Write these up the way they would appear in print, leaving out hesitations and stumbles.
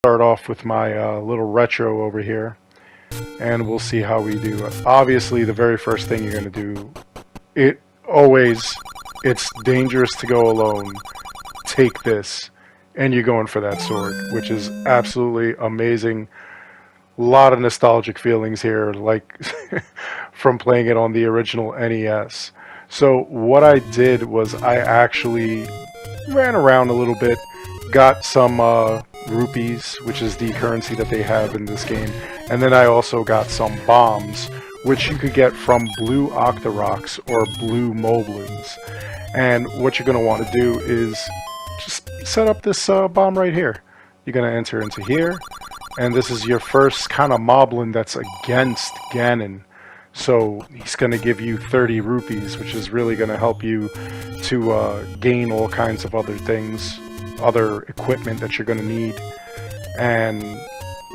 start off with my little retro over here, and we'll see how we do. Obviously, the very first thing you're going to do, it's dangerous to go alone. Take this, and you're going for that sword, which is absolutely amazing. A lot of nostalgic feelings here, like from playing it on the original NES. So what I did was I actually ran around a little bit, got some rupees, which is the currency that they have in this game, and then I also got some bombs, which you could get from blue Octoroks or blue Moblins. And what you're going to want to do is just set up this bomb right here. You're going to enter into here, and this is your first kind of Moblin that's against Ganon. So he's going to give you 30 rupees, which is really going to help you to gain all kinds of other things, other equipment that you're going to need. And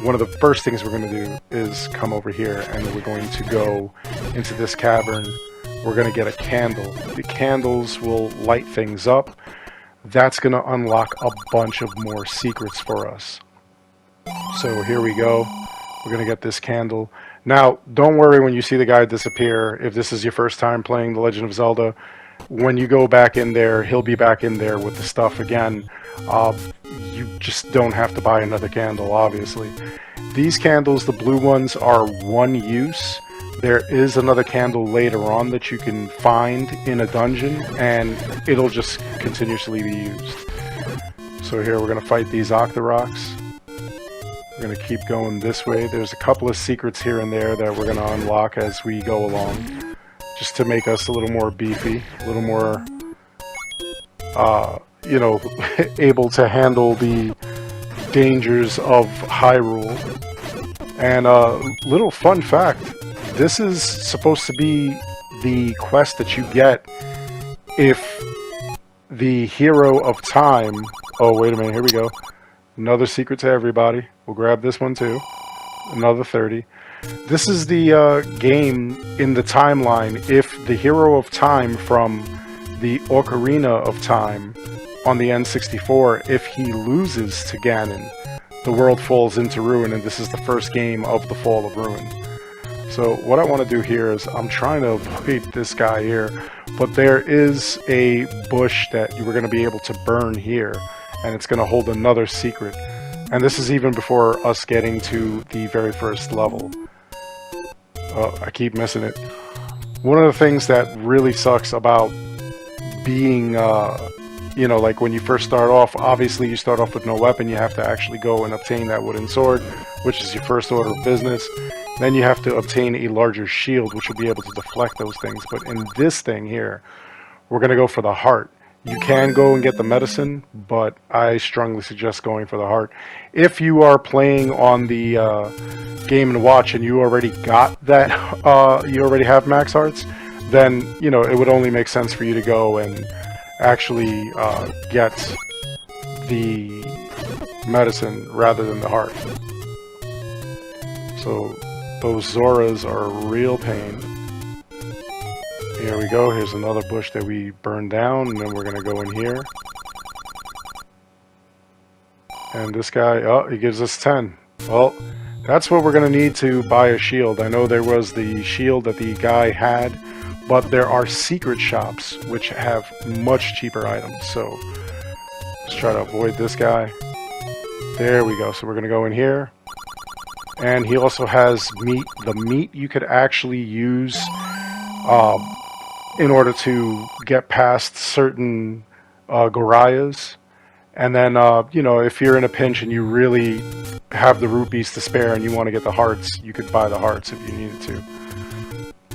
one of the first things we're going to do is come over here, and we're going to go into this cavern. We're going to get a candle. The candles will light things up. That's going to unlock a bunch of more secrets for us. So here we go. We're going to get this candle. Now, don't worry when you see the guy disappear. If this is your first time playing The Legend of Zelda, when you go back in there, he'll be back in there with the stuff again. You just don't have to buy another candle, obviously. These candles, the blue ones, are one use. There is another candle later on that you can find in a dungeon, and it'll just continuously be used. So here we're going to fight these Octoroks. We're going to keep going this way. There's a couple of secrets here and there that we're going to unlock as we go along, just to make us a little more beefy, a little more, you know, able to handle the dangers of Hyrule. And little fun fact, this is supposed to be the quest that you get if the Hero of Time... Oh, wait a minute, here we go. Another secret to everybody. We'll grab this one too. Another 30. This is the game in the timeline. If the Hero of Time from the Ocarina of Time on the N64, if he loses to Ganon, the world falls into ruin, and this is the first game of the Fall of Ruin. So what I want to do here is I'm trying to avoid this guy here, but there is a bush that you were going to be able to burn here, and it's going to hold another secret. And this is even before us getting to the very first level. Oh, I keep missing it. One of the things that really sucks about being, you know, like when you first start off, obviously you start off with no weapon. You have to actually go and obtain that wooden sword, which is your first order of business. Then you have to obtain a larger shield, which will be able to deflect those things. But in this thing here, we're going to go for the heart. You can go and get the medicine, but I strongly suggest going for the heart. If you are playing on the Game & Watch and you already got that, you already have max hearts, then, you know, it would only make sense for you to go and actually get the medicine rather than the heart. So those Zoras are a real pain. Here we go. Here's another bush that we burned down, and then we're going to go in here. And this guy, oh, he gives us 10. Well, that's what we're going to need to buy a shield. I know there was the shield that the guy had, but there are secret shops which have much cheaper items. So let's try to avoid this guy. There we go. So we're going to go in here. And he also has meat. The meat you could actually use in order to get past certain Gorayas. And then, you know, if you're in a pinch and you really have the rupees to spare and you want to get the hearts, you could buy the hearts if you needed to.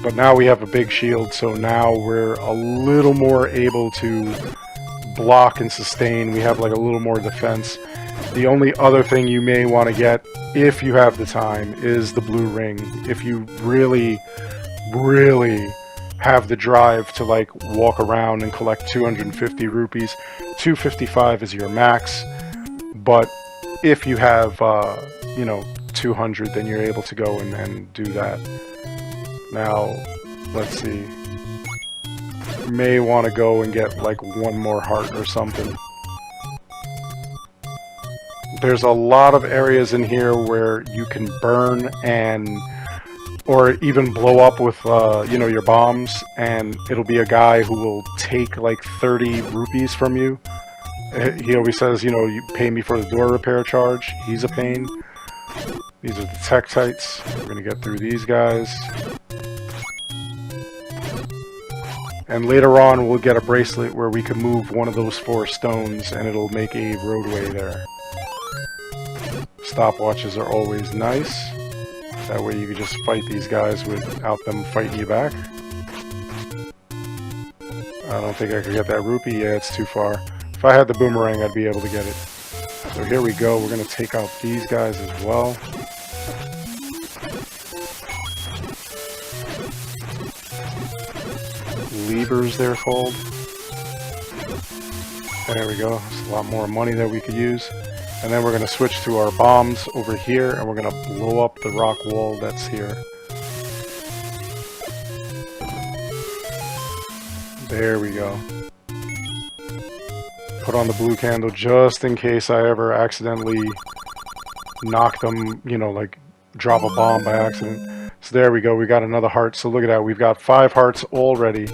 But now we have a big shield, so now we're a little more able to block and sustain. We have like a little more defense. The only other thing you may want to get, if you have the time, is the blue ring. If you really, really have the drive to like walk around and collect 250 rupees, 255 is your max. But if you have, you know, 200, then you're able to go and do that. Now, let's see. You may want to go and get like one more heart or something. There's a lot of areas in here where you can burn and or even blow up with you know, your bombs, and it'll be a guy who will take like 30 rupees from you. He always says, you know, you pay me for the door repair charge. He's a pain. These are the Tektites. We're gonna get through these guys. And later on we'll get a bracelet where we can move one of those 4 stones and it'll make a roadway there. Stopwatches are always nice. That way you can just fight these guys without them fighting you back. I don't think I could get that rupee. Yeah, it's too far. If I had the boomerang, I'd be able to get it. So here we go. We're going to take out these guys as well. Levers, they're called. There we go. There's a lot more money that we could use. And then we're going to switch to our bombs over here, and we're going to blow up the rock wall that's here. There we go. Put on the blue candle just in case I ever accidentally knock them, you know, like drop a bomb by accident. So there we go. We got another heart. So look at that. We've got 5 hearts already,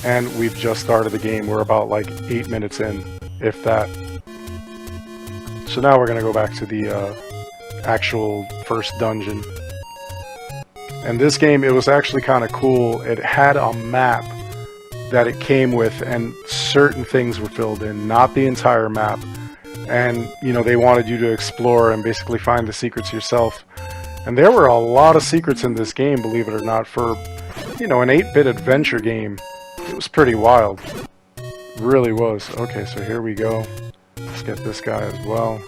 and we've just started the game. We're about like 8 minutes in, if that. So now we're going to go back to the actual first dungeon. And this game, it was actually kind of cool. It had a map that it came with, and certain things were filled in, not the entire map. And, you know, they wanted you to explore and basically find the secrets yourself. And there were a lot of secrets in this game, believe it or not. For, you know, an 8-bit adventure game, it was pretty wild. It really was. Okay, so here we go. Let's get this guy as well.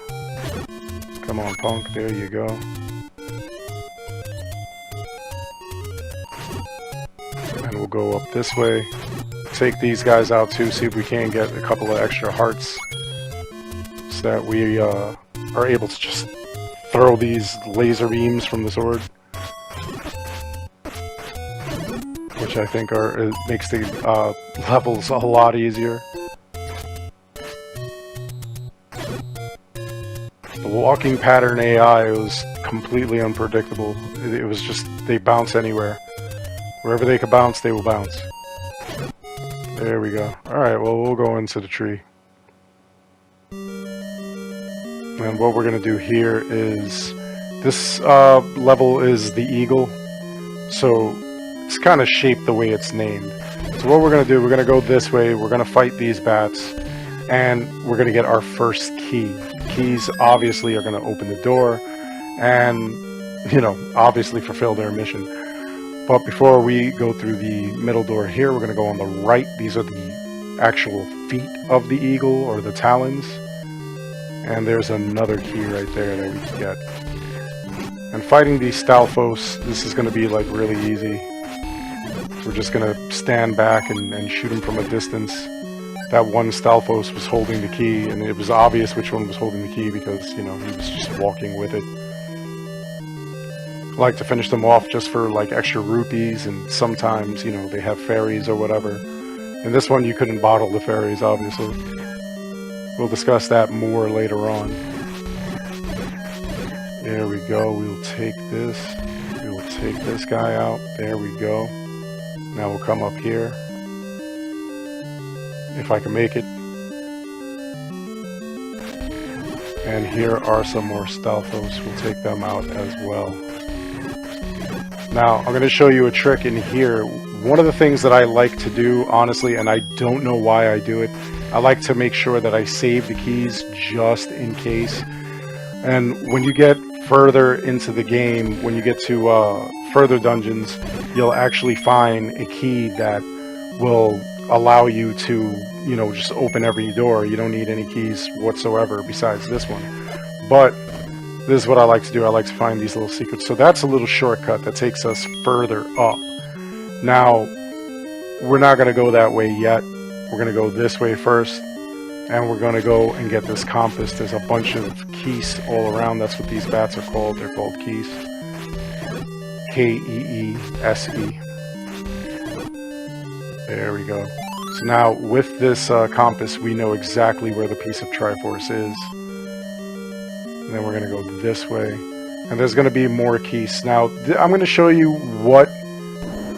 Come on, punk. There you go. And we'll go up this way. Take these guys out too, see if we can get a couple of extra hearts. So that we are able to just throw these laser beams from the sword. Which I think makes the levels a lot easier. The walking pattern AI was completely unpredictable. It was just, they bounce anywhere. Wherever they could bounce, they will bounce. There we go. Alright, well, we'll go into the tree. And what we're going to do here is, this level is the eagle. So, it's kind of shaped the way it's named. So what we're going to do, we're going to go this way, we're going to fight these bats, and we're going to get our first key. Keys obviously are going to open the door and, you know, obviously fulfill their mission. But before we go through the middle door here, we're going to go on the right. These are the actual feet of the eagle, or the talons. And there's another key right there that we can get. And fighting these Stalfos, this is going to be like really easy. We're just going to stand back and shoot them from a distance. That one Stalfos was holding the key, and it was obvious which one was holding the key because, you know, he was just walking with it. I like to finish them off just for like extra rupees, and sometimes, you know, they have fairies or whatever. In this one you couldn't bottle the fairies, obviously. We'll discuss that more later on. There we go. We'll take this. We will take this guy out. There we go. Now we'll come up here. If I can make it. And here are some more Stalfos. We'll take them out as well. Now, I'm going to show you a trick in here. One of the things that I like to do, honestly, and I don't know why I do it, I like to make sure that I save the keys just in case. And when you get further into the game, when you get to further dungeons, you'll actually find a key that will allow you to, you know, just open every door. You don't need any keys whatsoever besides this one. But this is what I like to do. I like to find these little secrets. So that's a little shortcut that takes us further up. Now, we're not going to go that way yet. We're going to go this way first. And we're going to go and get this compass. There's a bunch of keys all around. That's what these bats are called. They're called keys. K-E-E-S-E. There we go. So now, with this compass, we know exactly where the piece of Triforce is. and then we're going to go this way. And there's going to be more keys. Now, I'm going to show you what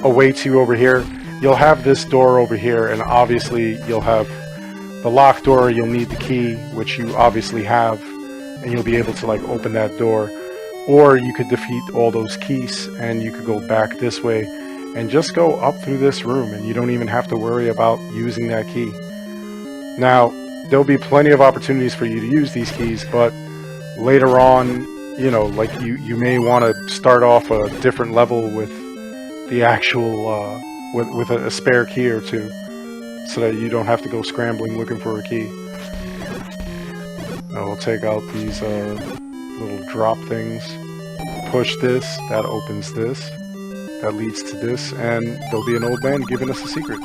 awaits you over here. You'll have this door over here, and obviously you'll have the locked door. You'll need the key, which you obviously have, and you'll be able to like open that door. Or you could defeat all those keys, and you could go back this way and just go up through this room, and you don't even have to worry about using that key. Now, there'll be plenty of opportunities for you to use these keys, but later on, you know, like you may want to start off a different level with the actual with a spare key or two, so that you don't have to go scrambling looking for a key. Now we'll take out these little drop things, push this, that opens this, that leads to this, and there'll be an old man giving us a secret.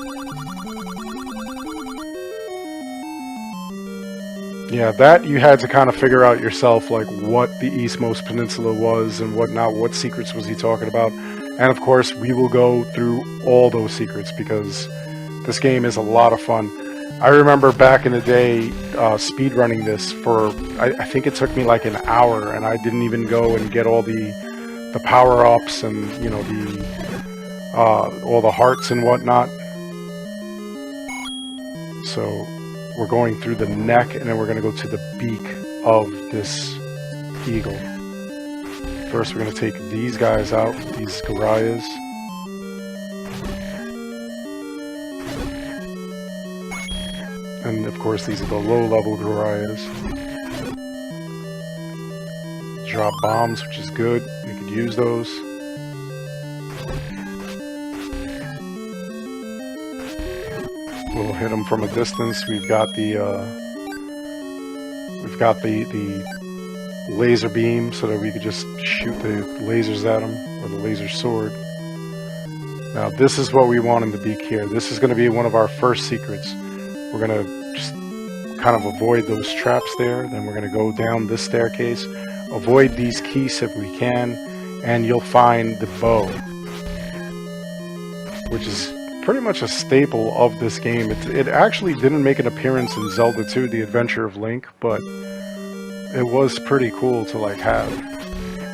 Yeah, that you had to kind of figure out yourself, like what the Eastmost Peninsula was and whatnot, what secrets was he talking about. And of course, we will go through all those secrets because this game is a lot of fun. I remember back in the day speedrunning this for, I think it took me like an hour, and I didn't even go and get all the power-ups and, you know, all the hearts and whatnot. So we're going through the neck, and then we're going to go to the beak of this eagle. First, we're going to take these guys out, these Gorias. And of course, these are the low-level Gorias. Drop bombs, which is good. We could use those. We'll hit them from a distance. We've got the laser beam, so that we could just shoot the lasers at them, or the laser sword. Now, this is what we want in the beak here. This is going to be one of our first secrets. We're going to just kind of avoid those traps there. Then we're going to go down this staircase, avoid these keys if we can, and you'll find the bow, which is pretty much a staple of this game. It actually didn't make an appearance in Zelda 2, The Adventure of Link, but it was pretty cool to like have.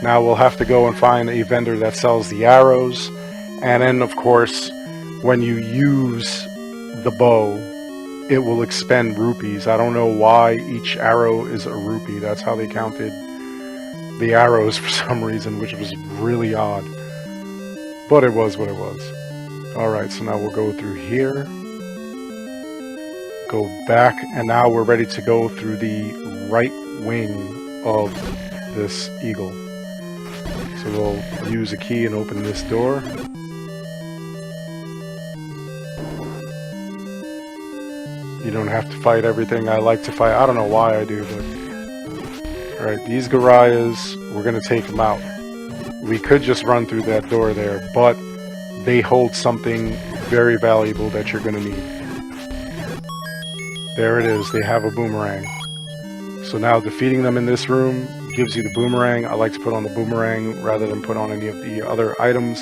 Now we'll have to go and find a vendor that sells the arrows, and then of course when you use the bow, it will expend rupees. I don't know why each arrow is a rupee. That's how they counted the arrows for some reason, which was really odd, but it was what it was. Alright, so now we'll go through here, go back, and now we're ready to go through the right wing of this eagle. So we'll use a key and open this door. You don't have to fight everything. I like to fight. I don't know why I do, but... Alright, these Gorias, we're going to take them out. We could just run through that door there, but they hold something very valuable that you're going to need. There it is. They have a boomerang. So now defeating them in this room gives you the boomerang. I like to put on the boomerang rather than put on any of the other items,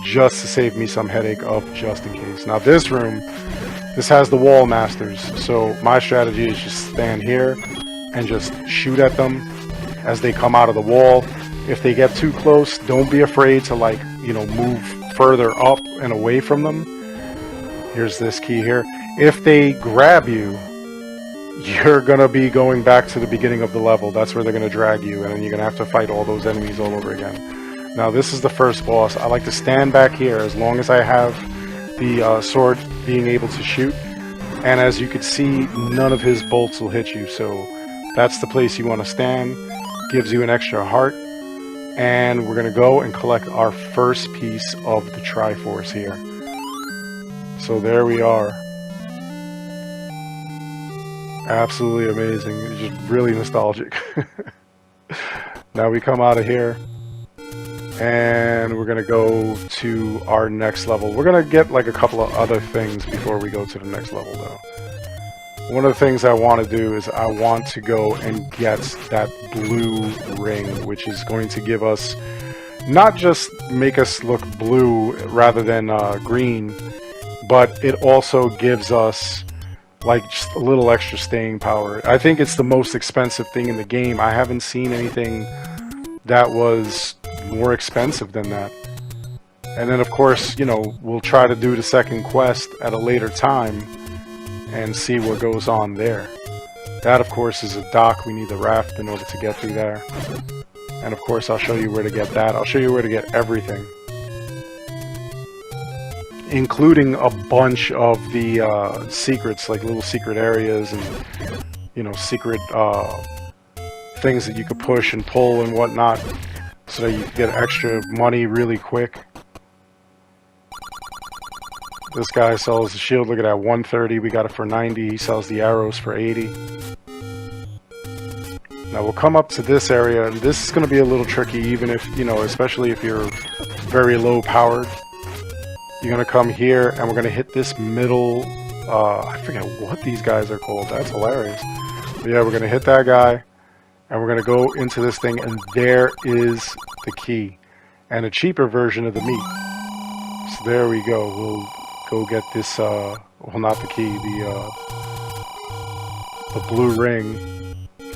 just to save me some headache of just in case. Now this room, this has the wall masters. So my strategy is just stand here and just shoot at them as they come out of the wall. If they get too close, don't be afraid to, like, you know, move further up and away from them. Here's this key here. If they grab you, you're gonna be going back to the beginning of the level. That's where they're gonna drag you, and then you're gonna have to fight all those enemies all over again. Now this is the first boss. I like to stand back here as long as I have the sword being able to shoot, and as you can see, none of his bolts will hit you, so that's the place you want to stand. Gives you an extra heart. And we're going to go and collect our first piece of the Triforce here. So there we are. Absolutely amazing. It's just really nostalgic. Now we come out of here, and we're going to go to our next level. We're going to get like a couple of other things before we go to the next level though. One of the things I want to do is I want to go and get that blue ring, which is going to give us, not just make us look blue rather than green, but it also gives us like just a little extra staying power. I think it's the most expensive thing in the game. I haven't seen anything that was more expensive than that. And then of course, you know, we'll try to do the second quest at a later time and see what goes on there. That of course is a dock. We need the raft in order to get through there. And of course I'll show you where to get that. I'll show you where to get everything, including a bunch of the secrets, like little secret areas and, you know, secret things that you could push and pull and whatnot, so that you can get extra money really quick. This guy sells the shield, look at that, 130, we got it for 90, he sells the arrows for 80. Now we'll come up to this area, and this is going to be a little tricky, even if, you know, especially if you're very low powered. You're going to come here, and we're going to hit this middle, I forget what these guys are called, that's hilarious. But yeah, we're going to hit that guy, and we're going to go into this thing, and there is the key. And a cheaper version of the meat. So there we go, we'll go get this, well, not the key, the blue ring.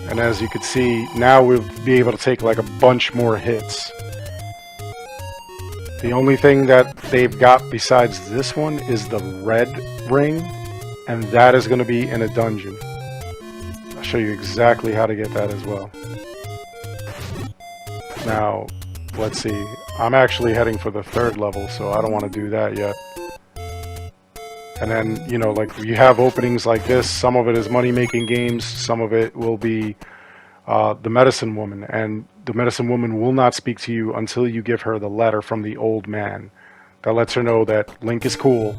And as you can see, now we'll be able to take like a bunch more hits. The only thing that they've got besides this one is the red ring, and that is going to be in a dungeon. I'll show you exactly how to get that as well. Now, let's see. I'm actually heading for the 3rd level, so I don't want to do that yet. And then, you know, like, you have openings like this. Some of it is money-making games. Some of it will be the medicine woman. And the medicine woman will not speak to you until you give her the letter from the old man. That lets her know that Link is cool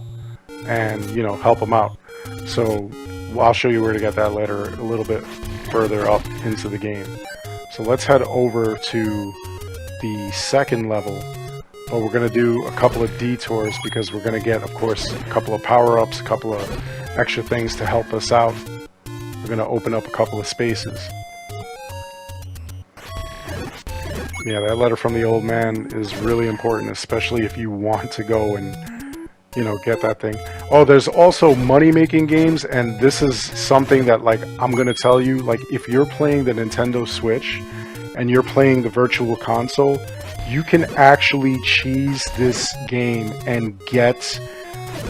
and, you know, help him out. So I'll show you where to get that letter a little bit further up into the game. So let's head over to the 2nd level. But we're going to do a couple of detours because we're going to get, of course, a couple of power-ups, a couple of extra things to help us out. We're going to open up a couple of spaces. Yeah, that letter from the old man is really important, especially if you want to go and, you know, get that thing. Oh, there's also money-making games, and this is something that, like, I'm going to tell you, like, if you're playing the Nintendo Switch and you're playing the Virtual Console, you can actually cheese this game and get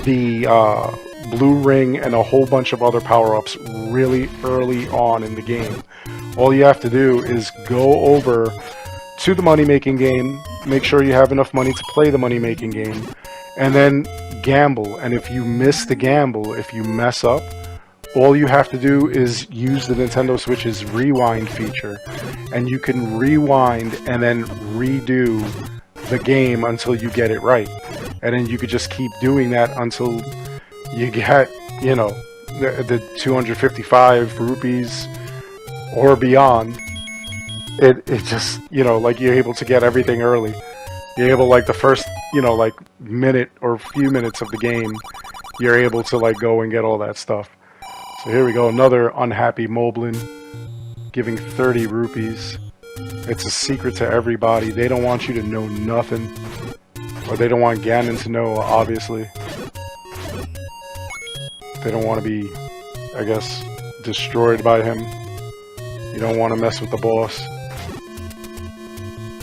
the blue ring and a whole bunch of other power-ups really early on in the game. All you have to do is go over to the money-making game, make sure you have enough money to play the money-making game, and then gamble. And if you miss the gamble, if you mess up, all you have to do is use the Nintendo Switch's rewind feature, and you can rewind and then redo the game until you get it right. And then you could just keep doing that until you get, you know, the 255 rupees or beyond. It just, you know, like, you're able to get everything early. You're able, like, the first, you know, like, minute or few minutes of the game, you're able to, like, go and get all that stuff. So here we go, another unhappy Moblin giving 30 rupees. It's a secret to everybody. They don't want you to know nothing. Or they don't want Ganon to know, obviously. They don't want to be, I guess, destroyed by him. You don't want to mess with the boss.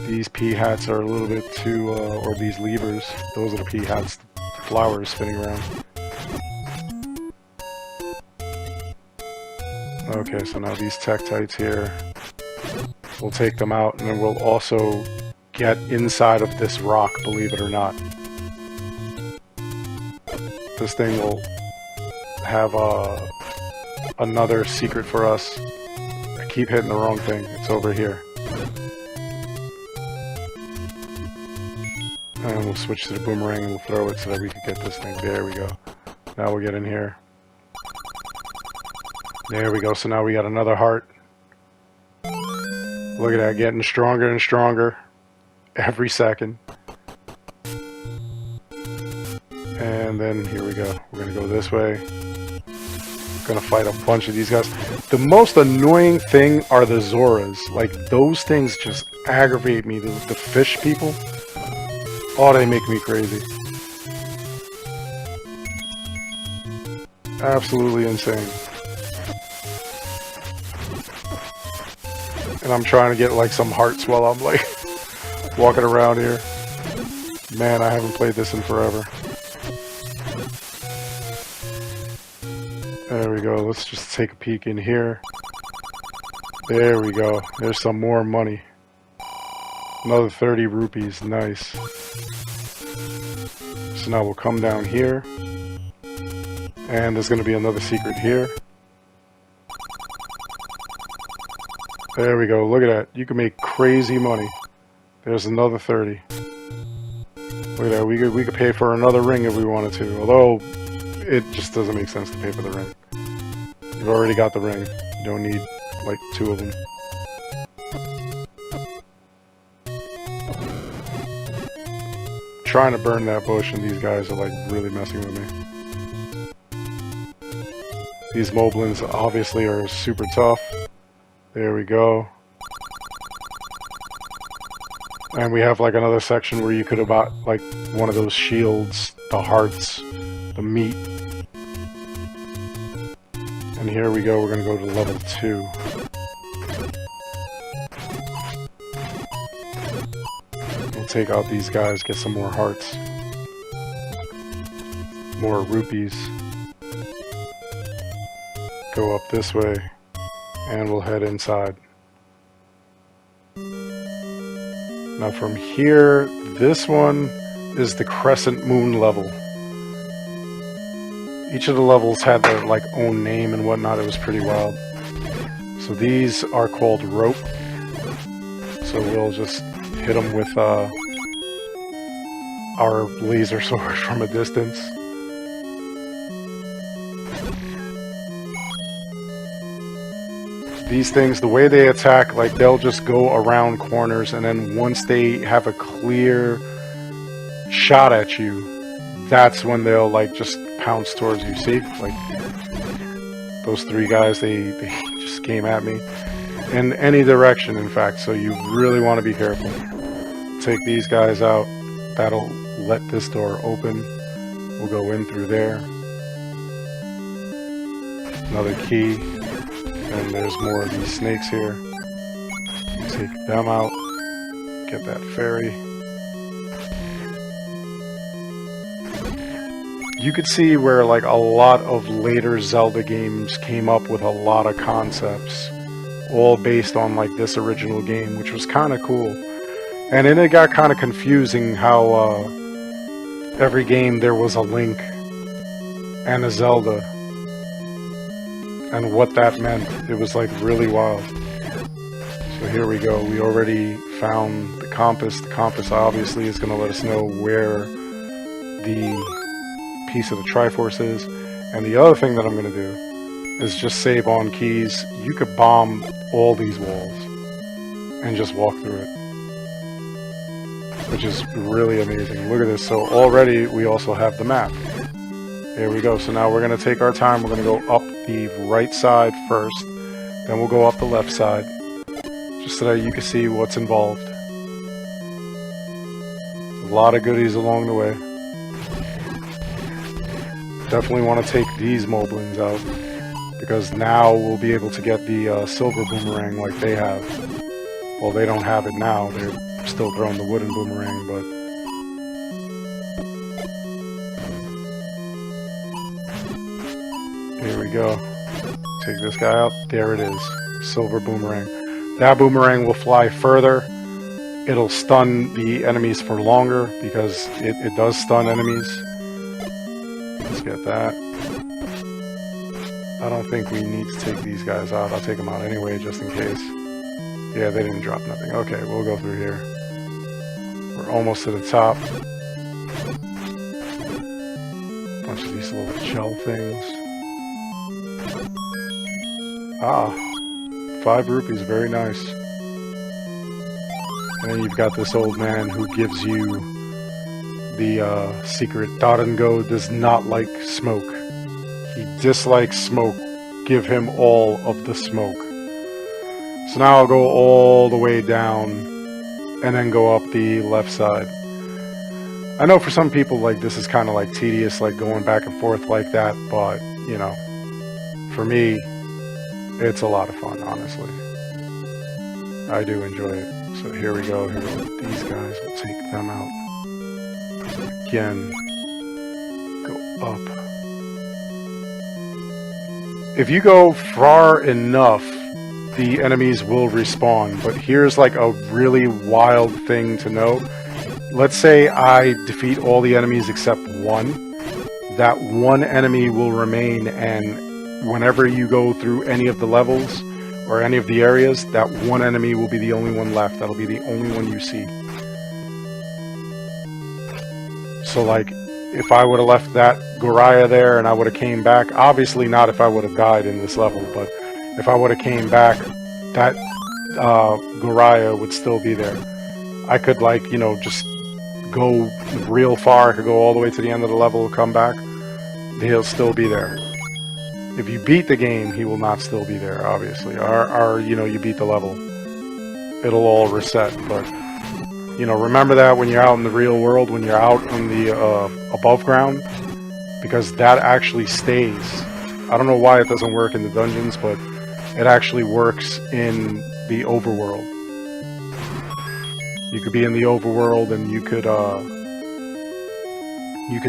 These pea hats are a little bit too, or these levers. Those are the pea hats, the flowers spinning around. Okay, so now these Tektites here, we'll take them out, and then we'll also get inside of this rock, believe it or not. This thing will have another secret for us. I keep hitting the wrong thing. It's over here. And we'll switch to the boomerang and we'll throw it so that we can get this thing. There we go. Now we'll get in here. There we go. So now we got another heart. Look at that, getting stronger and stronger every second. And then here we go. We're going to go this way. Going to fight a bunch of these guys. The most annoying thing are the Zoras. Like, those things just aggravate me. The fish people. Oh, they make me crazy. Absolutely insane. And I'm trying to get like some hearts while I'm like walking around here. Man, I haven't played this in forever. There we go. Let's just take a peek in here. There we go. There's some more money. Another 30 rupees. Nice. So now we'll come down here. And there's going to be another secret here. There we go. Look at that. You can make crazy money. There's another 30. Look at that. We could pay for another ring if we wanted to. Although, it just doesn't make sense to pay for the ring. You've already got the ring. You don't need, like, 2 of them. Trying to burn that bush, and these guys are, like, really messing with me. These moblins obviously are super tough. There we go. And we have like another section where you could have bought like one of those shields, the hearts, the meat. And here we go, we're going to go to level 2. We'll take out these guys, get some more hearts. More rupees. Go up this way, and we'll head inside. Now from here, this one is the Crescent Moon level. Each of the levels had their like own name and whatnot. It was pretty wild. So these are called rope. So we'll just hit them with our laser sword from a distance. These things, the way they attack, like they'll just go around corners, and then once they have a clear shot at you, that's when they'll like just pounce towards you. See, like those 3 guys, they just came at me in any direction, in fact. So you really want to be careful. Take these guys out. That'll let this door open. We'll go in through there. Another key. And there's more of these snakes here. Take them out. Get that fairy. You could see where like a lot of later Zelda games came up with a lot of concepts, all based on like this original game, which was kind of cool. And then it got kind of confusing how every game there was a Link and a Zelda. And what that meant. It was like really wild. So here we go. We already found the compass. The compass obviously is going to let us know where the piece of the Triforce is. And the other thing that I'm going to do is just save on keys. You could bomb all these walls and just walk through it, which is really amazing. Look at this. So already we also have the map. There we go. So now we're going to take our time. We're going to go up the right side first. Then we'll go up the left side. Just so that you can see what's involved. A lot of goodies along the way. Definitely want to take these moblins out. Because now we'll be able to get the silver boomerang like they have. Well, they don't have it now. They're still throwing the wooden boomerang, but... Here we go. Take this guy out. There it is. Silver boomerang. That boomerang will fly further. It'll stun the enemies for longer because it does stun enemies. Let's get that. I don't think we need to take these guys out. I'll take them out anyway just in case. Yeah, they didn't drop nothing. Okay, we'll go through here. We're almost to the top. Bunch of these little gel things. Ah, 5 rupees, very nice. And then you've got this old man who gives you the secret. Dadango does not like smoke. He dislikes smoke. Give him all of the smoke. So now I'll go all the way down and then go up the left side. I know for some people like this is kind of like tedious, like going back and forth like that, but you know, for me, it's a lot of fun, honestly. I do enjoy it. So here we go. Here we go. These guys, we'll take them out. Again, go up. If you go far enough, the enemies will respawn. But here's like a really wild thing to note. Let's say I defeat all the enemies except one. That one enemy will remain, and whenever you go through any of the levels or any of the areas, that one enemy will be the only one left. That'll be the only one you see. So like, if I would have left that Goriah there and I would have came back, obviously not if I would have died in this level, but if I would have came back, that Goriah would still be there. I could, like, you know, just go real far. I could go all the way to the end of the level, come back. He'll still be there. If you beat the game, he will not still be there, obviously. Or you know, you beat the level. It'll all reset, but, you know, remember that when you're out in the real world, when you're out on the above ground, because that actually stays. I don't know why it doesn't work in the dungeons, but it actually works in the overworld. You could be in the overworld and you could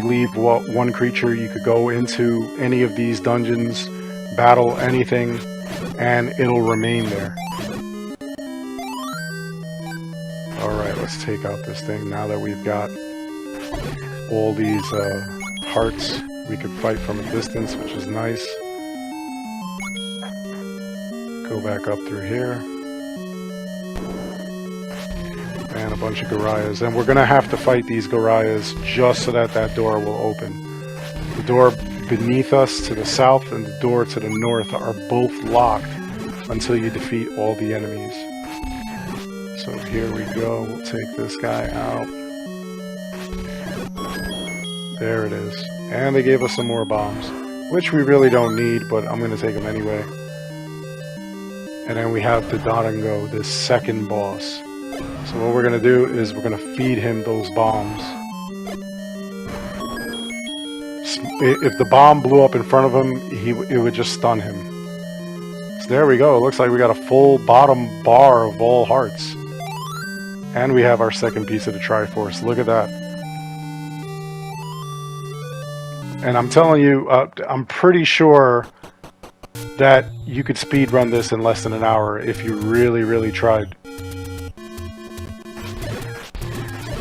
leave one creature, you could go into any of these dungeons, battle anything, and it'll remain there. Alright, let's take out this thing. Now that we've got all these hearts, we could fight from a distance, which is nice. Go back up through here. And a bunch of Goriahs. And we're going to have to fight these Goriahs just so that that door will open. The door beneath us to the south and the door to the north are both locked until you defeat all the enemies. So here we go. We'll take this guy out. There it is. And they gave us some more bombs, which we really don't need, but I'm going to take them anyway. And then we have the Dodongo, this second boss. So what we're going to do is we're going to feed him those bombs. If the bomb blew up in front of him, it would just stun him. So there we go. It looks like we got a full bottom bar of all hearts. And we have our second piece of the Triforce. Look at that. And I'm telling you, I'm pretty sure that you could speedrun this in less than an hour if you really, really tried.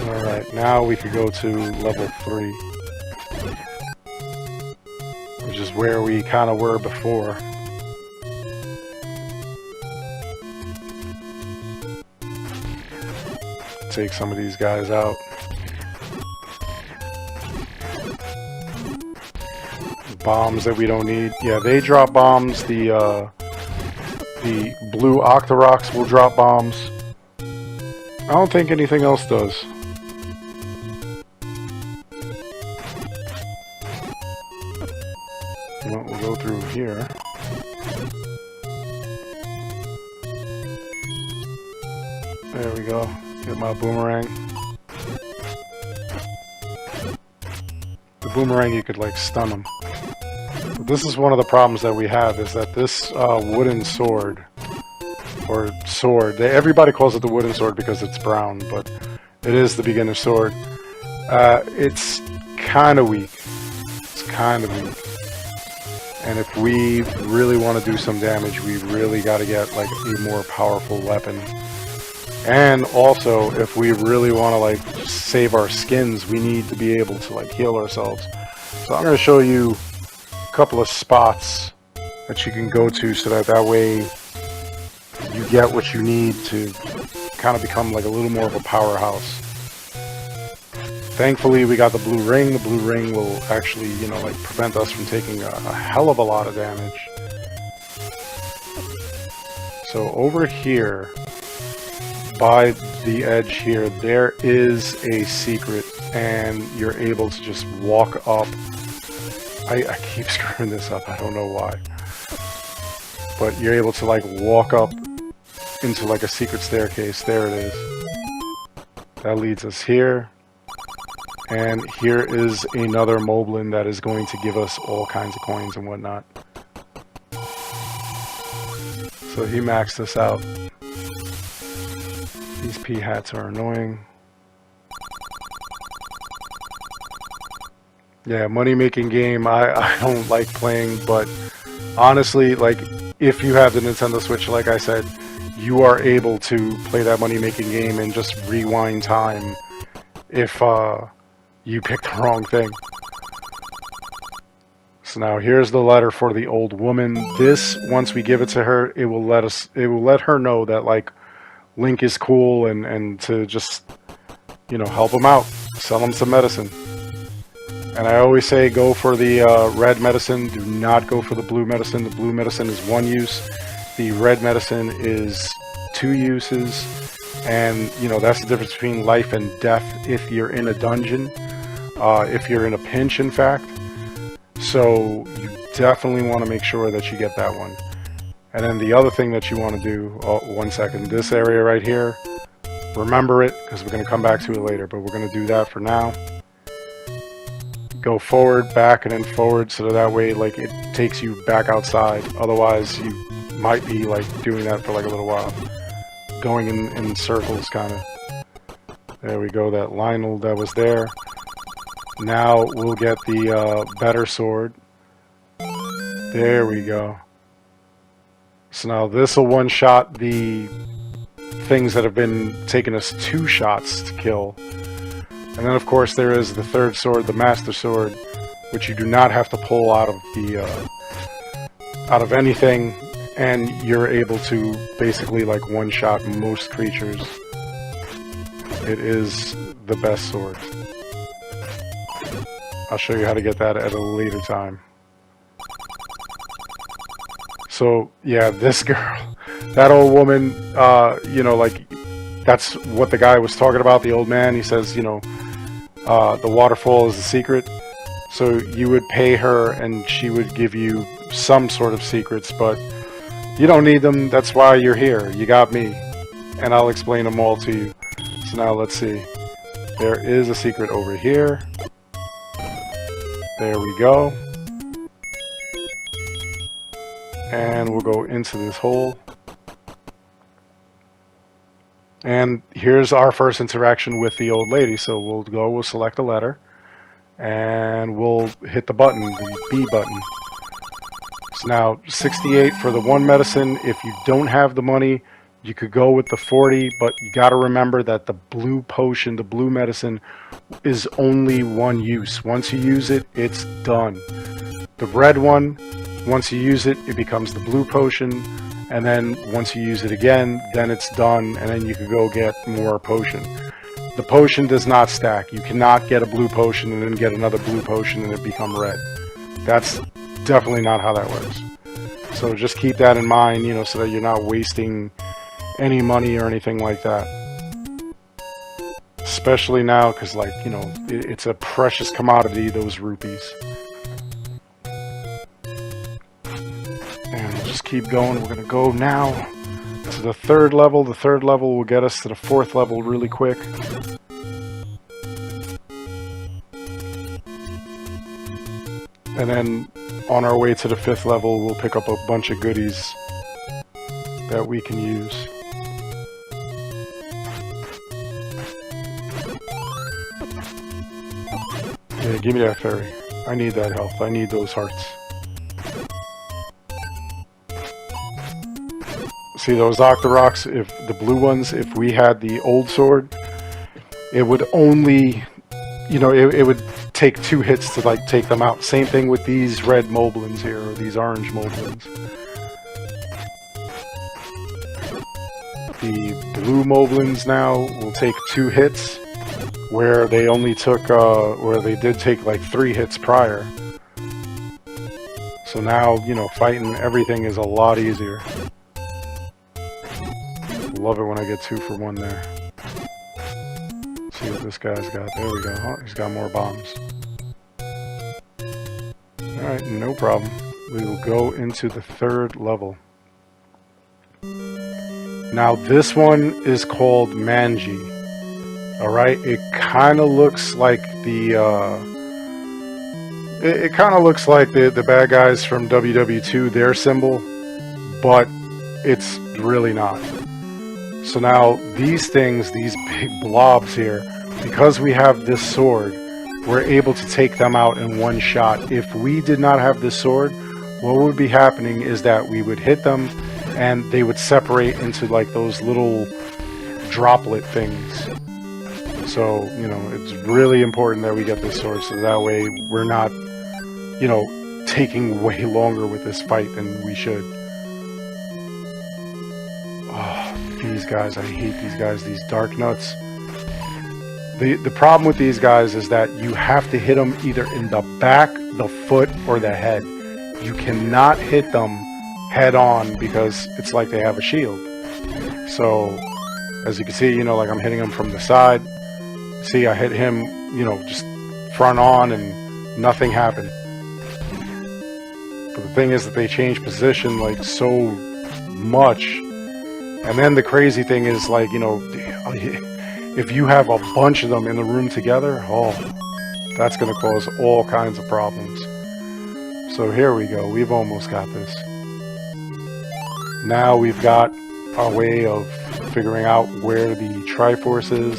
Alright, now we could go to level 3. Which is where we kind of were before. Take some of these guys out. Bombs that we don't need. Yeah, they drop bombs. The blue Octoroks will drop bombs. I don't think anything else does. Well, we'll go through here. There we go. Get my boomerang. The boomerang, you could like stun them. But this is one of the problems that we have, is that this wooden sword, or sword, everybody calls it the wooden sword because it's brown, but it is the beginner sword. It's kind of weak. It's kind of weak. And if we really want to do some damage, we really got to get like a more powerful weapon. And also, if we really want to like save our skins, we need to be able to like heal ourselves. So I'm going to show you a couple of spots that you can go to so that way you get what you need to kind of become like a little more of a powerhouse. Thankfully, we got the blue ring. The blue ring will actually, you know, like prevent us from taking a hell of a lot of damage. So over here, by the edge here, there is a secret, and you're able to just walk up. I keep screwing this up, I don't know why. But you're able to like walk up into like a secret staircase. There it is. That leads us here. And here is another Moblin that is going to give us all kinds of coins and whatnot. So he maxed us out. These pea hats are annoying. Yeah, money-making game I don't like playing, but honestly, like, if you have the Nintendo Switch, like I said, you are able to play that money-making game and just rewind time if you picked the wrong thing. So now here's the letter for the old woman. This, once we give it to her, it will let her know that, like, Link is cool and to just, you know, help him out, sell him some medicine. And I always say go for the red medicine, do not go for the blue medicine. The blue medicine is one use, the red medicine is 2 uses, and you know, that's the difference between life and death if you're in a dungeon, if you're in a pinch, in fact. So you definitely want to make sure that you get that one. And then the other thing that you want to do, oh, 1 second, this area right here, remember it, because we're going to come back to it later, but we're going to do that for now. Go forward, back, and then forward, so that way, like, it takes you back outside. Otherwise, you might be, like, doing that for, like, a little while. Going in circles, kind of. There we go, that Lionel that was there. Now, we'll get the better sword. There we go. So now, this will one-shot the things that have been taking us 2 shots to kill. And then, of course, there is the third sword, the Master Sword, which you do not have to pull out of the out of anything, and you're able to basically, like, one-shot most creatures. It is the best sword. I'll show you how to get that at a later time. So, yeah, this girl, that old woman, you know, like, that's what the guy was talking about, the old man. He says, you know, the waterfall is the secret. So you would pay her and she would give you some sort of secrets, but you don't need them. That's why you're here. You got me. And I'll explain them all to you. So now let's see. There is a secret over here. There we go. And we'll go into this hole. And here's our first interaction with the old lady. So we'll select a letter, and we'll hit the button, the B button. So now 68 for the 1 medicine. If you don't have the money, you could go with the 40, but you got to remember that the blue potion, the blue medicine, is only 1 use. Once you use it, it's done. The red one, once you use it, it becomes the blue potion. And then once you use it again, then it's done, and then you can go get more potion. The potion does not stack. You cannot get a blue potion and then get another blue potion and it become red. That's definitely not how that works. So just keep that in mind, you know, so that you're not wasting any money or anything like that. Especially now, because, like, you know, it's a precious commodity, those rupees. And we'll just keep going. We're going to go now to the 3rd level. The 3rd level will get us to the 4th level really quick. And then on our way to the 5th level, we'll pick up a bunch of goodies that we can use. Yeah, give me that fairy. I need that health. I need those hearts. See those Octoroks, if the blue ones, if we had the old sword, it would only, you know, it would take 2 hits to, like, take them out. Same thing with these red Moblins here, or these orange Moblins. The blue Moblins now will take 2 hits, where they only took, where they did take like 3 hits prior. So now, you know, fighting everything is a lot easier. Love it when I get 2 for 1 there. Let's see what this guy's got. There we go. Oh, he's got more bombs. Alright, no problem. We will go into the 3rd level. Now this one is called Manji. Alright, it kind of looks like the it kind of looks like the bad guys from WW2, their symbol, but it's really not. So now these things, these big blobs here, because we have this sword, we're able to take them out in one shot. If we did not have this sword, what would be happening is that we would hit them and they would separate into like those little droplet things. So, you know, it's really important that we get this sword so that way we're not, you know, taking way longer with this fight than we should. Oh, these guys, I hate these guys, these dark nuts. The problem with these guys is that you have to hit them either in the back, the foot, or the head. You cannot hit them head on because it's like they have a shield. So, as you can see, you know, like I'm hitting him from the side. See, I hit him, you know, just front on and nothing happened. But the thing is that they change position like so much. And then the crazy thing is like, you know, if you have a bunch of them in the room together, oh, that's going to cause all kinds of problems. So here we go. We've almost got this. Now we've got our way of figuring out where the Triforce is.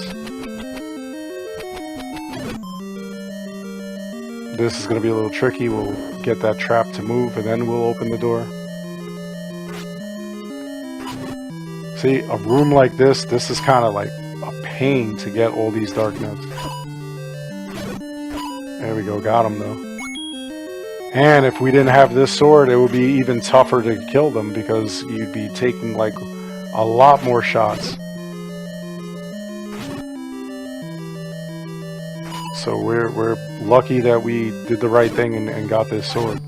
This is going to be a little tricky. We'll get that trap to move and then we'll open the door. See, a room like this is kind of like a pain to get all these dark nuts. There we go, got them though. And if we didn't have this sword, it would be even tougher to kill them because you'd be taking like a lot more shots. So we're lucky that we did the right thing and got this sword.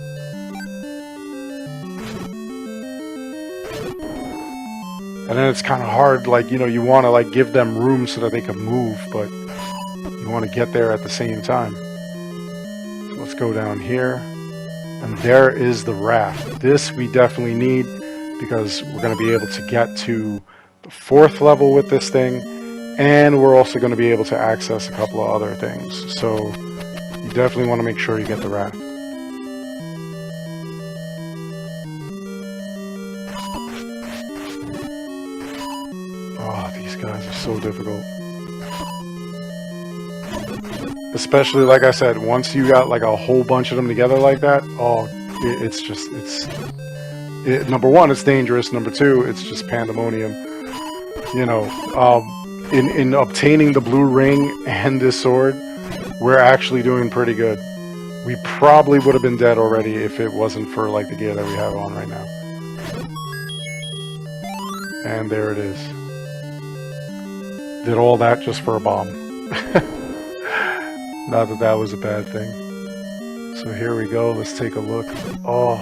And then it's kind of hard, like, you know, you want to like give them room so that they can move, but you want to get there at the same time. So let's go down here. And there is the raft. This we definitely need because we're going to be able to get to the 4th level with this thing. And we're also going to be able to access a couple of other things. So you definitely want to make sure you get the raft. Oh, these guys are so difficult. Especially, like I said, once you got like a whole bunch of them together like that, oh, it's just, number one, it's dangerous. Number two, it's just pandemonium. You know, in obtaining the blue ring and this sword, we're actually doing pretty good. We probably would have been dead already if it wasn't for like the gear that we have on right now. And there it is. Did all that just for a bomb. Not that that was a bad thing. So here we go. Let's take a look. Oh.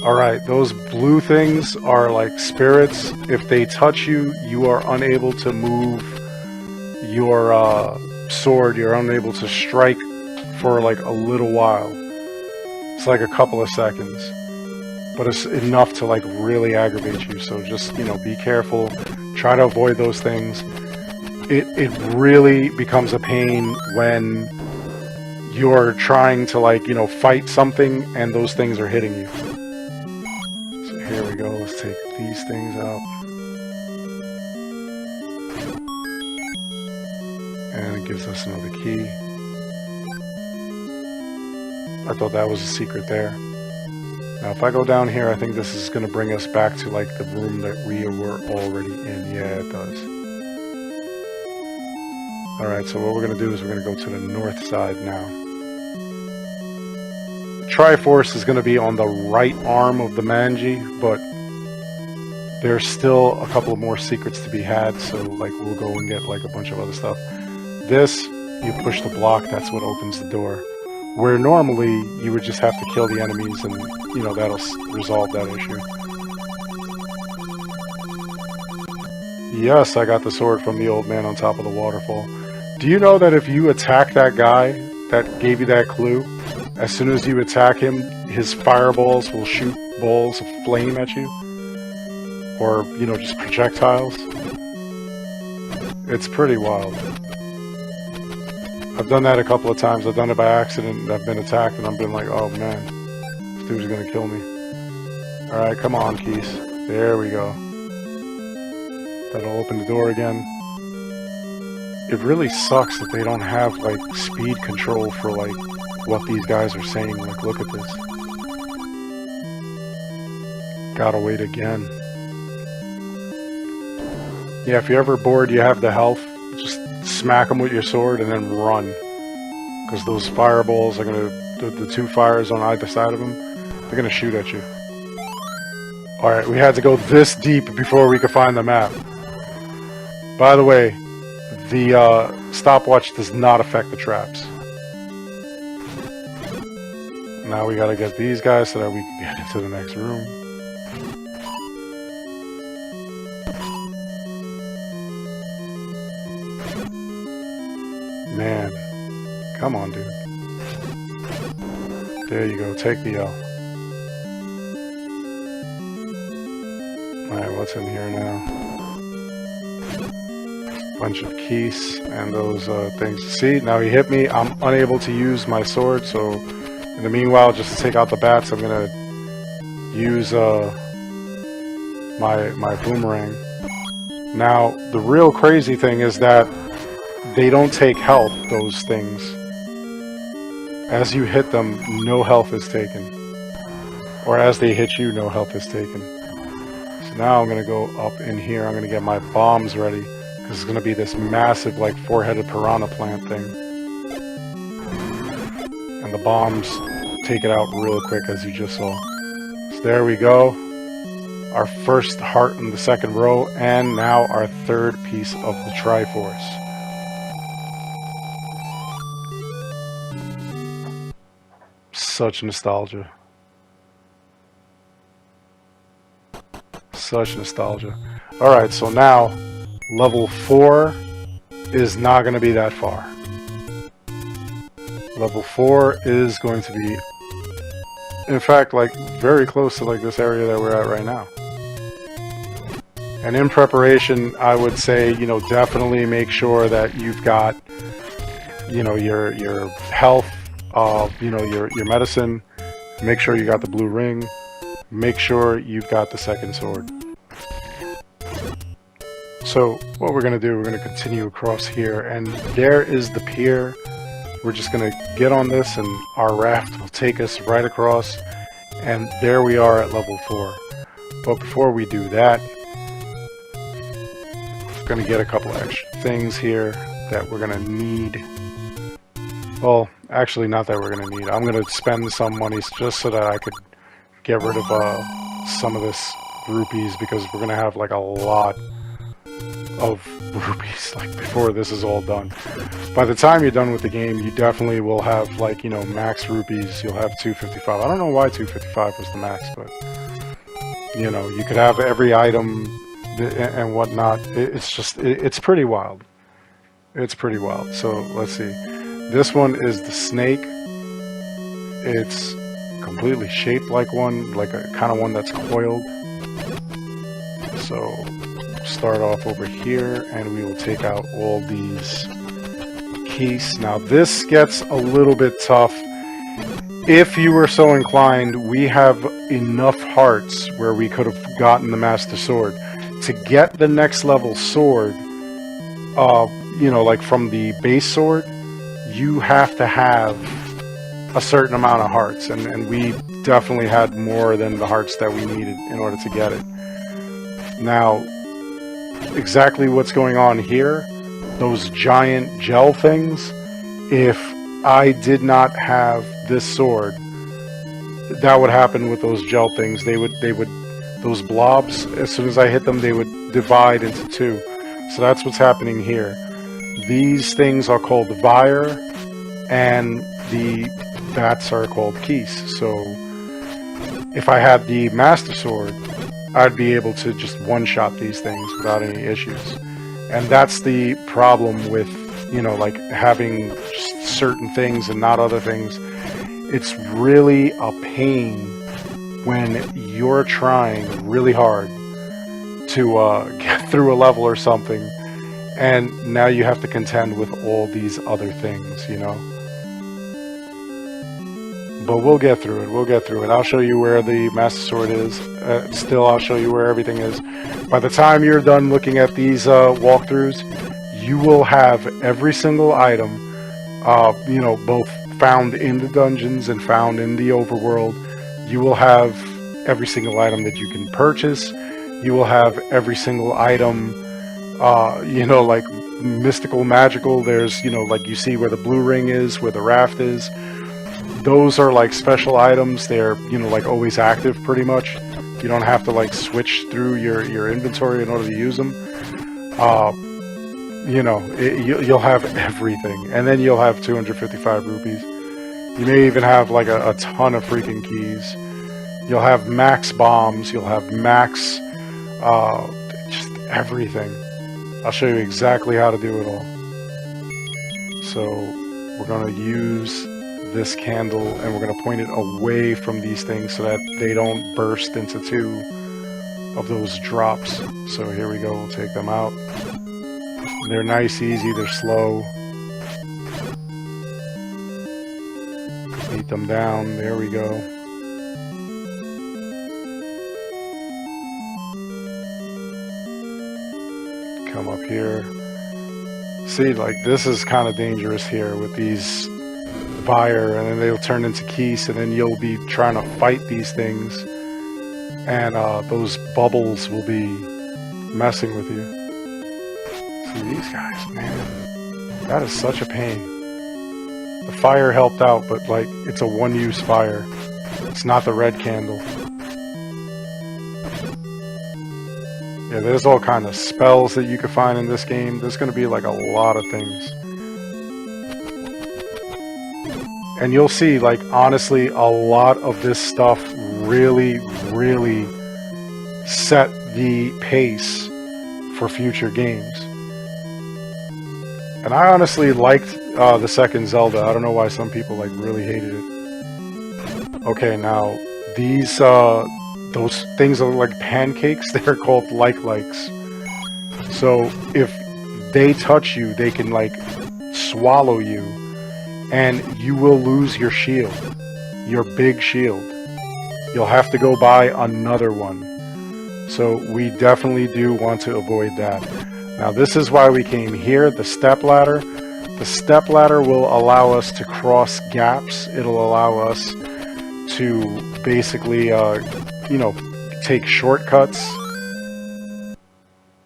Alright, those blue things are like spirits. If they touch you, you are unable to move your sword. You're unable to strike for like a little while. It's like a couple of seconds. But it's enough to like really aggravate you. So just, you know, be careful. Try to avoid those things. It really becomes a pain when you're trying to like, you know, fight something and those things are hitting you. So here we go. Let's take these things out. And it gives us another key. I thought that was a secret there. Now if I go down here, I think this is going to bring us back to like the room that we were already in. Yeah, it does. Alright, so what we're going to do is we're going to go to the north side now. The Triforce is going to be on the right arm of the Manji, but there's still a couple of more secrets to be had, so like we'll go and get like a bunch of other stuff. This, you push the block, that's what opens the door. Where normally you would just have to kill the enemies and, you know, that'll resolve that issue. Yes, I got the sword from the old man on top of the waterfall. Do you know that if you attack that guy that gave you that clue, as soon as you attack him, his fireballs will shoot balls of flame at you? Or, you know, just projectiles? It's pretty wild. I've done that a couple of times. I've done it by accident, and I've been attacked, and I've been like, oh man, this dude's gonna kill me. Alright, come on, Keys. There we go. That'll open the door again. It really sucks that they don't have, like, speed control for, like, what these guys are saying. Like, look at this. Gotta wait again. Yeah, if you're ever bored, you have the health, just smack them with your sword and then run. Because those fireballs are gonna, the two fires on either side of them, they're gonna shoot at you. Alright, we had to go this deep before we could find the map. By the way, the stopwatch does not affect the traps. Now we gotta get these guys so that we can get into the next room. Man, come on, dude. There you go, take the L. Alright, what's in here now? Bunch of keys and those things. See, now he hit me. I'm unable to use my sword, so in the meanwhile, just to take out the bats, I'm gonna use my boomerang. Now, the real crazy thing is that they don't take health, those things. As you hit them, no health is taken. Or as they hit you, no health is taken. So now I'm gonna go up in here. I'm gonna get my bombs ready. Because it's going to be this massive, like, four-headed piranha plant thing. And the bombs take it out real quick, as you just saw. So there we go. Our first heart in the second row, and now our third piece of the Triforce. Such nostalgia. Such nostalgia. Alright, so now level 4 is not going to be that far. Level 4 is going to be, in fact, like, very close to, like, this area that we're at right now. And in preparation, I would say, you know, definitely make sure that you've got, you know, your health, you know, your medicine. Make sure you got the blue ring. Make sure you've got the second sword. So what we're going to do, we're going to continue across here, and there is the pier. We're just going to get on this, and our raft will take us right across, and there we are at level 4. But before we do that, we're going to get a couple extra things here that we're going to need. Well, actually not that we're going to need. I'm going to spend some money just so that I could get rid of some of this rupees, because we're going to have like a lot of rupees, like, before this is all done. By the time you're done with the game, you definitely will have, like, you know, max rupees. You'll have 255. I don't know why 255 was the max, but, you know, you could have every item and whatnot. It's just, it's pretty wild. It's pretty wild. So, let's see. This one is the snake. It's completely shaped like one, like a kind of one that's coiled. So start off over here, and we will take out all these keys. Now this gets a little bit tough. If you were so inclined, we have enough hearts where we could have gotten the Master Sword. To get the next level sword, you know, like from the base sword, you have to have a certain amount of hearts, and we definitely had more than the hearts that we needed in order to get it. Now, exactly what's going on here, those giant gel things, if I did not have this sword, that would happen with those gel things. They would, those blobs, as soon as I hit them, they would divide into two. So that's what's happening here. These things are called the Vire, and the bats are called keys. So if I had the Master Sword, I'd be able to just one-shot these things without any issues. And that's the problem with, you know, like having just certain things and not other things. It's really a pain when you're trying really hard to get through a level or something, And now you have to contend with all these other things, you know. But we'll get through it. We'll get through it. I'll show you where the Master Sword is. Still, I'll show you where everything is. By the time you're done looking at these walkthroughs, you will have every single item, you know, both found in the dungeons and found in the overworld. You will have every single item that you can purchase. You will have every single item, you know, like mystical, magical. There's, you know, like you see where the blue ring is, where the raft is. Those are like special items. They're, you know, like always active pretty much. You don't have to like switch through your inventory in order to use them. You know, you'll have everything. And then you'll have 255 rupees. You may even have like a ton of freaking keys. You'll have max bombs. You'll have max, just everything. I'll show you exactly how to do it all. So we're going to use this candle and we're going to point it away from these things so that they don't burst into two of those drops. So here we go, we'll take them out. They're nice, easy, they're slow. Beat them down, there we go. Come up here. See, like this is kind of dangerous here with these fire, and then they'll turn into keys, and then you'll be trying to fight these things, and those bubbles will be messing with you. See these guys, man, that is such a pain. The fire helped out, but like it's a one-use fire. It's not the red candle. Yeah, there's all kind of spells that you can find in this game. There's going to be like a lot of things. And you'll see, like, honestly, a lot of this stuff really, really set the pace for future games. And I honestly liked the second Zelda. I don't know why some people, like, really hated it. Okay, now, these, those things that look like pancakes, they're called likes. So, if they touch you, they can, like, swallow you. And you will lose your shield, your big shield. You'll have to go buy another one. So we definitely do want to avoid that. Now this is why we came here, the step ladder. The step ladder will allow us to cross gaps. It'll allow us to basically, you know, take shortcuts.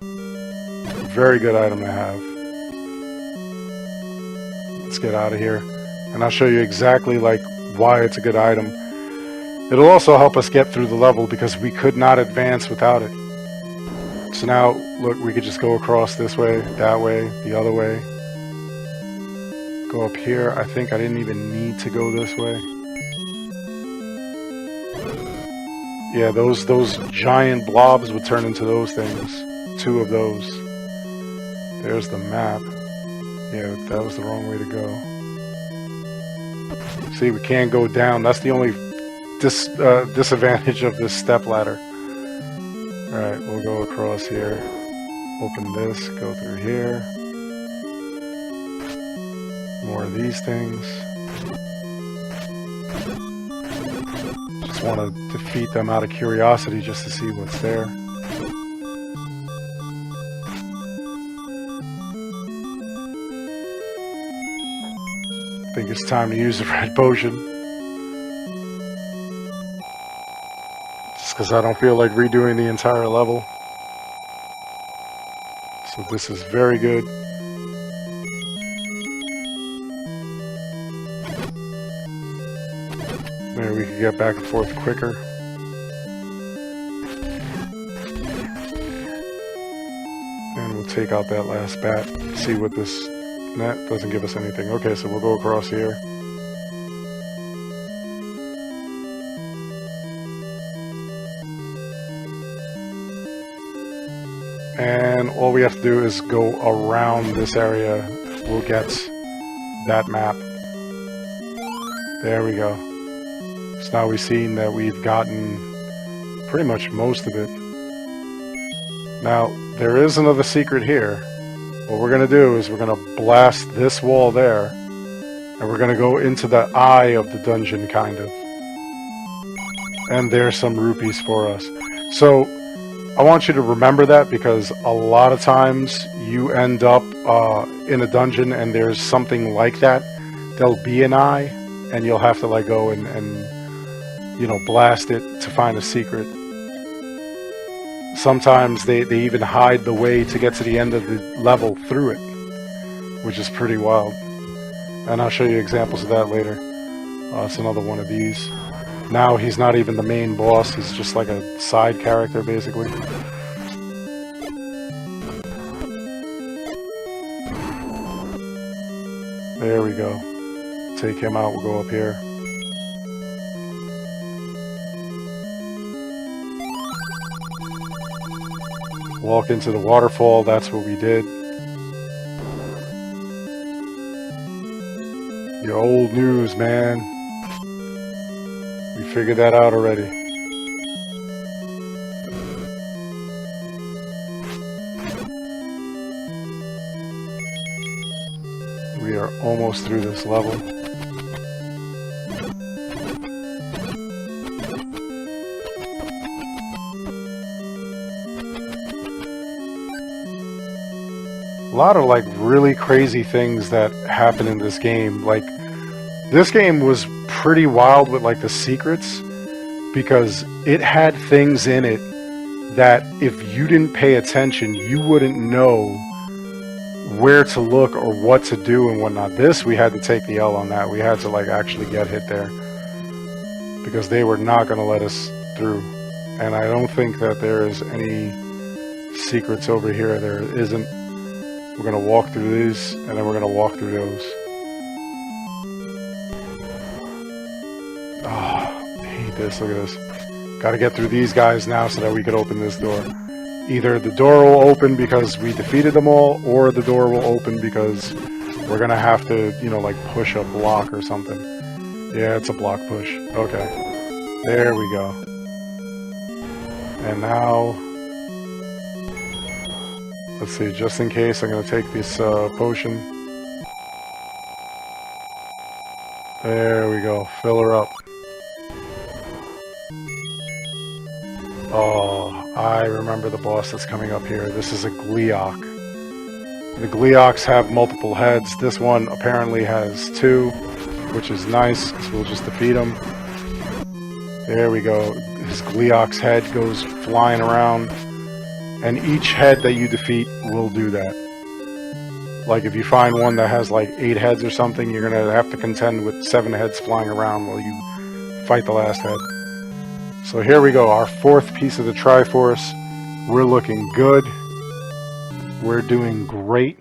Very good item to have. Let's get out of here. And I'll show you exactly like why it's a good item. It'll also help us get through the level because we could not advance without it. So now, look, we could just go across this way, that way, the other way. Go up here. I think I didn't even need to go this way. Yeah, those giant blobs would turn into those things. 2 of those. There's the map. Yeah, that was the wrong way to go. See, we can't go down. That's the only disadvantage of this step ladder. Alright, we'll go across here. Open this, go through here. More of these things. Just want to defeat them out of curiosity just to see what's there. I think it's time to use the red potion. Just because I don't feel like redoing the entire level. So this is very good. Maybe we can get back and forth quicker. And we'll take out that last bat. See what this... That doesn't give us anything. Okay, so we'll go across here. And all we have to do is go around this area. We'll get that map. There we go. So now we've seen that we've gotten pretty much most of it. Now, there is another secret here. What we're going to do is we're going to blast this wall there, and we're going to go into the eye of the dungeon, kind of. And there's some rupees for us. So I want you to remember that, because a lot of times you end up in a dungeon and there's something like that. There'll be an eye, and you'll have to like go and you know, blast it to find a secret. Sometimes they even hide the way to get to the end of the level through it, which is pretty wild. And I'll show you examples of that later. It's another one of these. Now he's not even the main boss, he's just like a side character, basically. There we go. Take him out, we'll go up here. Walk into the waterfall, that's what we did. Your old news, man. We figured that out already. We are almost through this level. A lot of like really crazy things that happen in this game. Like, this game was pretty wild with like the secrets, because it had things in it that if you didn't pay attention, you wouldn't know where to look or what to do and whatnot. This, we had to take the L on that. We had to like actually get hit there, because they were not going to let us through. And I don't think that there is any secrets over here. There isn't. We're going to walk through these, and then we're going to walk through those. Oh, I hate this. Look at this. Got to get through these guys now so that we could open this door. Either the door will open because we defeated them all, or the door will open because we're going to have to, you know, like push a block or something. Yeah, it's a block push. Okay. There we go. And now... let's see, just in case, I'm going to take this potion. There we go. Fill her up. Oh, I remember the boss that's coming up here. This is a Gleeok. The Gleeoks have multiple heads. This one apparently has two, which is nice, because we'll just defeat him. There we go. His Gleeok's head goes flying around. And each head that you defeat will do that. Like if you find one that has like 8 heads or something, you're going to have to contend with 7 heads flying around while you fight the last head. So here we go, our 4th piece of the Triforce. We're looking good. We're doing great.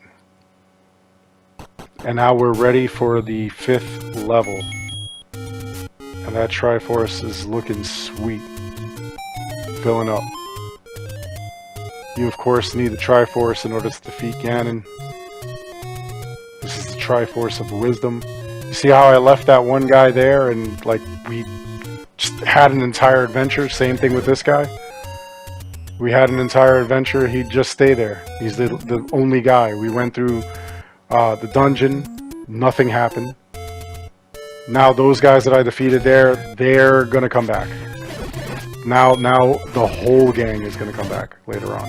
And now we're ready for the 5th level. And that Triforce is looking sweet. Filling up. You, of course, need the Triforce in order to defeat Ganon. This is the Triforce of Wisdom. You see how I left that one guy there and, like, we just had an entire adventure? Same thing with this guy. We had an entire adventure. He'd just stay there. He's the only guy. We went through the dungeon. Nothing happened. Now those guys that I defeated there, they're going to come back. Now the whole gang is going to come back later on.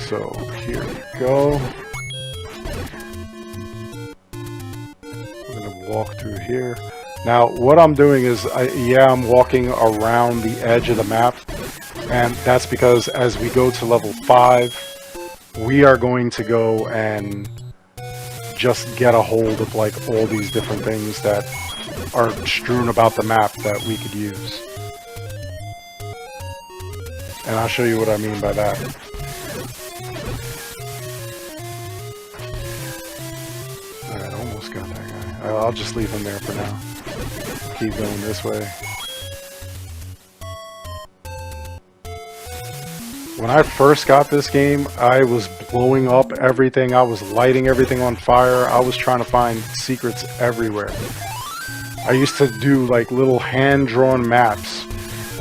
So here we go. We're going to walk through here. Now what I'm doing is, I'm walking around the edge of the map, and that's because as we go to level 5, we are going to go and just get a hold of like all these different things that are strewn about the map that we could use. And I'll show you what I mean by that. Alright, almost got that guy. I'll just leave him there for now. Keep going this way. When I first got this game, I was blowing up everything. I was lighting everything on fire. I was trying to find secrets everywhere. I used to do like little hand-drawn maps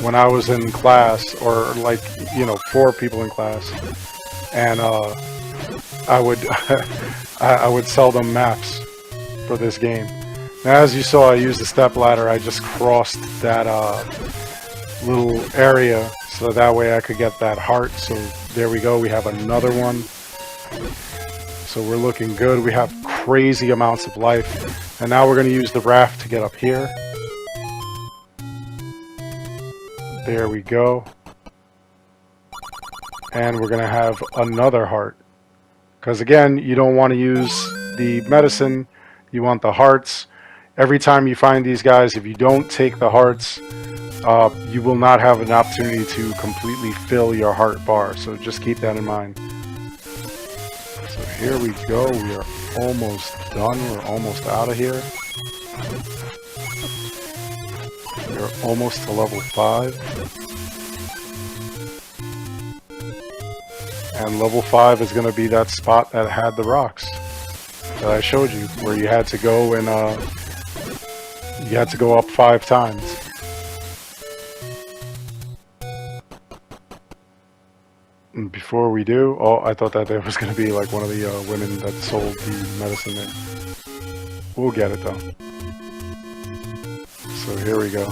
when I was in class, or like, you know, 4 people in class, and I would I would sell them maps for this game. Now, as you saw, I used the step ladder. I just crossed that little area so that way I could get that heart. So there we go. We have another one. So we're looking good. We have crazy amounts of life. And now we're going to use the raft to get up here. There we go. And we're going to have another heart. Because again, you don't want to use the medicine. You want the hearts. Every time you find these guys, if you don't take the hearts, you will not have an opportunity to completely fill your heart bar. So just keep that in mind. So here we go. We are almost done. We're almost out of here. We're almost to level 5. And level 5 is going to be that spot that had the rocks that I showed you, where you had to go and you had to go up 5 times. And before we do, oh, I thought that there was going to be like one of the women that sold the medicine there. We'll get it though. So here we go.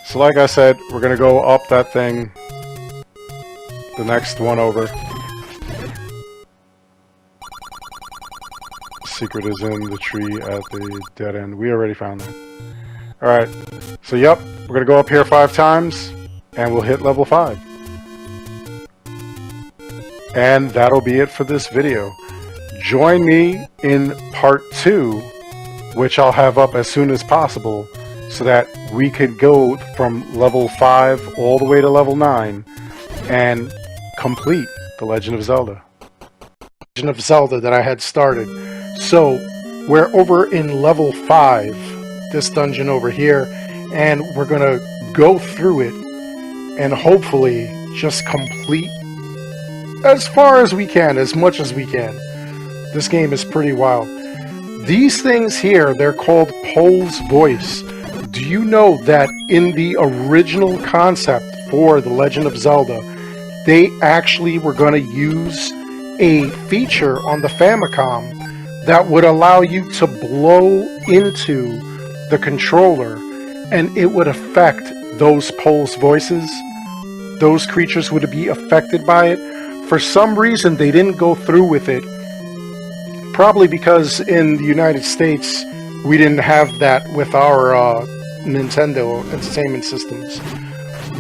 So like I said, we're going to go up that thing, the next one over. Secret is in the tree at the dead end. We already found that. Alright, so yep, we're going to go up here 5 times, and we'll hit level 5. And that'll be it for this video. Join me in part 2, which I'll have up as soon as possible, so that we could go from level 5 all the way to level 9, and complete The Legend of Zelda. Legend of Zelda that I had started. So, we're over in level 5, this dungeon over here, and we're going to go through it and hopefully just complete as far as we can, as much as we can. This game is pretty wild. These things here, they're called Pole's Voice. Do you know that in the original concept for The Legend of Zelda, they actually were going to use a feature on the Famicom that would allow you to blow into the controller and it would affect those Pole's voices? Those creatures would be affected by it. For some reason, they didn't go through with it. Probably because in the United States, we didn't have that with our Nintendo Entertainment Systems.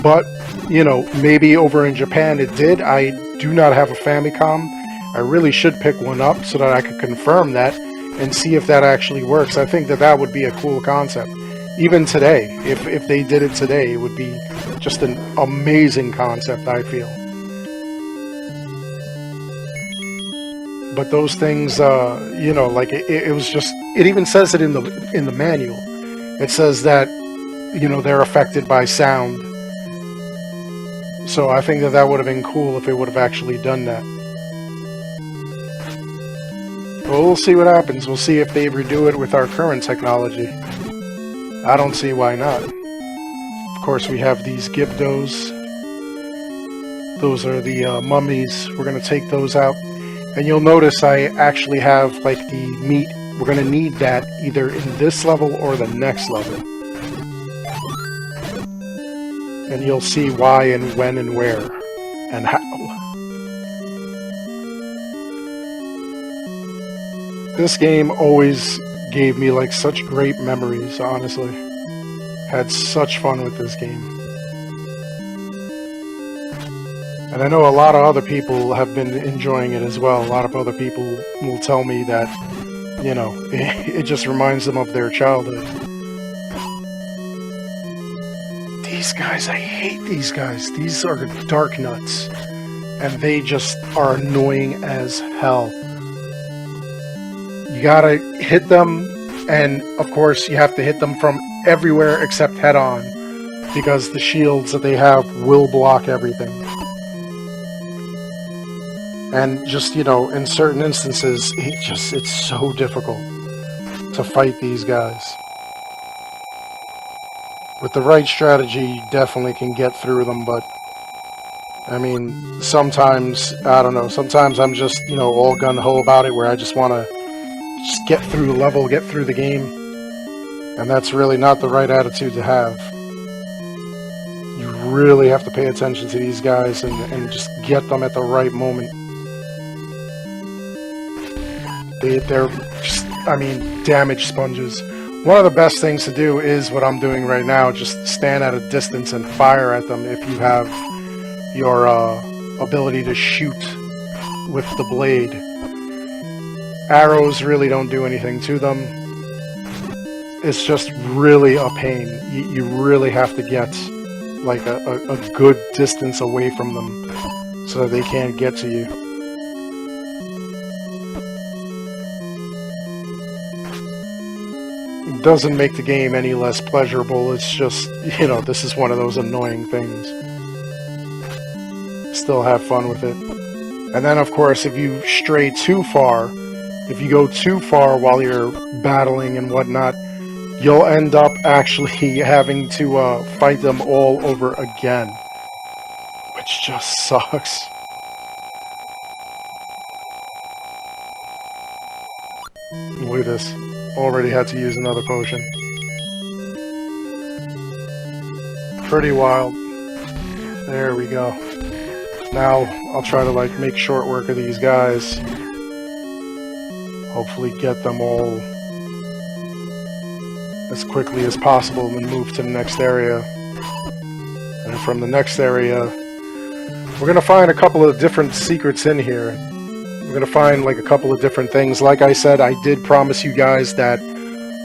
But, you know, maybe over in Japan it did. I do not have a Famicom. I really should pick one up so that I could confirm that and see if that actually works. I think that that would be a cool concept. Even today, if they did it today, it would be just an amazing concept, I feel. But those things, you know, like it was just, it even says it in the manual. It says that, you know, they're affected by sound. So I think that that would have been cool if it would have actually done that. Well, we'll see what happens. We'll see if they redo it with our current technology. I don't see why not. Of course, we have these Gibdos. Those are the mummies. We're going to take those out. And you'll notice I actually have, like, the meat. We're going to need that either in this level or the next level. And you'll see why and when and where and how. This game always gave me like such great memories, honestly. Had such fun with this game. And I know a lot of other people have been enjoying it as well. A lot of other people will tell me that, you know, it just reminds them of their childhood. These guys, I hate these guys. These are dark nuts. And they just are annoying as hell. You gotta hit them, and of course you have to hit them from everywhere except head on, because the shields that they have will block everything. And just, you know, in certain instances, it's so difficult to fight these guys. With the right strategy, you definitely can get through them, but I mean, sometimes, I don't know, sometimes I'm just, all gung-ho about it, where I just want to just get through the level, get through the game, and that's really not the right attitude to have. You really have to pay attention to these guys and just get them at the right moment. They're just, damage sponges. One of the best things to do is what I'm doing right now, just stand at a distance and fire at them if you have your ability to shoot with the blade. Arrows really don't do anything to them. It's just really a pain. You really have to get like a good distance away from them so that they can't get to you. It doesn't make the game any less pleasurable. It's just, this is one of those annoying things. Still have fun with it. And then, of course, if you stray too far, if you go too far while you're battling and whatnot, you'll end up actually having to fight them all over again, which just sucks. Look at this. Already had to use another potion. Pretty wild. There we go. Now, I'll try to make short work of these guys. Hopefully get them all as quickly as possible and then move to the next area. And from the next area, we're going to find a couple of different secrets in here. We're going to find a couple of different things. Like I said, I did promise you guys that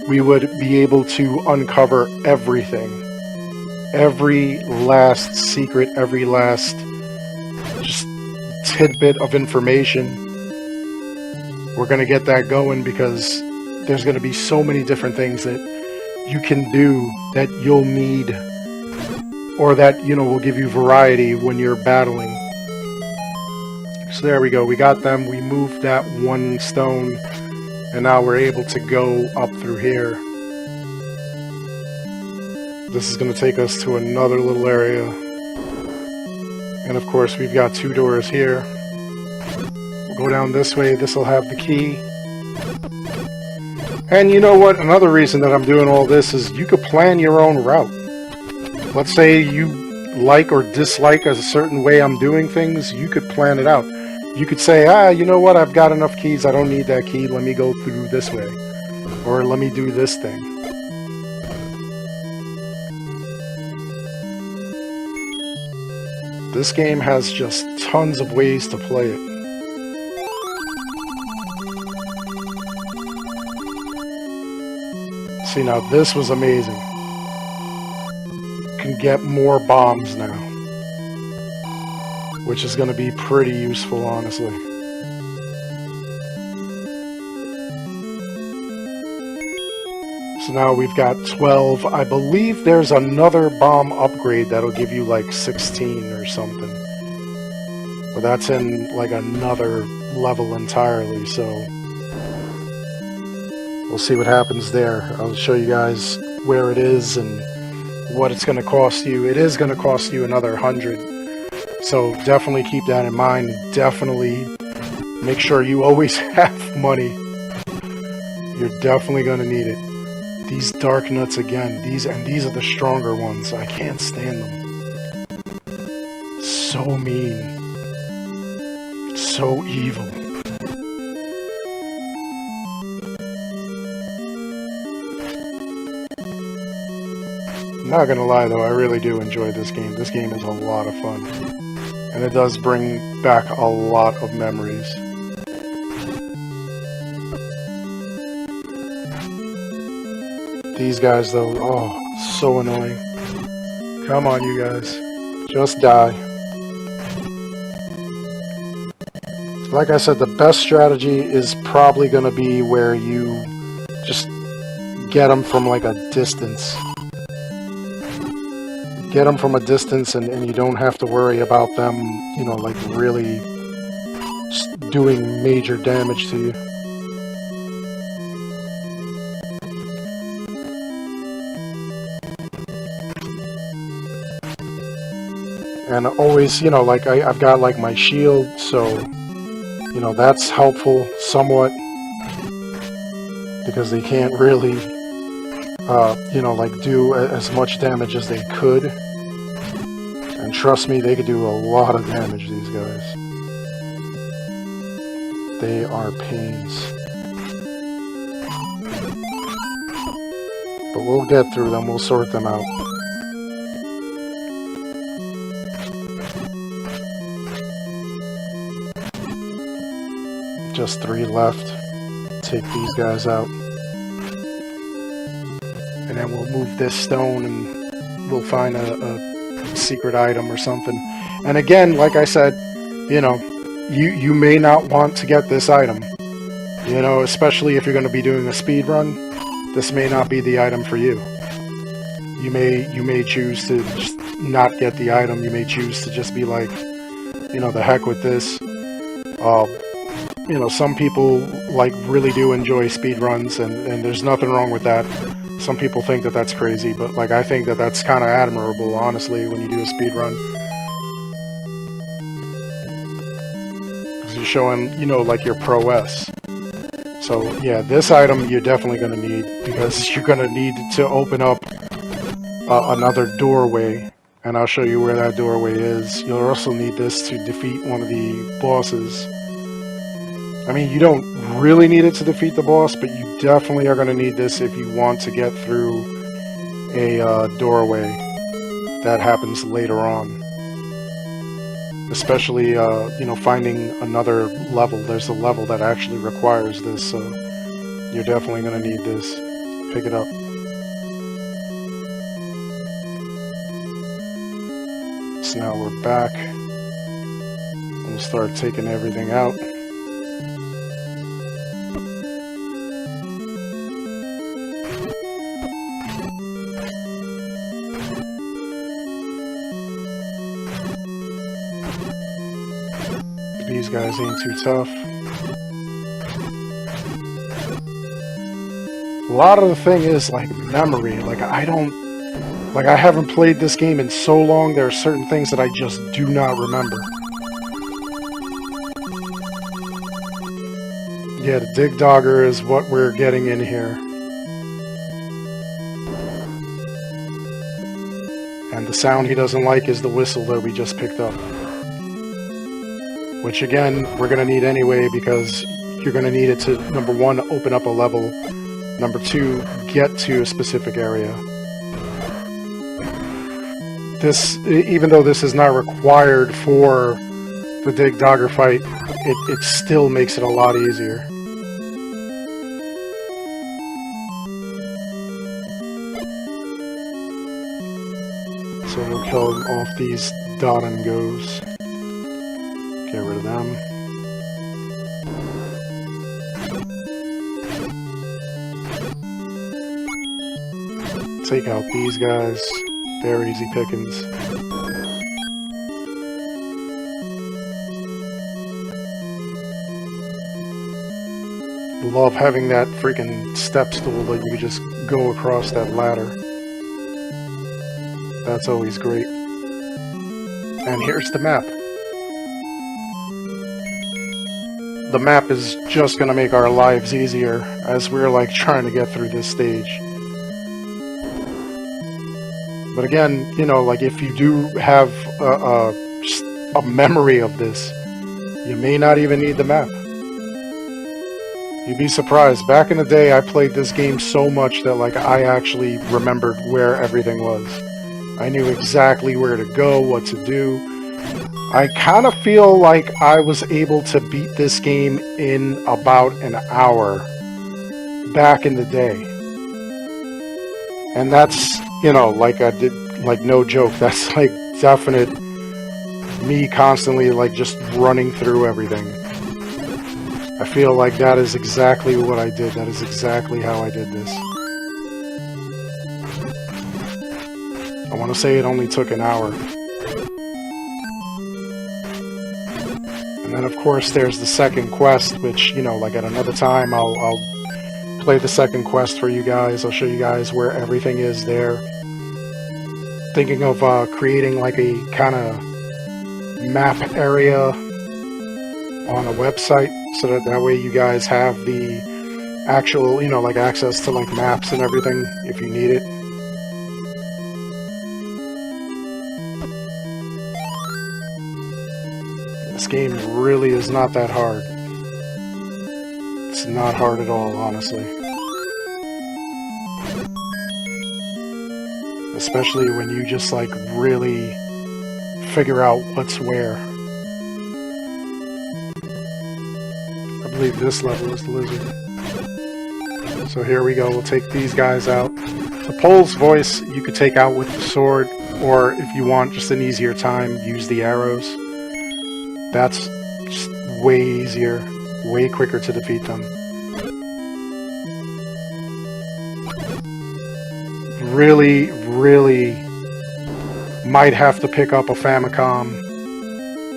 we would be able to uncover everything. Every last secret, every last just tidbit of information. We're going to get that going because there's going to be so many different things that you can do that you'll need, or that, will give you variety when you're battling. So there we go. We got them. We moved that one stone, and now we're able to go up through here. This is going to take us to another little area. And of course, we've got two doors here. We'll go down this way. This will have the key. And you know what? Another reason that I'm doing all this is you could plan your own route. Let's say you like or dislike a certain way I'm doing things. You could plan it out. You could say, you know what? I've got enough keys. I don't need that key. Let me go through this way. Or let me do this thing. This game has just tons of ways to play it. See, now this was amazing. You can get more bombs now, which is going to be pretty useful, honestly. So now we've got 12. I believe there's another bomb upgrade that'll give you 16 or something. But that's in another level entirely, so we'll see what happens there. I'll show you guys where it is and what it's going to cost you. It is going to cost you another 100. So definitely keep that in mind. Definitely make sure you always have money. You're definitely going to need it. These dark nuts again. These are the stronger ones. I can't stand them. So mean. So evil. Not gonna lie though, I really do enjoy this game. This game is a lot of fun. And it does bring back a lot of memories. These guys though, oh, so annoying. Come on you guys. Just die. Like I said, the best strategy is probably gonna be where you just get them from a distance. Get them from a distance and you don't have to worry about them, really doing major damage to you. And always, you know, like I've got like my shield, so, you know, that's helpful somewhat, because they can't really, you know, like do as much damage as they could. And trust me, they could do a lot of damage, these guys. They are pains. But we'll get through them, we'll sort them out. Just 3 left. Take these guys out. And then we'll move this stone and we'll find a secret item or something. And again, like I said, you know, you may not want to get this item. You know, especially if you're going to be doing a speed run, this may not be the item for you. You may choose to just not get the item. You may choose to just be like, you know, the heck with this. You know, some people like really do enjoy speed runs, and there's nothing wrong with that. Some people think that that's crazy, but like I think that that's kind of admirable, honestly, when you do a speed run. Because you're showing, you know, like your prowess. So yeah, this item you're definitely going to need, because you're going to need to open up another doorway, and I'll show you where that doorway is. You'll also need this to defeat one of the bosses. I mean, you don't really need it to defeat the boss, but you definitely are going to need this if you want to get through a doorway that happens later on. Especially, you know, finding another level. There's a level that actually requires this, so you're definitely going to need this. Pick it up. So now we're back. We'll start taking everything out. These guys ain't too tough. A lot of the thing is like memory. Like I haven't played this game in so long, there are certain things that I just do not remember. Yeah, the Dig Dogger is what we're getting in here. And the sound he doesn't like is the whistle that we just picked up. Which again, we're going to need anyway, because you're going to need it to, number 1, open up a level, number 2, get to a specific area. This, even though this is not required for the Dig Dogger fight, it still makes it a lot easier. So we'll kill off these dot and goes. Get rid of them. Take out these guys. They're easy pickings. Love having that freaking step stool that you could just go across that ladder. That's always great. And here's the map. The map is just going to make our lives easier as we're like trying to get through this stage. But again, you know, like if you do have a memory of this, you may not even need the map. You'd be surprised. Back in the day, I played this game so much that like I actually remembered where everything was. I knew exactly where to go, what to do. I kind of feel like I was able to beat this game in about an hour back in the day. And that's, you know, like I did, like no joke, that's like definite me constantly like just running through everything. I feel like that is exactly what I did. That is exactly how I did this. I want to say it only took an hour. And then of course there's the second quest, which, you know, like at another time I'll play the second quest for you guys. I'll show you guys where everything is there. Thinking of creating like a kind of map area on a website, so that way you guys have the actual, you know, like access to like maps and everything if you need it. This game really is not that hard. It's not hard at all, honestly. Especially when you just like really figure out what's where. I believe this level is the lizard. So here we go, we'll take these guys out. The pole's voice you could take out with the sword, or if you want just an easier time, use the arrows. That's just way easier, way quicker to defeat them. Really, really might have to pick up a Famicom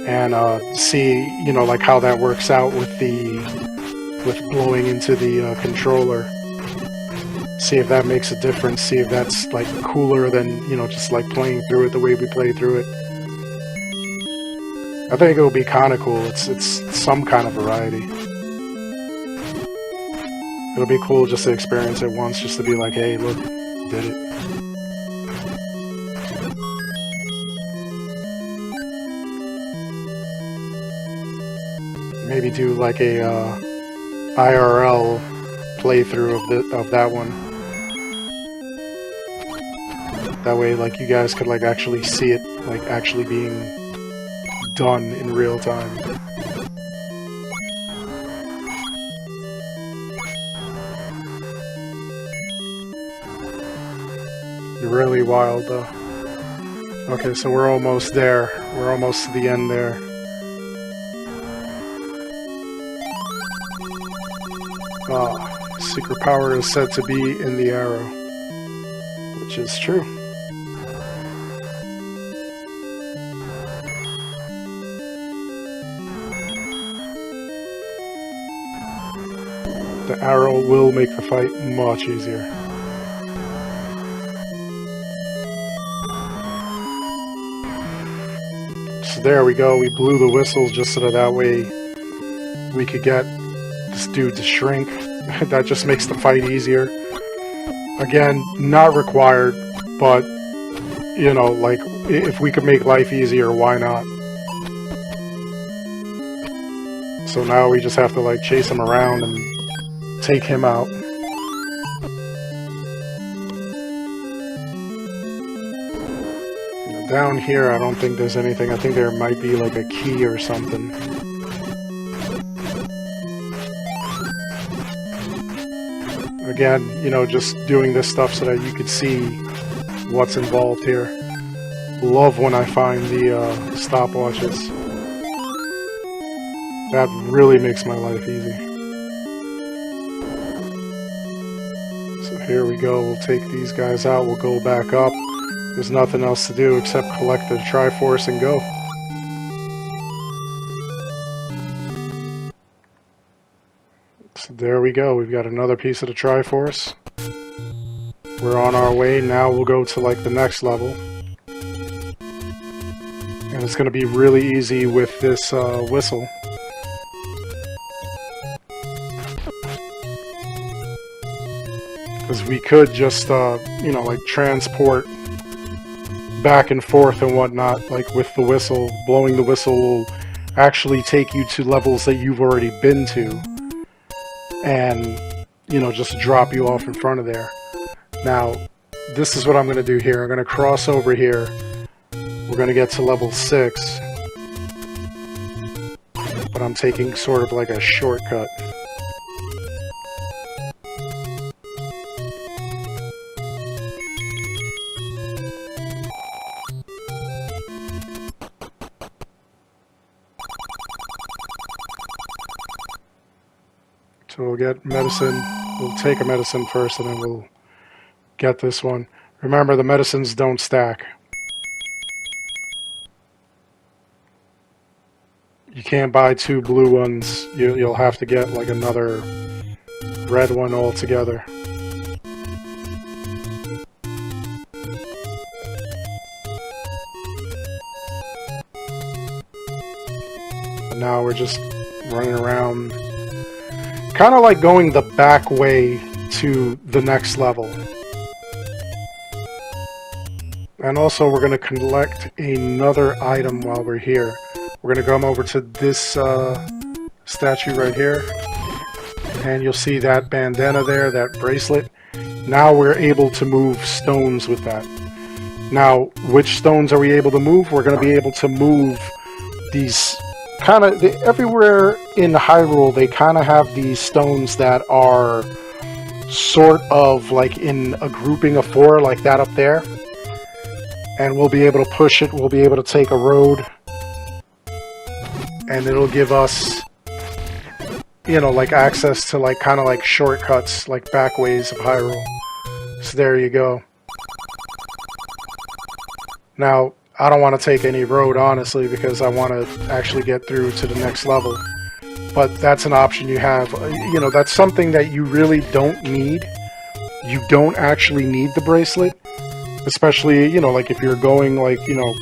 and see, you know, like how that works out with blowing into the controller. See if that makes a difference. See if that's like cooler than, you know, just like playing through it the way we play through it. I think it'll be kind of cool. It's some kind of variety. It'll be cool just to experience it once, just to be like, hey, look, did it. Maybe do like a IRL playthrough of that one. That way, like, you guys could like actually see it, like actually being done in real time. Really wild though. Okay, so we're almost there. We're almost to the end there. Secret power is said to be in the arrow, which is true. The arrow will make the fight much easier. So there we go, we blew the whistles just so that way we could get this dude to shrink. That just makes the fight easier. Again, not required, but, you know, like, if we could make life easier, why not? So now we just have to, like, chase him around and take him out. Down here, I don't think there's anything. I think there might be, like, a key or something. Again, you know, just doing this stuff so that you can see what's involved here. Love when I find the stopwatches. That really makes my life easy. So here we go, we'll take these guys out, we'll go back up. There's nothing else to do except collect the Triforce and go. So there we go, we've got another piece of the Triforce. We're on our way, now we'll go to like the next level. And it's going to be really easy with this whistle. Because we could just, you know, like transport back and forth and whatnot, like with the whistle. Blowing the whistle will actually take you to levels that you've already been to. And, you know, just drop you off in front of there. Now, this is what I'm going to do here. I'm going to cross over here. We're going to get to level 6. But I'm taking sort of like a shortcut. So we'll get medicine. We'll take a medicine first and then we'll get this one. Remember, the medicines don't stack. You can't buy 2 blue ones. You'll have to get like another red one altogether. Now we're just running around, kind of like going the back way to the next level. And also we're going to collect another item while we're here. We're going to come over to this statue right here, and you'll see that bandana there, that bracelet. Now we're able to move stones with that. Now, which stones are we able to move? We're going to be able to move these kind of... everywhere in Hyrule, they kind of have these stones that are sort of like in a grouping of 4, like that up there. And we'll be able to push it. We'll be able to take a road. And it'll give us, you know, like access to like kind of like shortcuts, like back ways of Hyrule. So there you go. Now, I don't want to take any road, honestly, because I want to actually get through to the next level. But that's an option you have. You know, that's something that you really don't need. You don't actually need the bracelet. Especially, you know, like if you're going, like, you know,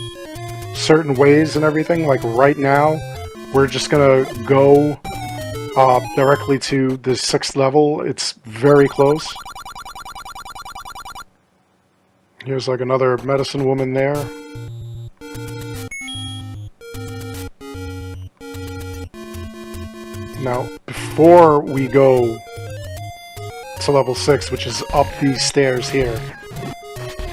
certain ways and everything. Like right now, we're just going to go directly to the 6th level. It's very close. Here's like another medicine woman there. Now, before we go to level 6, which is up these stairs here,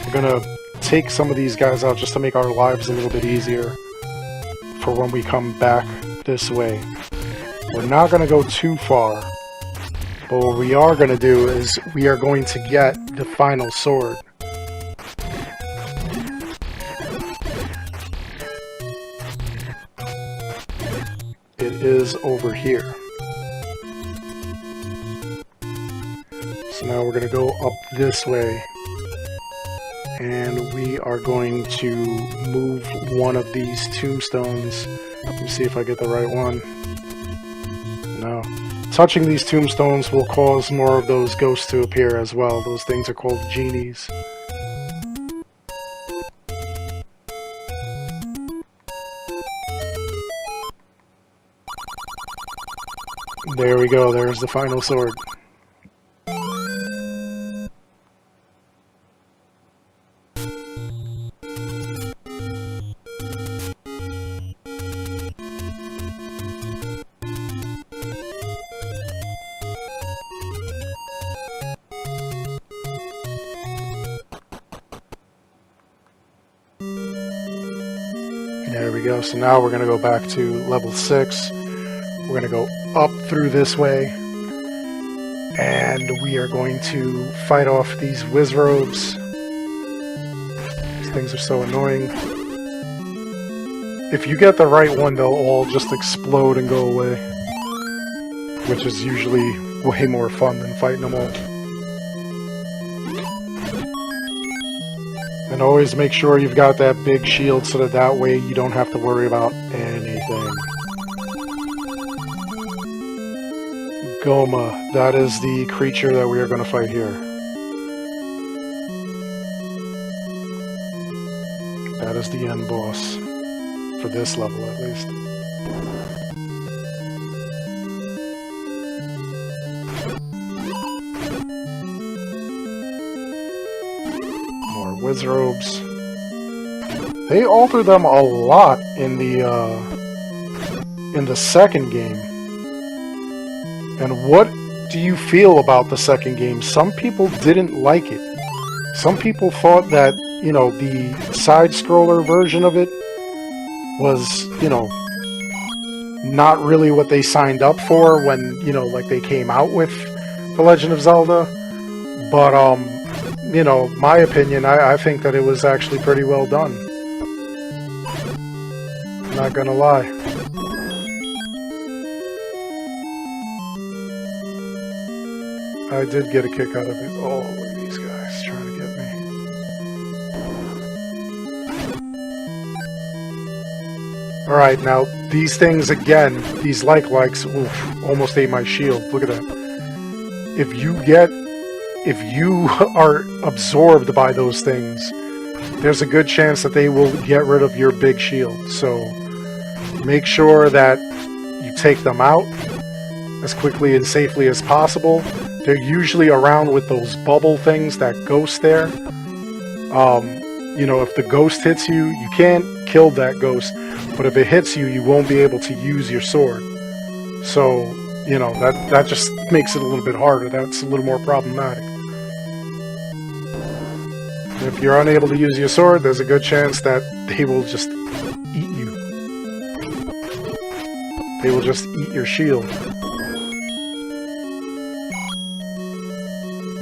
we're gonna take some of these guys out just to make our lives a little bit easier for when we come back this way. We're not gonna go too far, but what we are gonna do is we are going to get the final sword. It is over here. So now we're going to go up this way, and we are going to move one of these tombstones. Let me see if I get the right one. No. Touching these tombstones will cause more of those ghosts to appear as well. Those things are called genies. There we go, there's the final sword. There we go, so now we're going to go back to level 6. We're going to go up through this way, and we are going to fight off these Wizrobes. These things are so annoying. If you get the right one, they'll all just explode and go away, which is usually way more fun than fighting them all. And always make sure you've got that big shield so that way you don't have to worry about anything. Goma, that is the creature that we are going to fight here. That is the end boss, for this level at least. More Wizrobes. They alter them a lot in the second game. And what do you feel about the second game? Some people didn't like it. Some people thought that, you know, the side-scroller version of it was, you know, not really what they signed up for when, you know, like they came out with The Legend of Zelda. But, you know, my opinion, I think that it was actually pretty well done. Not gonna lie. I did get a kick out of it. Oh, look at these guys trying to get me. Alright, now, these things again, these likes, oof, almost ate my shield. Look at that. If you are absorbed by those things, there's a good chance that they will get rid of your big shield. So, make sure that you take them out as quickly and safely as possible. They're usually around with those bubble things, that ghost there. You know, if the ghost hits you, you can't kill that ghost, but if it hits you, you won't be able to use your sword. So, you know, that just makes it a little bit harder. That's a little more problematic. If you're unable to use your sword, there's a good chance that they will just eat you. They will just eat your shield.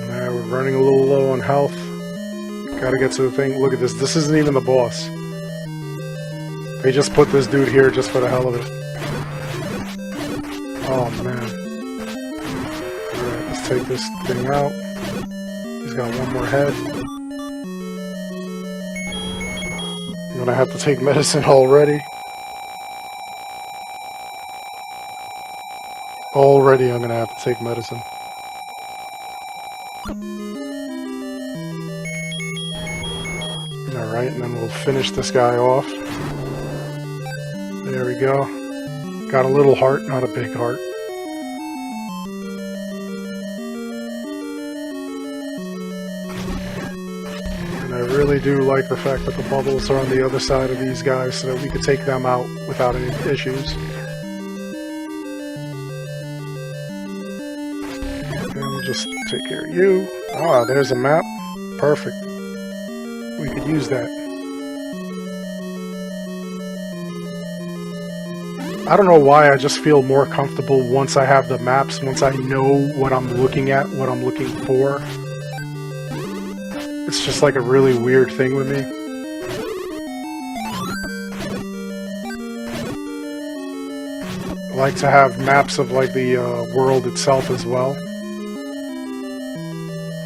Alright, we're running a little low on health. Gotta get to the thing. Look at this. This isn't even the boss. They just put this dude here just for the hell of it. Oh, man. Alright, let's take this thing out. He's got one more head. I'm gonna have to take medicine already. Already I'm gonna have to take medicine. Alright, and then we'll finish this guy off. There we go. Got a little heart, not a big heart. And I really do like the fact that the bubbles are on the other side of these guys so that we could take them out without any issues. And we'll just take care of you. Ah, there's a map. Perfect. We could use that. I don't know why, I just feel more comfortable once I have the maps, once I know what I'm looking at, what I'm looking for. It's just like a really weird thing with me. I like to have maps of like the world itself as well.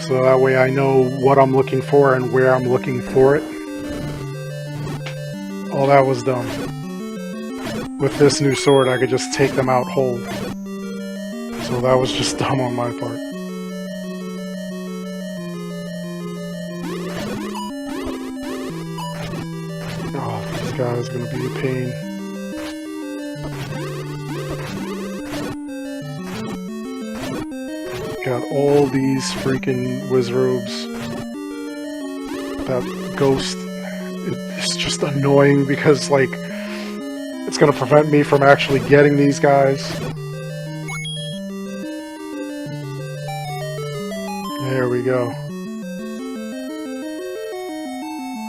So that way I know what I'm looking for and where I'm looking for it. Oh, that was dumb. With this new sword, I could just take them out whole. So that was just dumb on my part. Oh, this guy is going to be a pain. Got all these freaking wizrobes. That ghost, it's just annoying because, like, it's going to prevent me from actually getting these guys. There we go.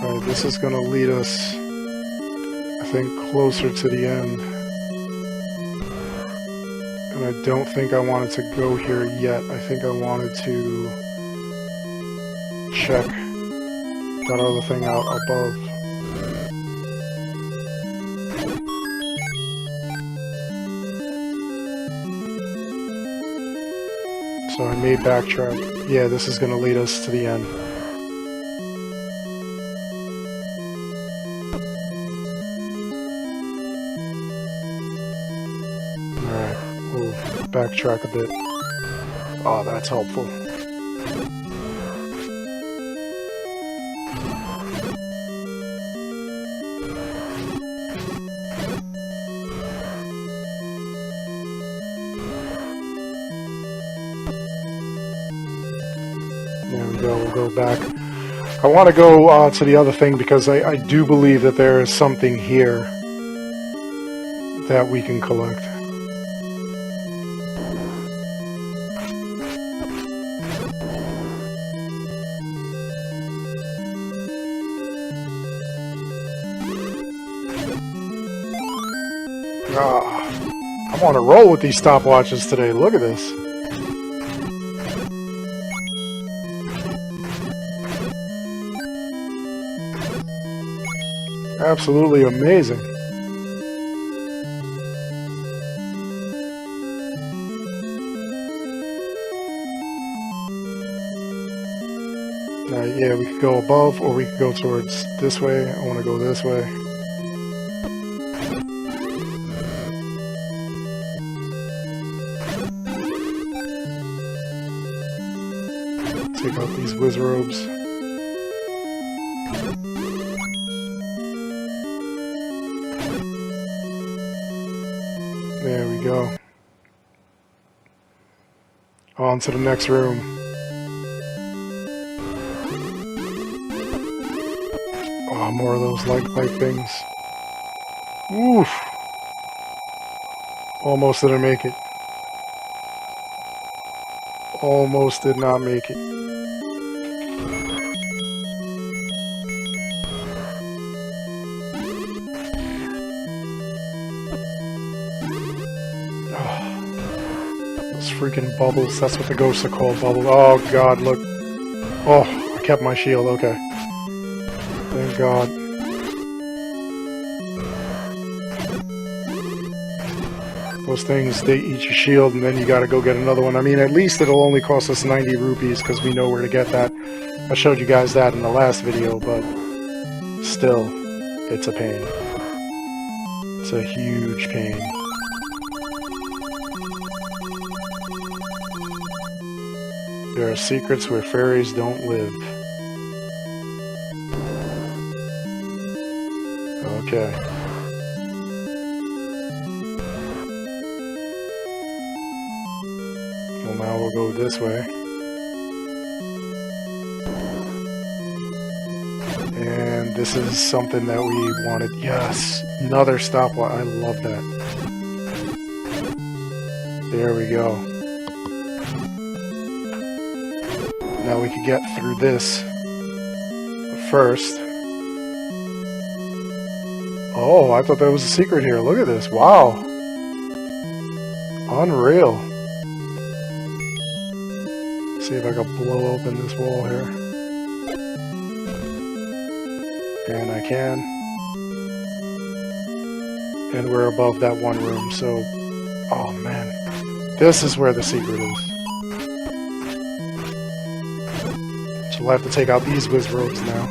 Alright, this is going to lead us, I think, closer to the end. And I don't think I wanted to go here yet. I think I wanted to check that other thing out above. So I may backtrack. Yeah, this is going to lead us to the end. Alright, we'll backtrack a bit. Oh, that's helpful. There we go, we'll go back. I want to go to the other thing because I do believe that there is something here that we can collect. I'm on a roll with these stopwatches today. Look at this. Absolutely amazing. Yeah, we could go above or we could go towards this way. I want to go this way. Take out these wizrobes. There we go. On to the next room. Oh, more of those light things. Oof. Almost didn't make it. Almost did not make it. Those freaking bubbles. That's what the ghosts are called, bubbles. Oh god, look. Oh, I kept my shield. Okay. Thank god. Those things, they eat your shield and then you gotta go get another one. I mean, at least it'll only cost us 90 rupees because we know where to get that. I showed you guys that in the last video, but still, it's a pain. It's a huge pain. There are secrets where fairies don't live. Okay. Well, now we'll go this way. And this is something that we wanted. Yes! Another stopwatch. I love that. There we go. Now we can get through this. But first... Oh, I thought there was a secret here. Look at this. Wow. Unreal. See if I can blow open this wall here. And I can. And we're above that one room, so... Oh, man. This is where the secret is. So we'll have to take out these whiz robes now.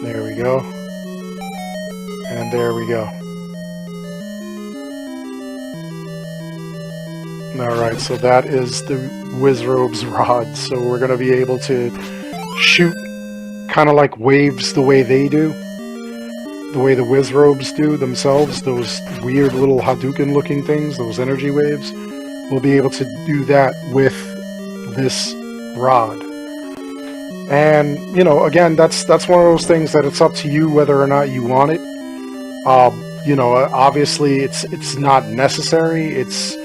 There we go. And there we go. Alright, so that is the Wizrobe's rod. So we're going to be able to shoot kind of like waves the way they do. The way the Wizrobes do themselves. Those weird little Hadouken looking things, those energy waves. We'll be able to do that with this rod. And, you know, again, that's one of those things that it's up to you whether or not you want it. You know, obviously it's not necessary. It's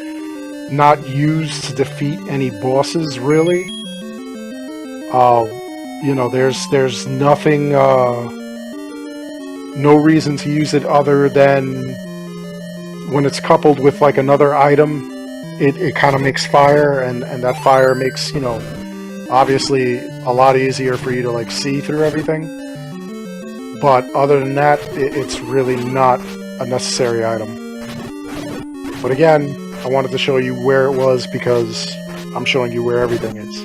not used to defeat any bosses, really. You know, there's nothing, no reason to use it other than when it's coupled with like another item, it kind of makes fire, and that fire makes, you know, obviously a lot easier for you to like see through everything. But other than that, it's really not a necessary item. But again, I wanted to show you where it was because I'm showing you where everything is.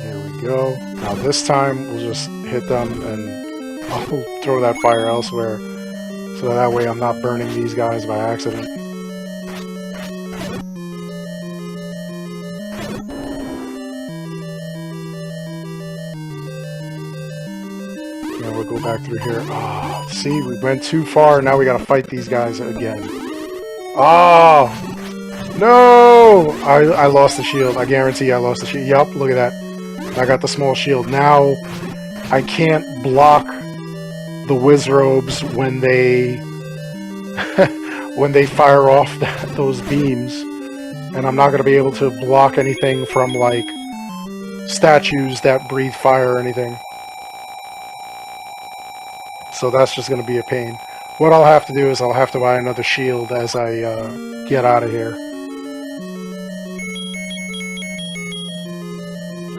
Here we go. Now this time we'll just hit them and I'll throw that fire elsewhere so that way I'm not burning these guys by accident. Yeah, we'll go back through here. Oh, see, we went too far. Now we gotta fight these guys again. Oh! No! I lost the shield. I guarantee I lost the shield. Yup, look at that. I got the small shield. Now, I can't block the Wizrobes when they... when they fire off those beams. And I'm not gonna be able to block anything from, like, statues that breathe fire or anything. So that's just going to be a pain. What I'll have to do is I'll have to buy another shield as I get out of here.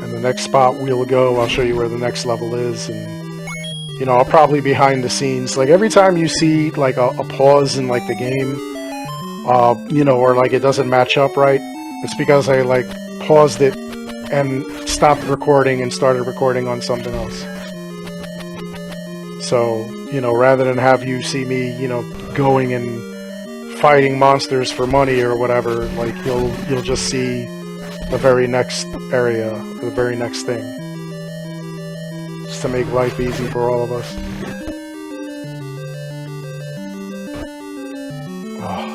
And the next spot we'll go, I'll show you where the next level is. And, you know, I'll probably behind the scenes. Like, every time you see, like, a pause in, like, the game, you know, or, like, it doesn't match up right, it's because I, like, paused it and stopped recording and started recording on something else. So, you know, rather than have you see me, you know, going and fighting monsters for money or whatever, like you'll just see the very next area, the very next thing, just to make life easy for all of us. Oh,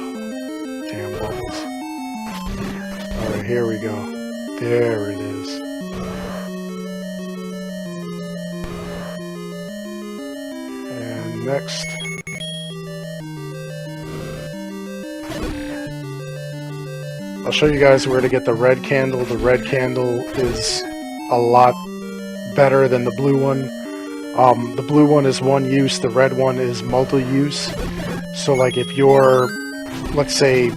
damn bubbles. All right, here we go. There it is. And next. I'll show you guys where to get the red candle. The red candle is a lot better than the blue one. The blue one is one use, the red one is multi-use. So like if you're, let's say,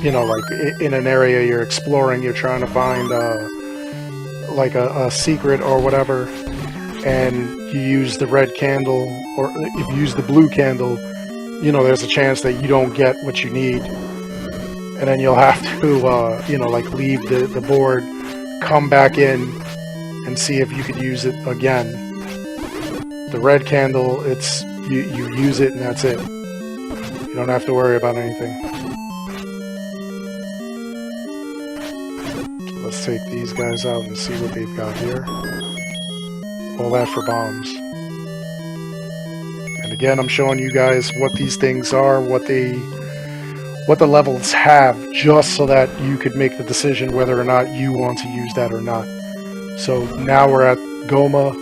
you know, like in an area you're exploring, you're trying to find like a secret or whatever, and you use the red candle, or if you use the blue candle, you know, there's a chance that you don't get what you need. And then you'll have to, you know, like leave the board, come back in, and see if you could use it again. The red candle, it's you use it and that's it. You don't have to worry about anything. So let's take these guys out and see what they've got here. All that for bombs. And again, I'm showing you guys what these things are, what the levels have, just so that you could make the decision whether or not you want to use that or not. So now we're at Goma,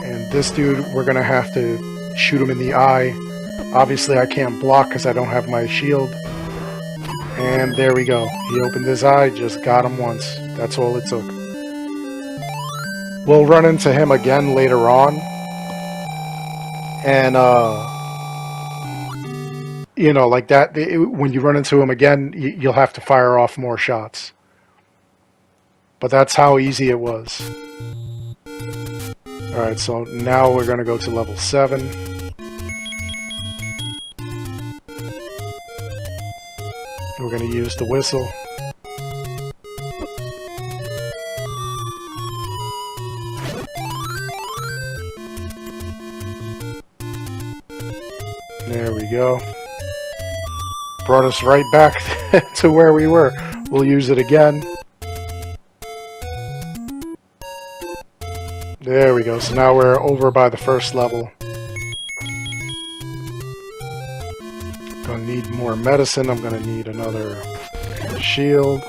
and this dude, we're gonna have to shoot him in the eye. Obviously I can't block because I don't have my shield. And there we go. He opened his eye, just got him once. That's all it took. We'll run into him again later on. And you know, like that, when you run into him again, you'll have to fire off more shots. But that's how easy it was. Alright, so now we're going to go to level 7. We're going to use the whistle. There we go. Brought us right back to where we were. We'll use it again. There we go. So now we're over by the first level. Gonna need more medicine. I'm gonna need another shield.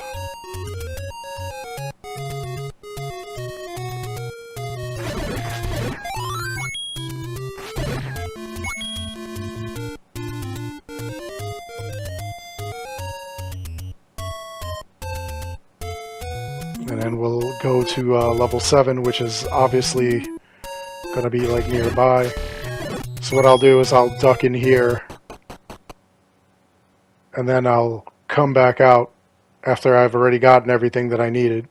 And then we'll go to level 7, which is obviously going to be like nearby. So what I'll do is I'll duck in here, and then I'll come back out after I've already gotten everything that I needed.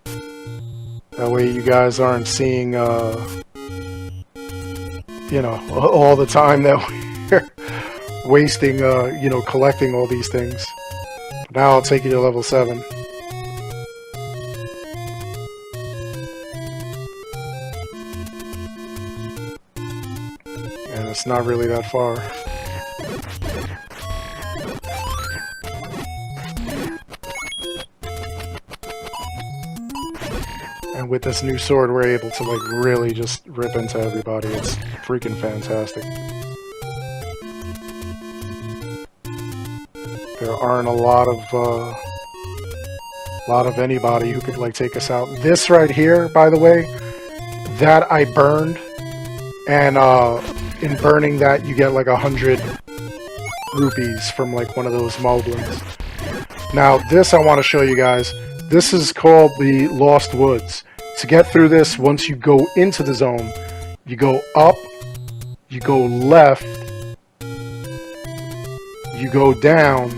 That way you guys aren't seeing, you know, all the time that we're wasting, you know, collecting all these things. Now I'll take you to level 7. And it's not really that far. And with this new sword, we're able to like really just rip into everybody. It's freaking fantastic. There aren't a lot of anybody who could like take us out. This right here, by the way, that I burned, and in burning that you get like 100 rupees from like one of those moblins. Now this I want to show you guys. This is called the Lost Woods. To get through this, once you go into the zone, you go up, you go left, you go down,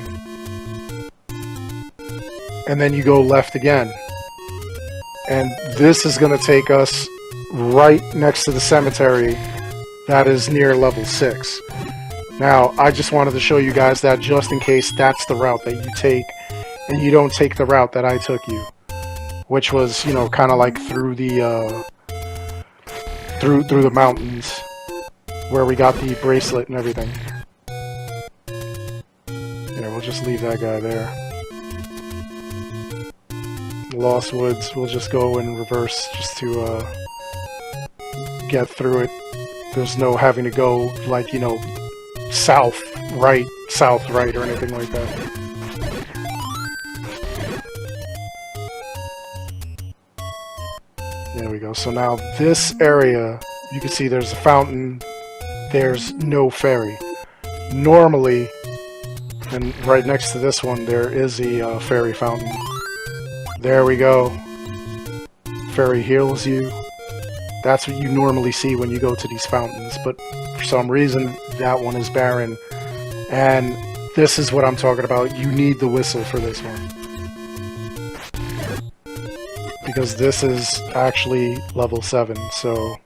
and then you go left again. And this is going to take us right next to the cemetery that is near level 6. Now, I just wanted to show you guys that just in case that's the route that you take, and you don't take the route that I took you, which was, you know, kind of like through the through the mountains, where we got the bracelet and everything. just leave that guy there. Lost Woods, we'll just go in reverse just to get through it. There's no having to go, like, you know, south, right, or anything like that. There we go. So now this area, you can see there's a fountain. There's no fairy. Normally, and right next to this one, there is a fairy fountain. There we go. Fairy heals you. That's what you normally see when you go to these fountains, but for some reason, that one is barren. And this is what I'm talking about. You need the whistle for this one. Because this is actually level 7, so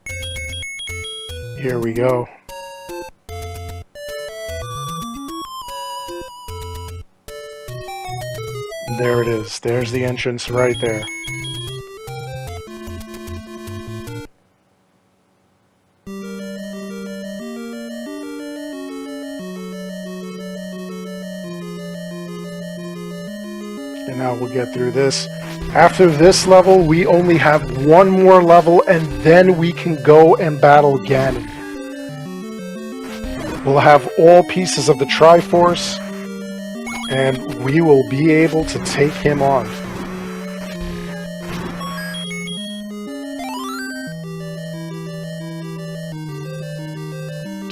here we go. There it is. There's the entrance right there. And now we'll get through this. After this level, we only have one more level, and then we can go and battle Ganon. We'll have all pieces of the Triforce, and we will be able to take him on.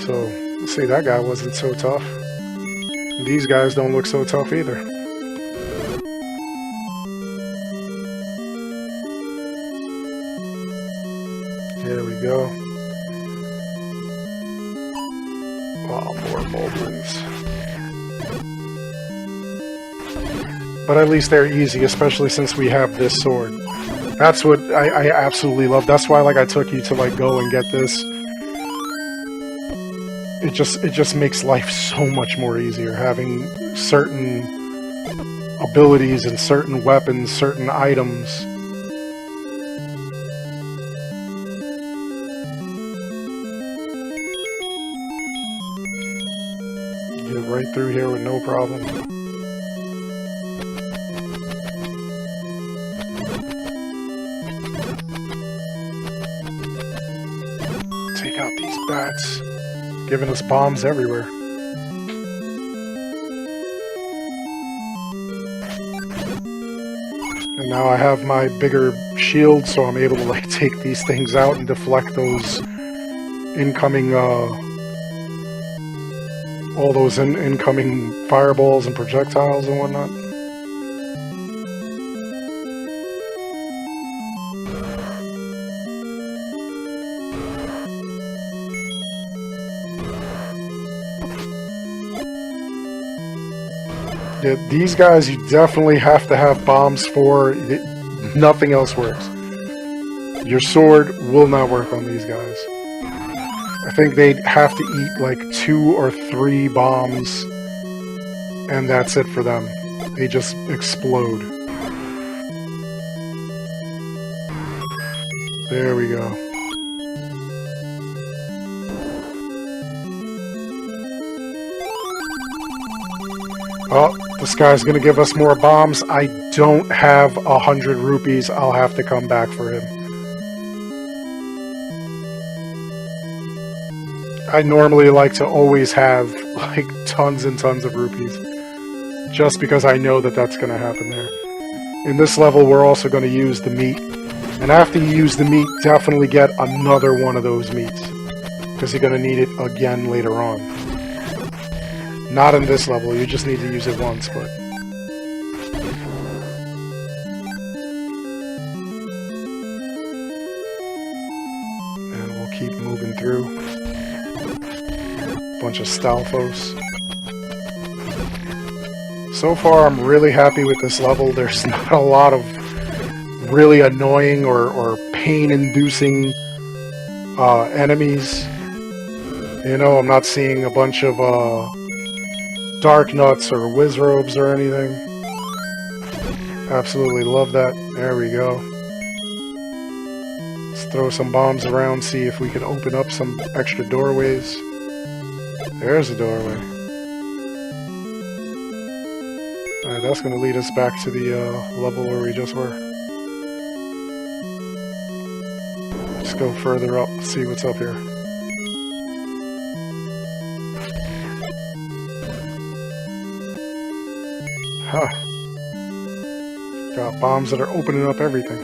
So, let's see, that guy wasn't so tough. These guys don't look so tough either. There we go. Oh, more Moblins. But at least they're easy, especially since we have this sword. That's what I absolutely love. That's why, like, I took you to, like, go and get this. It just makes life so much more easier, having certain abilities and certain weapons, certain items. Get right through here with no problem. Take out these bats. Giving us bombs everywhere. And now I have my bigger shield, so I'm able to, like, take these things out and deflect those incoming, all those incoming fireballs and projectiles and whatnot. Yeah, these guys you definitely have to have bombs for. Nothing else works. Your sword will not work on these guys. I think they'd have to eat like 2 or 3 bombs, and that's it for them. They just explode. There we go. Oh, this guy's gonna give us more bombs. I don't have 100 rupees. I'll have to come back for him. I normally like to always have like tons and tons of rupees, just because I know that that's gonna happen there. In this level, we're also gonna use the meat. And after you use the meat, definitely get another one of those meats, because you're gonna need it again later on. Not in this level, you just need to use it once, but... And we'll keep moving through. Bunch of Stalfos. So far, I'm really happy with this level. There's not a lot of really annoying or pain-inducing enemies. You know, I'm not seeing a bunch of... Dark Nuts or Wizrobes or anything. Absolutely love that. There we go. Let's throw some bombs around, see if we can open up some extra doorways. There's a doorway. Alright, that's going to lead us back to the level where we just were. Let's go further up, see what's up here. Huh. Got bombs that are opening up everything.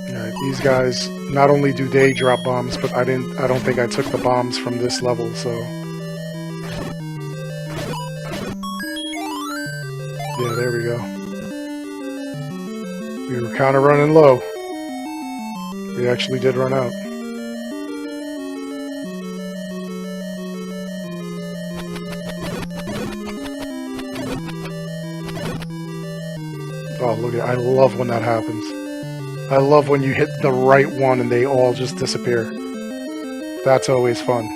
Alright, these guys, not only do they drop bombs, but I don't think I took the bombs from this level, so... Yeah, there we go. We were kind of running low. We actually did run out. Oh, look at it. I love when that happens. I love when you hit the right one and they all just disappear. That's always fun.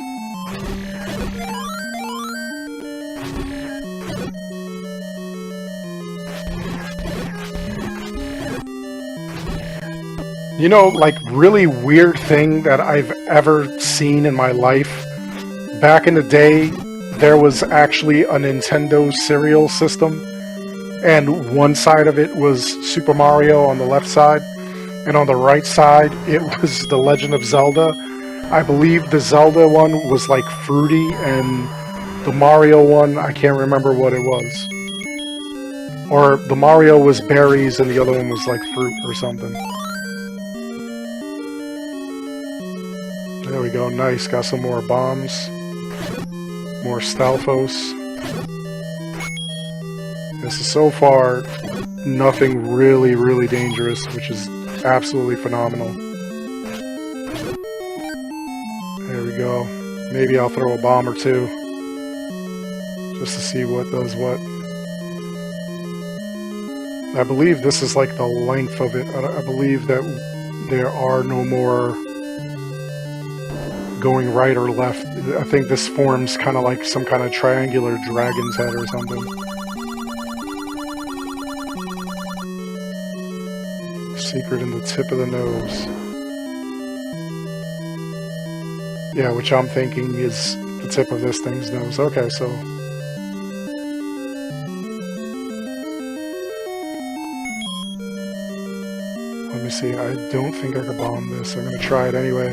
You know, like, really weird thing that I've ever seen in my life. Back in the day, there was actually a Nintendo cereal system, and one side of it was Super Mario on the left side, and on the right side, it was the Legend of Zelda. I believe the Zelda one was like fruity, and the Mario one, I can't remember what it was. Or the Mario was berries, and the other one was like fruit or something. There we go, nice. Got some more bombs. More Stalfos. This is so far nothing really, really dangerous, which is absolutely phenomenal. There we go. Maybe I'll throw a bomb or two. Just to see what does what. I believe this is like the length of it. I believe that there are no more going right or left. I think this forms kind of like some kind of triangular dragon's head or something. Secret in the tip of the nose. Yeah, which I'm thinking is the tip of this thing's nose. Okay, so... Let me see, I don't think I can bomb this. I'm gonna try it anyway.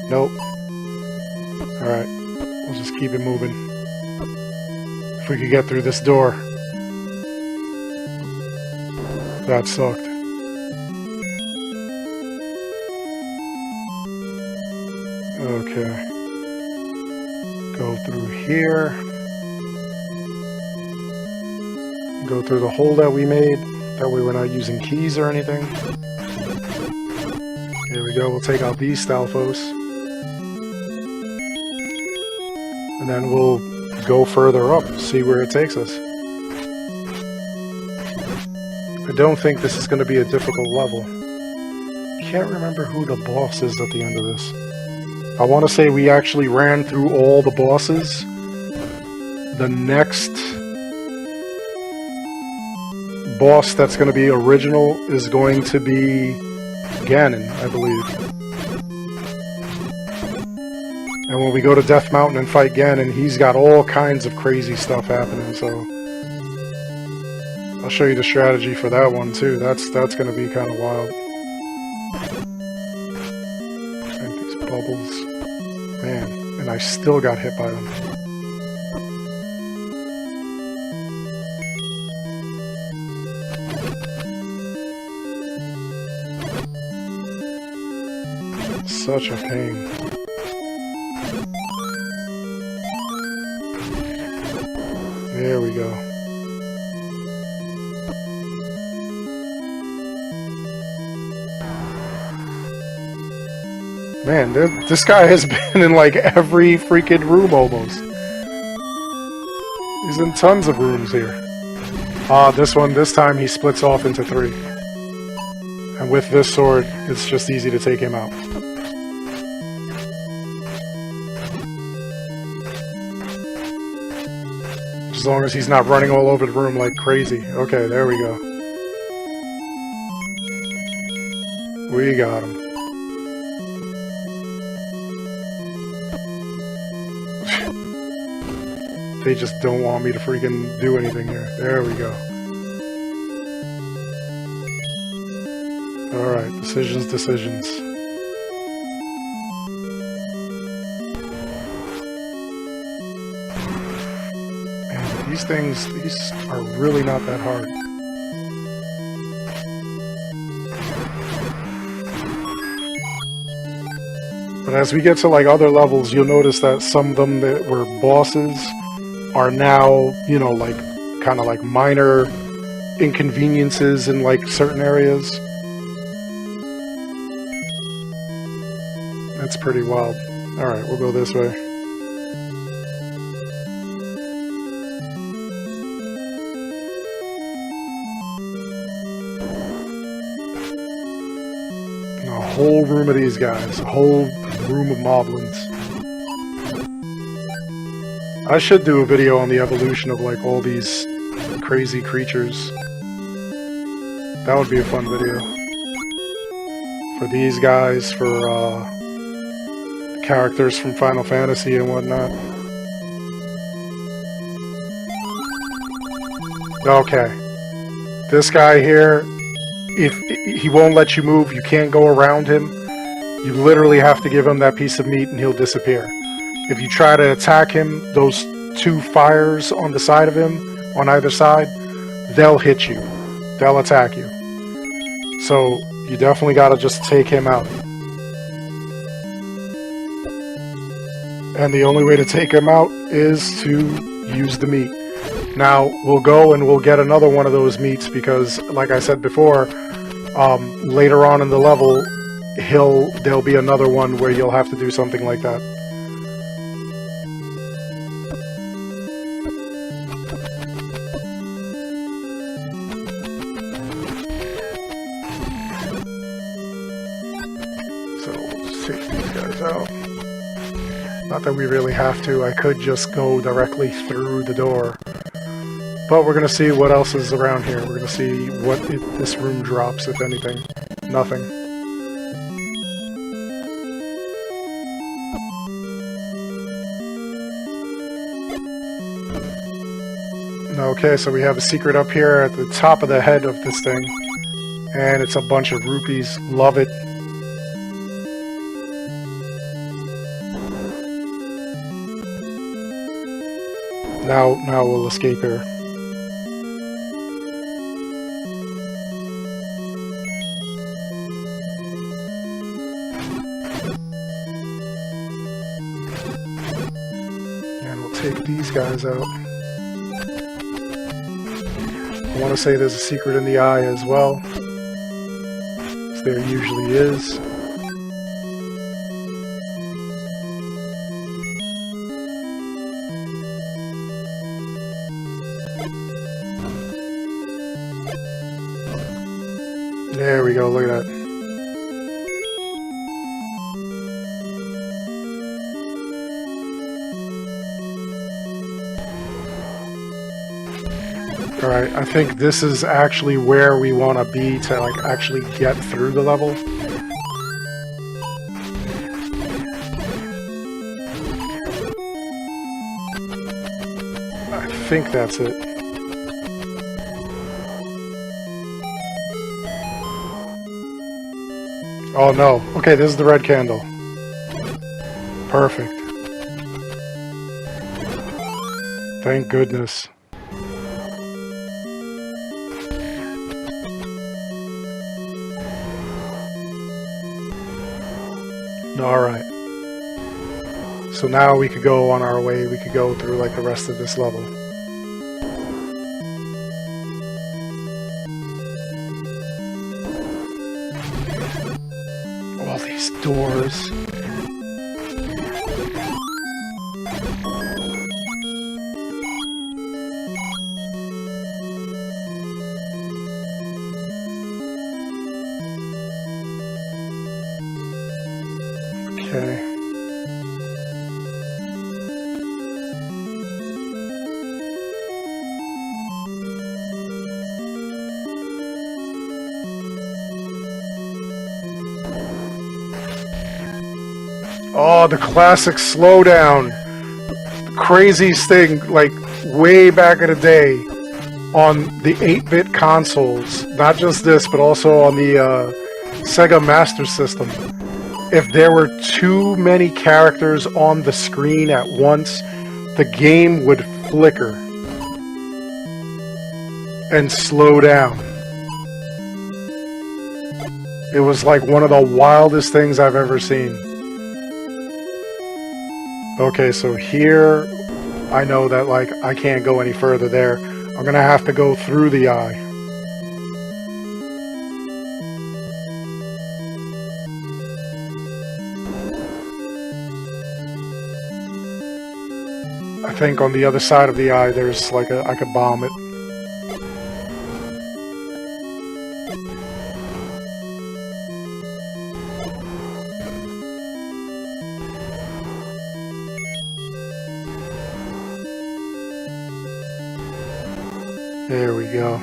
Nope. Alright, we'll just keep it moving. If we could get through this door. That sucked. Okay. Go through here. Go through the hole that we made. That way we're not using keys or anything. Here we go, we'll take out these Stalfos. And then we'll go further up, see where it takes us. I don't think this is going to be a difficult level. Can't remember who the boss is at the end of this. I want to say we actually ran through all the bosses. The next boss that's going to be original is going to be Ganon, I believe. And when we go to Death Mountain and fight Ganon, he's got all kinds of crazy stuff happening, so... I'll show you the strategy for that one, too. That's going to be kind of wild. And these bubbles... Man, and I still got hit by them. Such a pain. There we go. Man, this guy has been in like every freaking room almost. He's in tons of rooms here. This time he splits off into 3. And with this sword, it's just easy to take him out. As long as he's not running all over the room like crazy. Okay, there we go. We got him. They just don't want me to freaking do anything here. There we go. Alright, decisions. Man, these are really not that hard. But as we get to like other levels, you'll notice that some of them that were bosses are now, you know, like kind of like minor inconveniences in like certain areas. That's pretty wild. Alright, we'll go this way. And a whole room of these guys. A whole room of moblins. I should do a video on the evolution of like all these crazy creatures. That would be a fun video. For these guys, for characters from Final Fantasy and whatnot. Okay. This guy here, if he won't let you move, you can't go around him. You literally have to give him that piece of meat and he'll disappear. If you try to attack him, those two fires on the side of him, on either side, they'll hit you. They'll attack you. So you definitely gotta just take him out. And the only way to take him out is to use the meat. Now, we'll go and we'll get another one of those meats because, like I said before, later on in the level, there'll be another one where you'll have to do something like that. So, let's take these guys out. Not that we really have to, I could just go directly through the door. But we're going to see what else is around here. We're going to see what this room drops, if anything. Nothing. Okay, so we have a secret up here at the top of the head of this thing. And it's a bunch of rupees. Love it. Now we'll escape here. And we'll take these guys out. I want to say there's a secret in the eye as well. As there usually is. There we go, look at that. Alright, I think this is actually where we want to be to like actually get through the level. I think that's it. Oh no. Okay, this is the red candle. Perfect. Thank goodness. Alright. So now we could go on our way. We could go through like the rest of this level. All these doors. Okay. Oh, the classic slowdown. craziest thing, like way back in the day on the 8-bit consoles, not just this, but also on the Sega Master System. If there were too many characters on the screen at once, the game would flicker and slow down. It was like one of the wildest things I've ever seen. Okay, so here, I know that like I can't go any further there. I'm gonna have to go through the eye. I think on the other side of the eye there's like I could bomb it. There we go.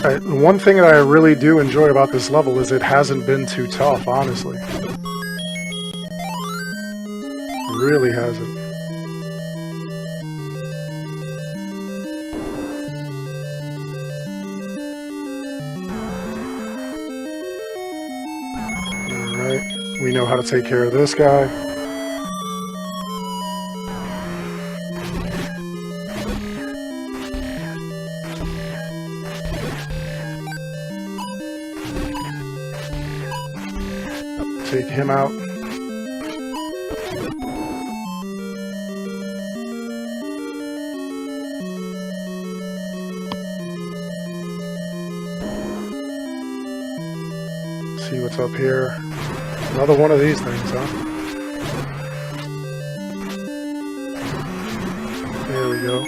The one thing that I really do enjoy about this level is it hasn't been too tough, honestly. Really hasn't. Alright, we know how to take care of this guy. Take him out. See what's up here. Another one of these things, huh? There we go.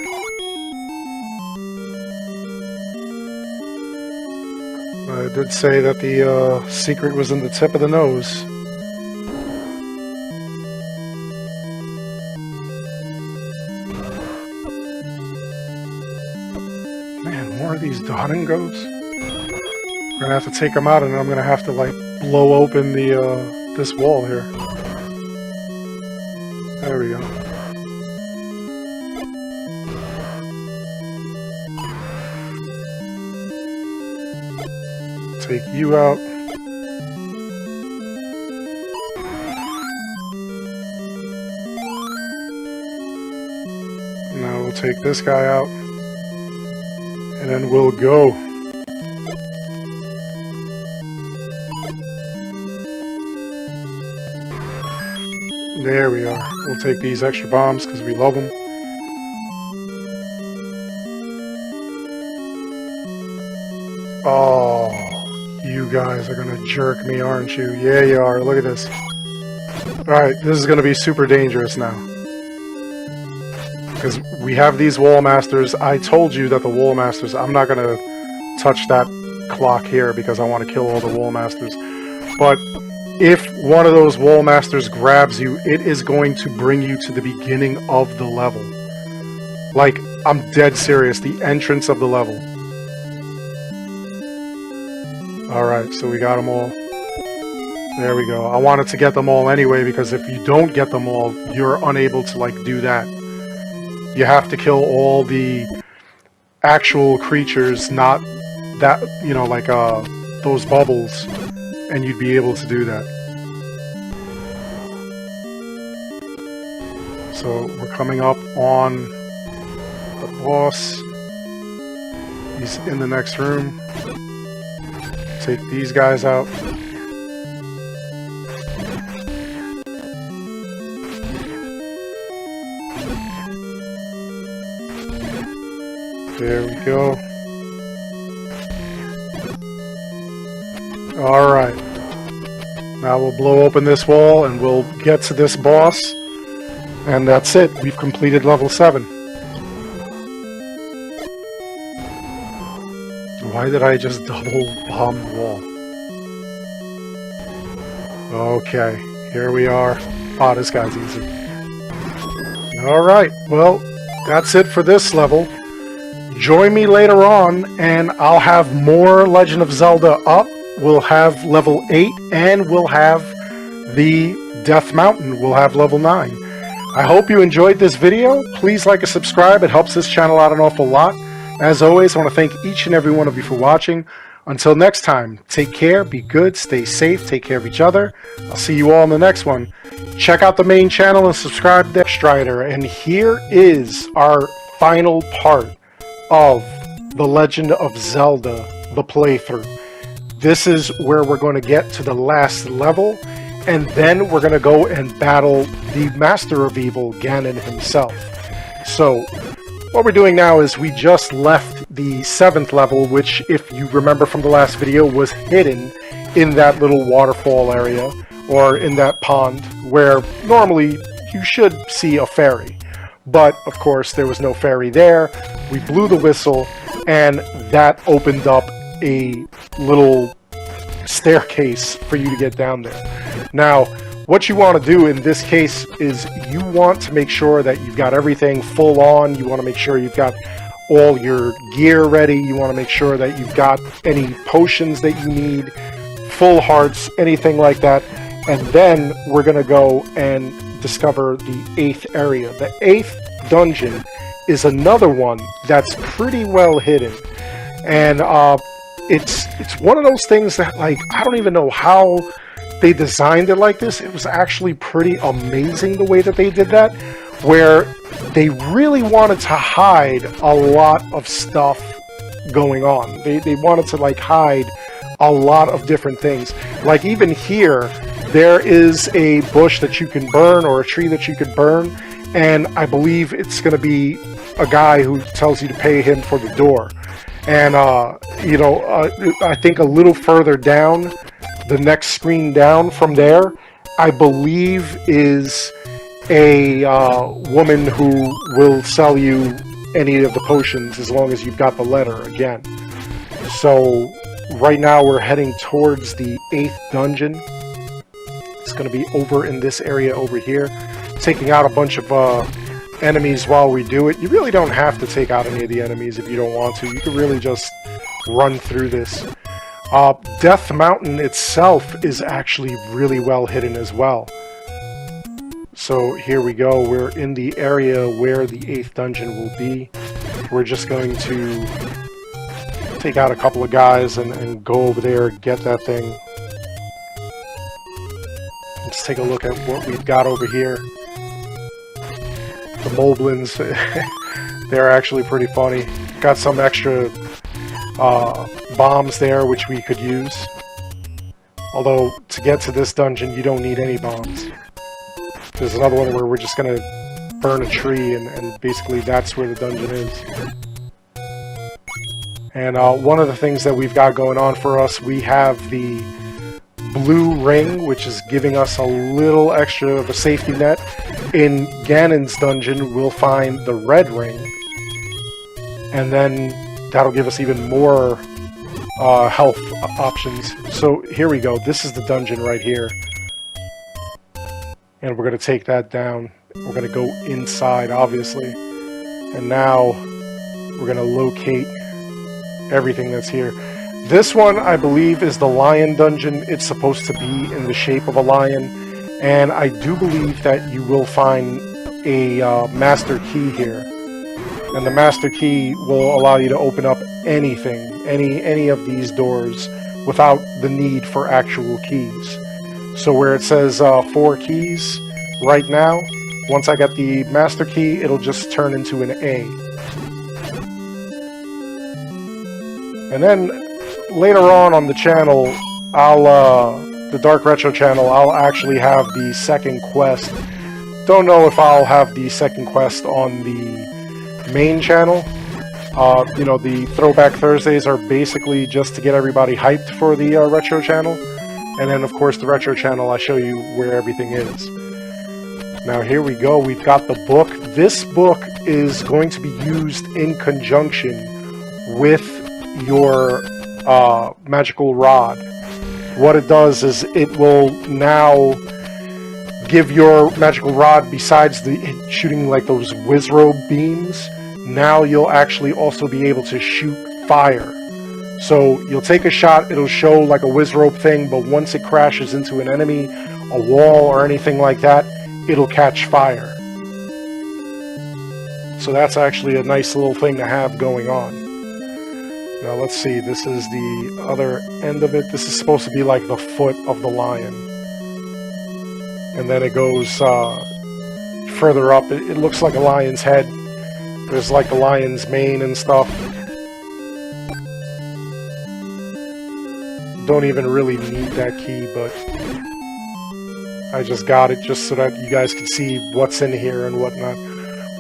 I did say that the secret was in the tip of the nose. Man, more of these dotting goats. We're gonna have to take them out, and I'm gonna have to like blow open the this wall here. There we go. Take you out. Now we'll take this guy out, and then we'll go. There we are. We'll take these extra bombs because we love them. Oh, you guys are gonna jerk me, aren't you? Yeah, you are. Look at this. Alright, this is gonna be super dangerous now. Because we have these wall masters. I told you that the wall masters, I'm not gonna touch that clock here because I want to kill all the wall masters. But if one of those wall masters grabs you, it is going to bring you to the beginning of the level. Like, I'm dead serious, the entrance of the level. Alright, so we got them all. There we go. I wanted to get them all anyway, because if you don't get them all, you're unable to, like, do that. You have to kill all the actual creatures, not that, you know, like, those bubbles. And you'd be able to do that. So we're coming up on the boss. He's in the next room. Take these guys out. There we go. Alright. Now we'll blow open this wall and we'll get to this boss. And that's it. We've completed level 7. Why did I just double bomb the wall? Okay. Here we are. Oh, this guy's easy. Alright. Well, that's it for this level. Join me later on and I'll have more Legend of Zelda up. We'll have level 8 and we'll have the Death Mountain will have level 9. I hope you enjoyed this video. Please like and subscribe. It helps this channel out an awful lot. As always, I want to thank each and every one of you for watching. Until next time, take care, be good, stay safe, take care of each other. I'll see you all in the next one. Check out the main channel and subscribe to Strider. And here is our final part of The Legend of Zelda, the playthrough. This is where we're going to get to the last level, and then we're going to go and battle the Master of Evil, Ganon himself. So, what we're doing now is we just left the 7th level, which, if you remember from the last video, was hidden in that little waterfall area, or in that pond, where normally you should see a fairy. But, of course, there was no fairy there. We blew the whistle, and that opened up a little staircase for you to get down there. Now, what you want to do in this case is you want to make sure that you've got everything full on. You want to make sure you've got all your gear ready. You want to make sure that you've got any potions that you need, full hearts, anything like that. And then we're going to go and discover the 8th area. The 8th dungeon is another one that's pretty well hidden. And it's one of those things that, like, I don't even know how they designed it like this. It was actually pretty amazing the way that they did that, where they really wanted to hide a lot of stuff going on. They wanted to, like, hide a lot of different things. Like, even here, there is a bush that you can burn, or a tree that you could burn, and I believe it's going to be a guy who tells you to pay him for the door. And, I think a little further down, the next screen down from there, I believe is a woman who will sell you any of the potions as long as you've got the letter again. So, right now we're heading towards the 8th dungeon. It's going to be over in this area over here, taking out a bunch of enemies while we do it. You really don't have to take out any of the enemies if you don't want to. You can really just run through this. Death Mountain itself is actually really well hidden as well. So here we go. We're in the area where the 8th dungeon will be. We're just going to take out a couple of guys and go over there, get that thing. Let's take a look at what we've got over here. The Moblins, they're actually pretty funny. Got some extra bombs there which we could use. Although, to get to this dungeon, you don't need any bombs. There's another one where we're just going to burn a tree, and basically that's where the dungeon is. And one of the things that we've got going on for us, we have the blue ring, which is giving us a little extra of a safety net. In Ganon's dungeon, we'll find the red ring, and then that'll give us even more health options. So here we go. This is the dungeon right here. And we're going to take that down. We're going to go inside, obviously. And now we're going to locate everything that's here. This one, I believe, is the lion dungeon. It's supposed to be in the shape of a lion. And I do believe that you will find a master key here. And the master key will allow you to open up anything, any of these doors, without the need for actual keys. So where it says 4 keys right now, once I get the master key, it'll just turn into an A. And then later on the channel, the Dark Retro channel, I'll actually have the second quest. Don't know if I'll have the second quest on the main channel. The Throwback Thursdays are basically just to get everybody hyped for the Retro channel. And then, of course, the Retro channel, I show you where everything is. Now, here we go. We've got the book. This book is going to be used in conjunction with your magical rod. What it does is it will now give your magical rod, besides the shooting like those Wizrobe beams, now you'll actually also be able to shoot fire. So you'll take a shot, it'll show like a whiz rope thing, but once it crashes into an enemy, a wall, or anything like that, it'll catch fire. So that's actually a nice little thing to have going on. Now let's see, this is the other end of it. This is supposed to be like the foot of the lion. And then it goes further up. It looks like a lion's head. There's like the lion's mane and stuff. Don't even really need that key, but I just got it just so that you guys can see what's in here and whatnot.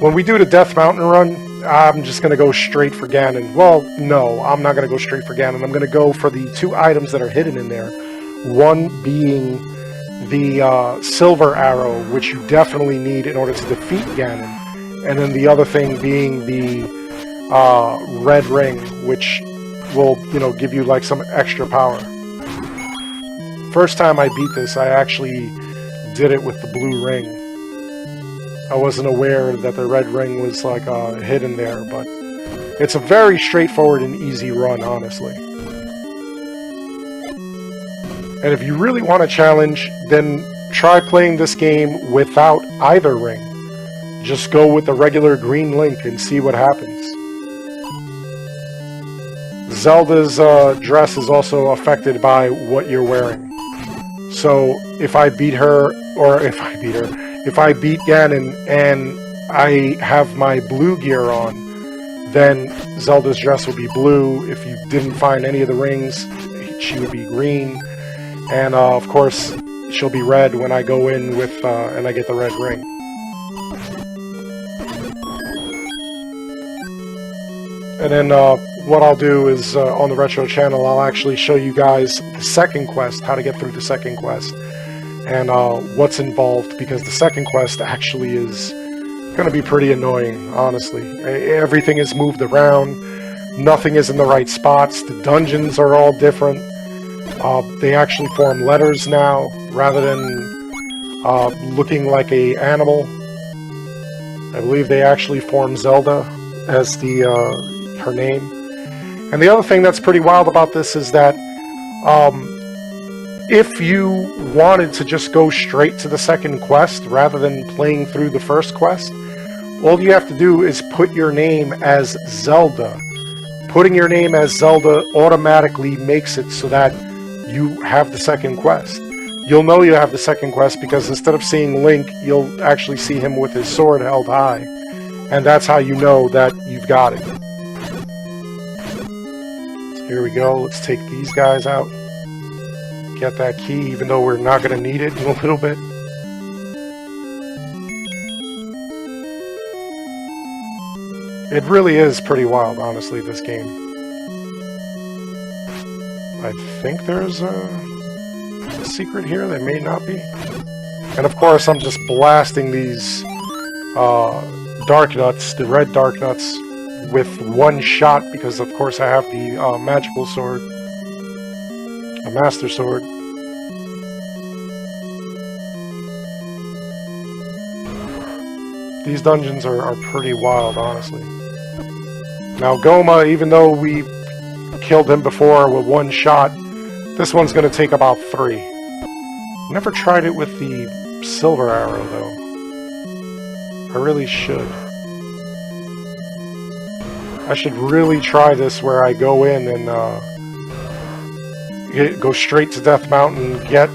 When we do the Death Mountain run, I'm just going to go straight for Ganon. Well, no, I'm not going to go straight for Ganon. I'm going to go for the 2 items that are hidden in there. One being the silver arrow, which you definitely need in order to defeat Ganon. And then the other thing being the red ring, which will, you know, give you like some extra power. First time I beat this, I actually did it with the blue ring. I wasn't aware that the red ring was like hidden there, but it's a very straightforward and easy run, honestly. And if you really want a challenge, then try playing this game without either ring. Just go with the regular green Link and see what happens. Zelda's dress is also affected by what you're wearing. So if I beat her, or if I beat Ganon and I have my blue gear on, then Zelda's dress will be blue. If you didn't find any of the rings, she would be green. And of course, she'll be red when I go in with, and I get the red ring. And then what I'll do is, on the Retro channel, I'll actually show you guys the second quest, how to get through the second quest, and what's involved, because the second quest actually is going to be pretty annoying, honestly. Everything is moved around, nothing is in the right spots, the dungeons are all different. They actually form letters now, rather than looking like an animal. I believe they actually form Zelda as her name. And the other thing that's pretty wild about this is that if you wanted to just go straight to the second quest rather than playing through the first quest, all you have to do is put your name as Zelda. Putting your name as Zelda automatically makes it so that you have the second quest. You'll know you have the second quest because instead of seeing Link, you'll actually see him with his sword held high. And that's how you know that you've got it. Here we go, let's take these guys out. Get that key, even though we're not going to need it in a little bit. It really is pretty wild, honestly, this game. I think there's a secret here, there may not be. And of course, I'm just blasting these dark nuts, the red dark nuts, with one shot, because of course I have the magical sword, a master sword. These dungeons are pretty wild, honestly. Now Goma, even though we killed him before with one shot, this one's going to take about 3. Never tried it with the silver arrow, though. I really should. I should really try this where I go in and go straight to Death Mountain, get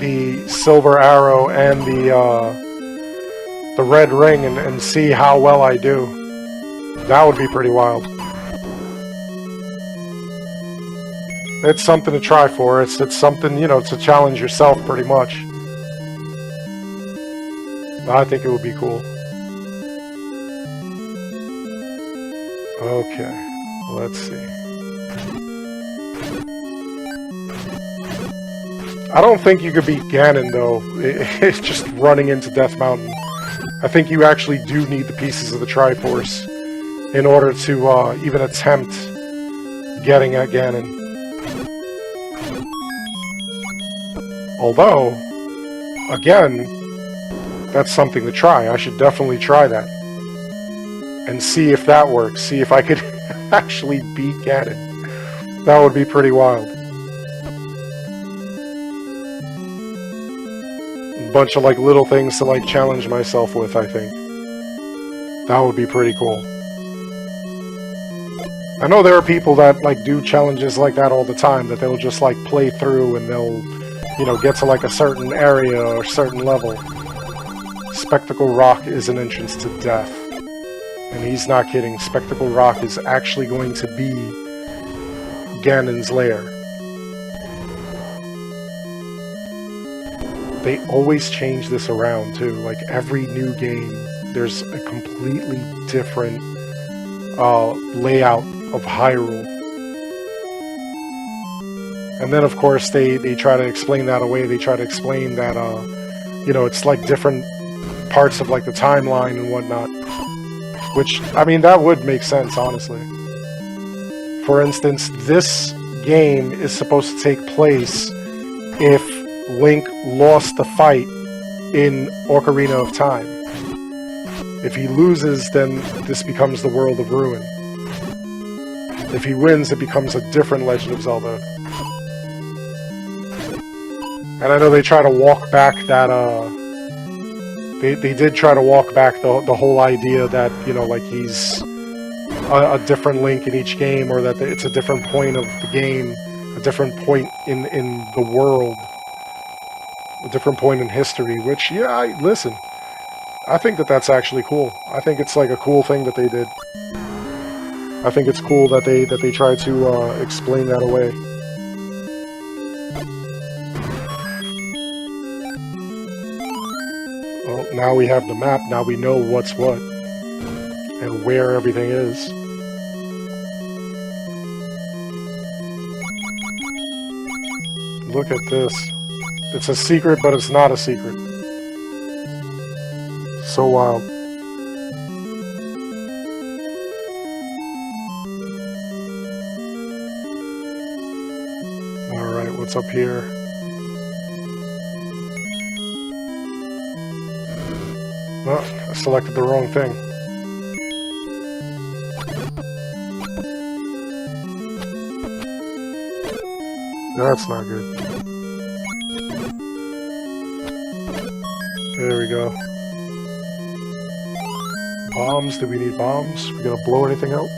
the silver arrow and the red ring, and see how well I do. That would be pretty wild. It's something to try for. It's something, you know, to challenge yourself pretty much. I think it would be cool. Okay, let's see. I don't think you could beat Ganon, though. It's just running into Death Mountain. I think you actually do need the pieces of the Triforce in order to even attempt getting at Ganon. Although, again, that's something to try. I should definitely try that. And see if that works. See if I could actually beat Ganon. That would be pretty wild. A bunch of like little things to like challenge myself with, I think. That would be pretty cool. I know there are people that like do challenges like that all the time, that they'll just like play through and they'll, you know, get to like a certain area or certain level. Spectacle Rock is an entrance to death. And he's not kidding. Spectacle Rock is actually going to be Ganon's lair. They always change this around too. Like every new game, there's a completely different layout of Hyrule. And then of course they try to explain that away. They try to explain that you know, it's like different parts of like the timeline and whatnot. Which, I mean, that would make sense, honestly. For instance, this game is supposed to take place if Link lost the fight in Ocarina of Time. If he loses, then this becomes the World of Ruin. If he wins, it becomes a different Legend of Zelda. And I know they try to walk back that, They did try to walk back the whole idea that, you know, like he's a different Link in each game, or that it's a different point of the game, a different point in the world, a different point in history, which, yeah, listen, I think that that's actually cool. I think it's like a cool thing that they did. I think it's cool that they tried to explain that away. Well, now we have the map, now we know what's what, and where everything is. Look at this. It's a secret, but it's not a secret. So wild. Alright, what's up here? Oh, I selected the wrong thing. That's not good. There we go. Bombs? Do we need bombs? We gonna blow anything out?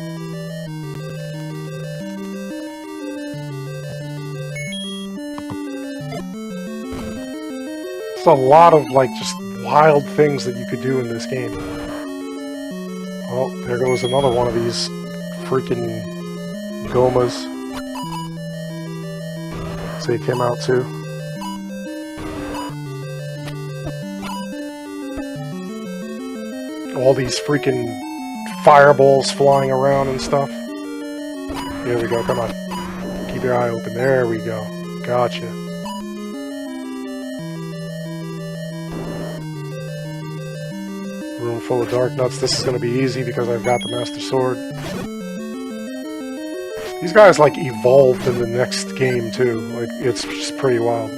It's a lot of like just wild things that you could do in this game. Oh, there goes another one of these freaking Gomas. So he came out too. All these freaking fireballs flying around and stuff. Here we go, come on. Keep your eye open. There we go. Gotcha. Room full of dark nuts. This is going to be easy because I've got the Master Sword. These guys like evolved in the next game too. Like it's just pretty wild.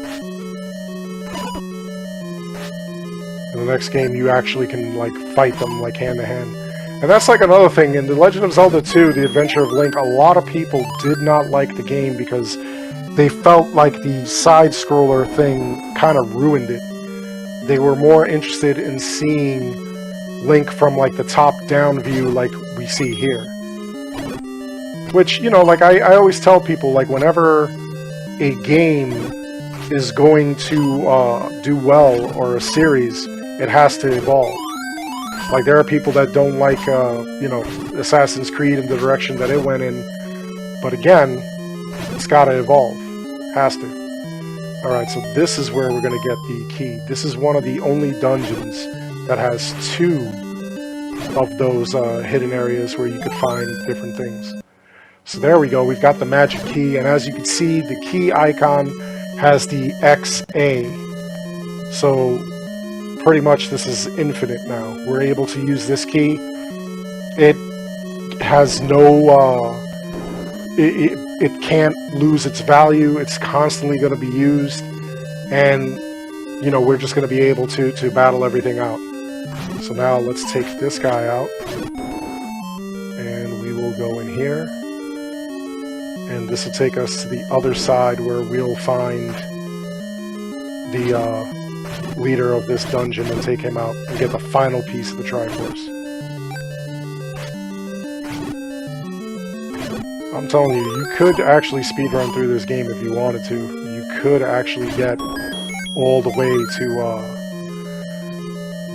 In the next game you actually can like fight them like hand to hand. And that's like another thing. In The Legend of Zelda 2, The Adventure of Link, a lot of people did not like the game because they felt like the side-scroller thing kind of ruined it. They were more interested in seeing Link from like the top-down view like we see here. Which, you know, like I always tell people, like whenever a game is going to do well, or a series, it has to evolve. Like there are people that don't like, you know, Assassin's Creed and the direction that it went in. But again, it's got to evolve. Has to. Alright, so this is where we're going to get the key. This is one of the only dungeons that has 2 of those hidden areas where you could find different things. So there we go, we've got the magic key, and as you can see, the key icon has the XA. So pretty much this is infinite now. We're able to use this key. It has no, it can't lose its value. It's constantly going to be used, and you know, we're just going to be able to battle everything out. So now let's take this guy out, and we will go in here. And this will take us to the other side where we'll find the leader of this dungeon and take him out and get the final piece of the Triforce. I'm telling you, you could actually speedrun through this game if you wanted to. You could actually get all the way to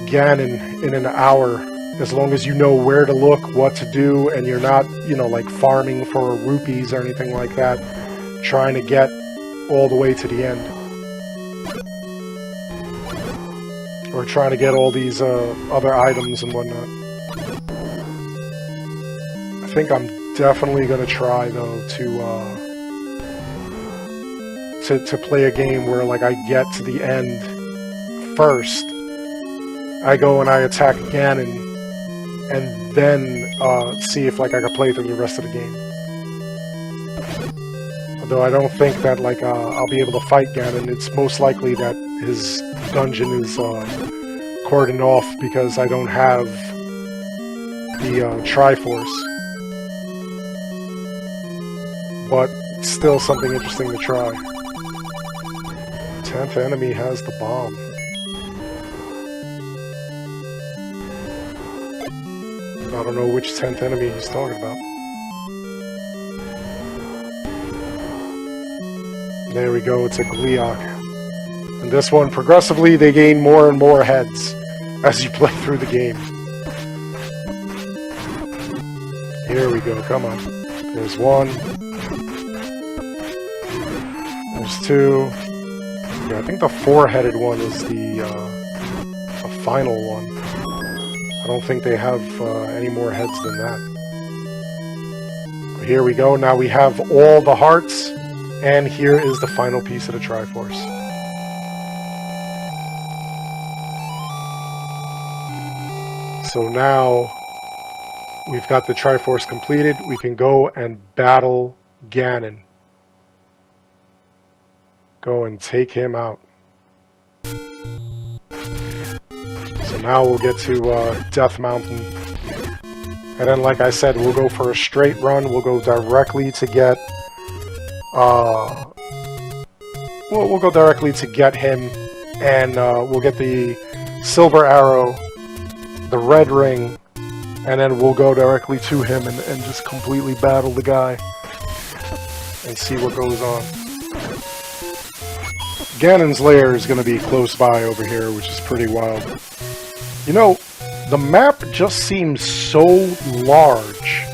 Ganon in an hour, as long as you know where to look, what to do, and you're not, you know, like farming for rupees or anything like that, trying to get all the way to the end. Or trying to get all these other items and whatnot. I think I'm definitely going to try, though, to play a game where, like, I get to the end first. I go and I attack Ganon, and then see if, like, I can play through the rest of the game. Although I don't think that, like, I'll be able to fight Ganon. It's most likely that his dungeon is cordoned off because I don't have the Triforce. But still something interesting to try. 10th enemy has the bomb. I don't know which 10th enemy he's talking about. There we go, it's a Gleeok. And this one, progressively, they gain more and more heads as you play through the game. Here we go, come on. There's one. There's two. Yeah, I think the four-headed one is the final one. I don't think they have any more heads than that. Here we go, now we have all the hearts, and here is the final piece of the Triforce. So now we've got the Triforce completed. We can go and battle Ganon. Go and take him out. So now we'll get to Death Mountain. And then, like I said, we'll go for a straight run. We'll go directly to get... we'll go directly to get him. And we'll get the silver arrow, the red ring, and then we'll go directly to him and just completely battle the guy and see what goes on. Ganon's lair is going to be close by over here, which is pretty wild. You know, the map just seems so large,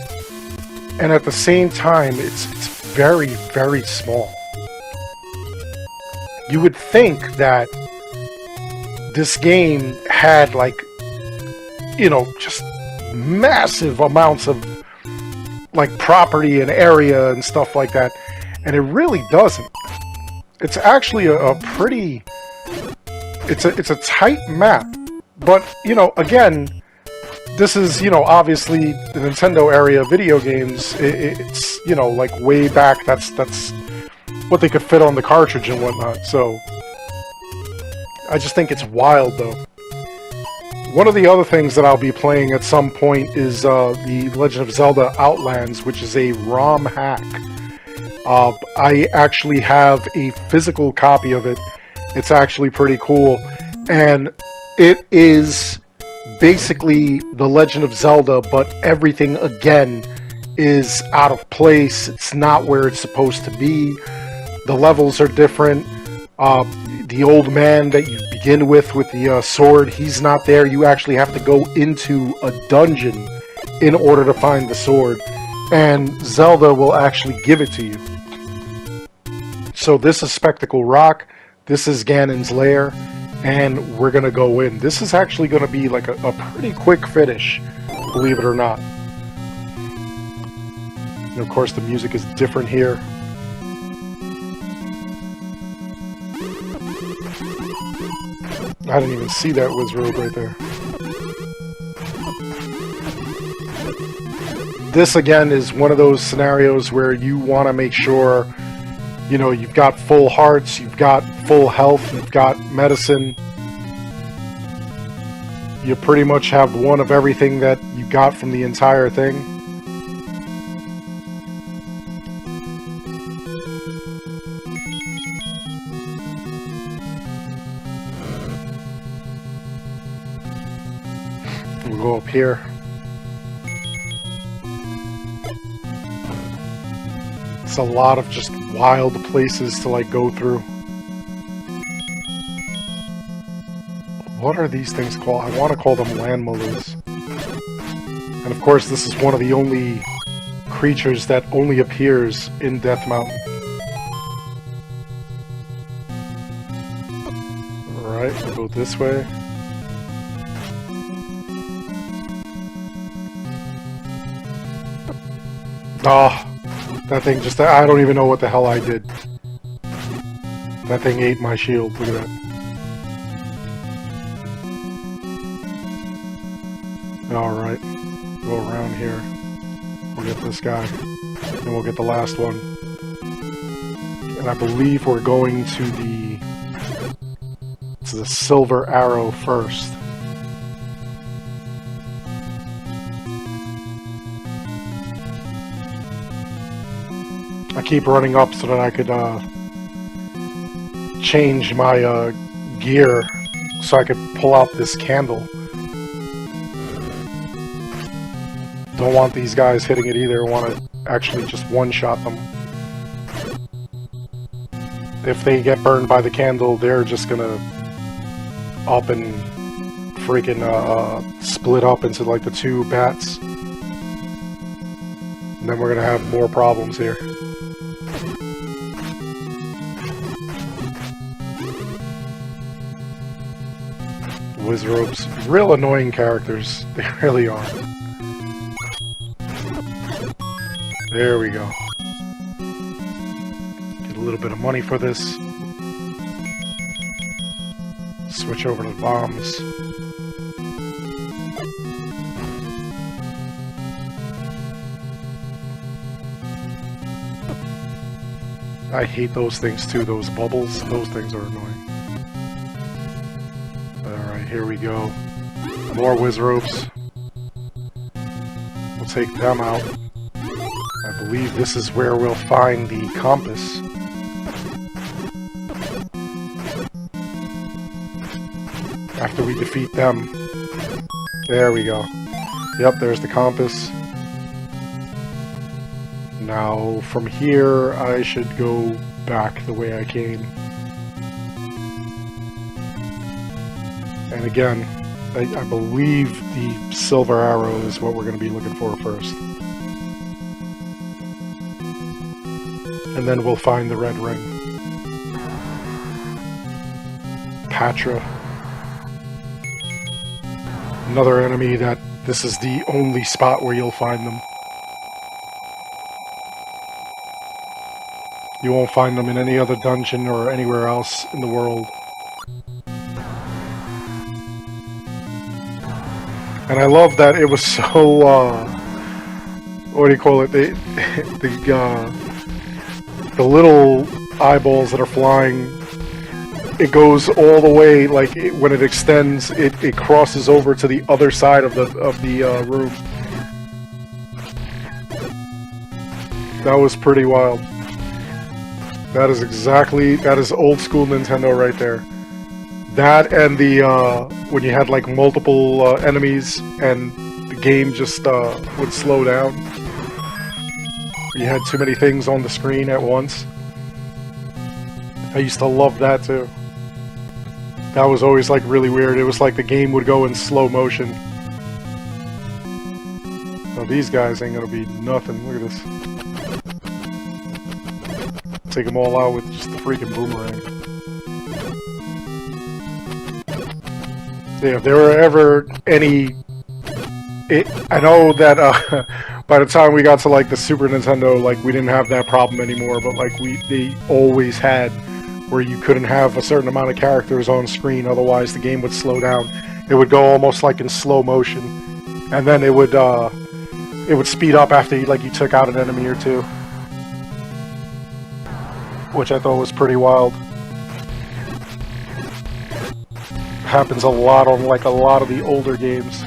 and at the same time, it's very, very small. You would think that this game had, like, you know, just massive amounts of, like, property and area and stuff like that, and it really doesn't. It's actually a pretty... It's a tight map, but, you know, again, this is, you know, obviously the Nintendo area of video games. It's, you know, like, way back, that's what they could fit on the cartridge and whatnot, so... I just think it's wild, though. One of the other things that I'll be playing at some point is the Legend of Zelda Outlands, which is a ROM hack. I actually have a physical copy of it. It's actually pretty cool. And it is basically the Legend of Zelda, but everything, again, is out of place. It's not where it's supposed to be. The levels are different. The old man that you begin with the sword, he's not there. You actually have to go into a dungeon in order to find the sword. And Zelda will actually give it to you. So this is Spectacle Rock. This is Ganon's lair. And we're going to go in. This is actually going to be like a pretty quick finish, believe it or not. And of course the music is different here. I didn't even see that Wizrobe right there. This again is one of those scenarios where you want to make sure, you know, you've got full hearts, you've got full health, you've got medicine. You pretty much have one of everything that you got from the entire thing. We'll go up here. It's a lot of just wild places to like go through. What are these things called? I want to call them landmullahs. And of course, this is one of the only creatures that only appears in Death Mountain. Alright, we'll go this way. Oh, that thing just... I don't even know what the hell I did. That thing ate my shield. Look at that. Alright. Go around here. We'll get this guy. And we'll get the last one. And I believe we're going to the silver arrow first. I keep running up so that I could change my gear so I could pull out this candle. Don't want these guys hitting it either. I want to actually just one-shot them. If they get burned by the candle, they're just gonna up and freaking split up into like the two bats. And then we're gonna have more problems here. Wizrobes, real annoying characters. They really are. There we go. Get a little bit of money for this. Switch over to the bombs. I hate those things too, those bubbles. Those things are annoying. Alright, here we go. More Wizrobes. We'll take them out. I believe this is where we'll find the compass. After we defeat them. There we go. Yep, there's the compass. Now, from here, I should go back the way I came. And again, I believe the silver arrow is what we're going to be looking for first. And then we'll find the red ring. Patra. Another enemy that this is the only spot where you'll find them. You won't find them in any other dungeon or anywhere else in the world. And I love that it was so, what do you call it? The little eyeballs that are flying, it goes all the way, like when it extends, it crosses over to the other side of the room. That was pretty wild. That is old school Nintendo right there. That and the, when you had like multiple enemies and the game just would slow down. You had too many things on the screen at once. I used to love that too. That was always like really weird. It was like the game would go in slow motion. Now these guys ain't gonna be nothing. Look at this. Take them all out with just the freaking boomerang. Yeah, if there were ever any... I know that by the time we got to like the Super Nintendo, like we didn't have that problem anymore, but like they always had where you couldn't have a certain amount of characters on screen, otherwise the game would slow down. It would go almost like in slow motion, and then it would speed up after you took out an enemy or two, which I thought was pretty wild. Happens a lot on like a lot of the older games.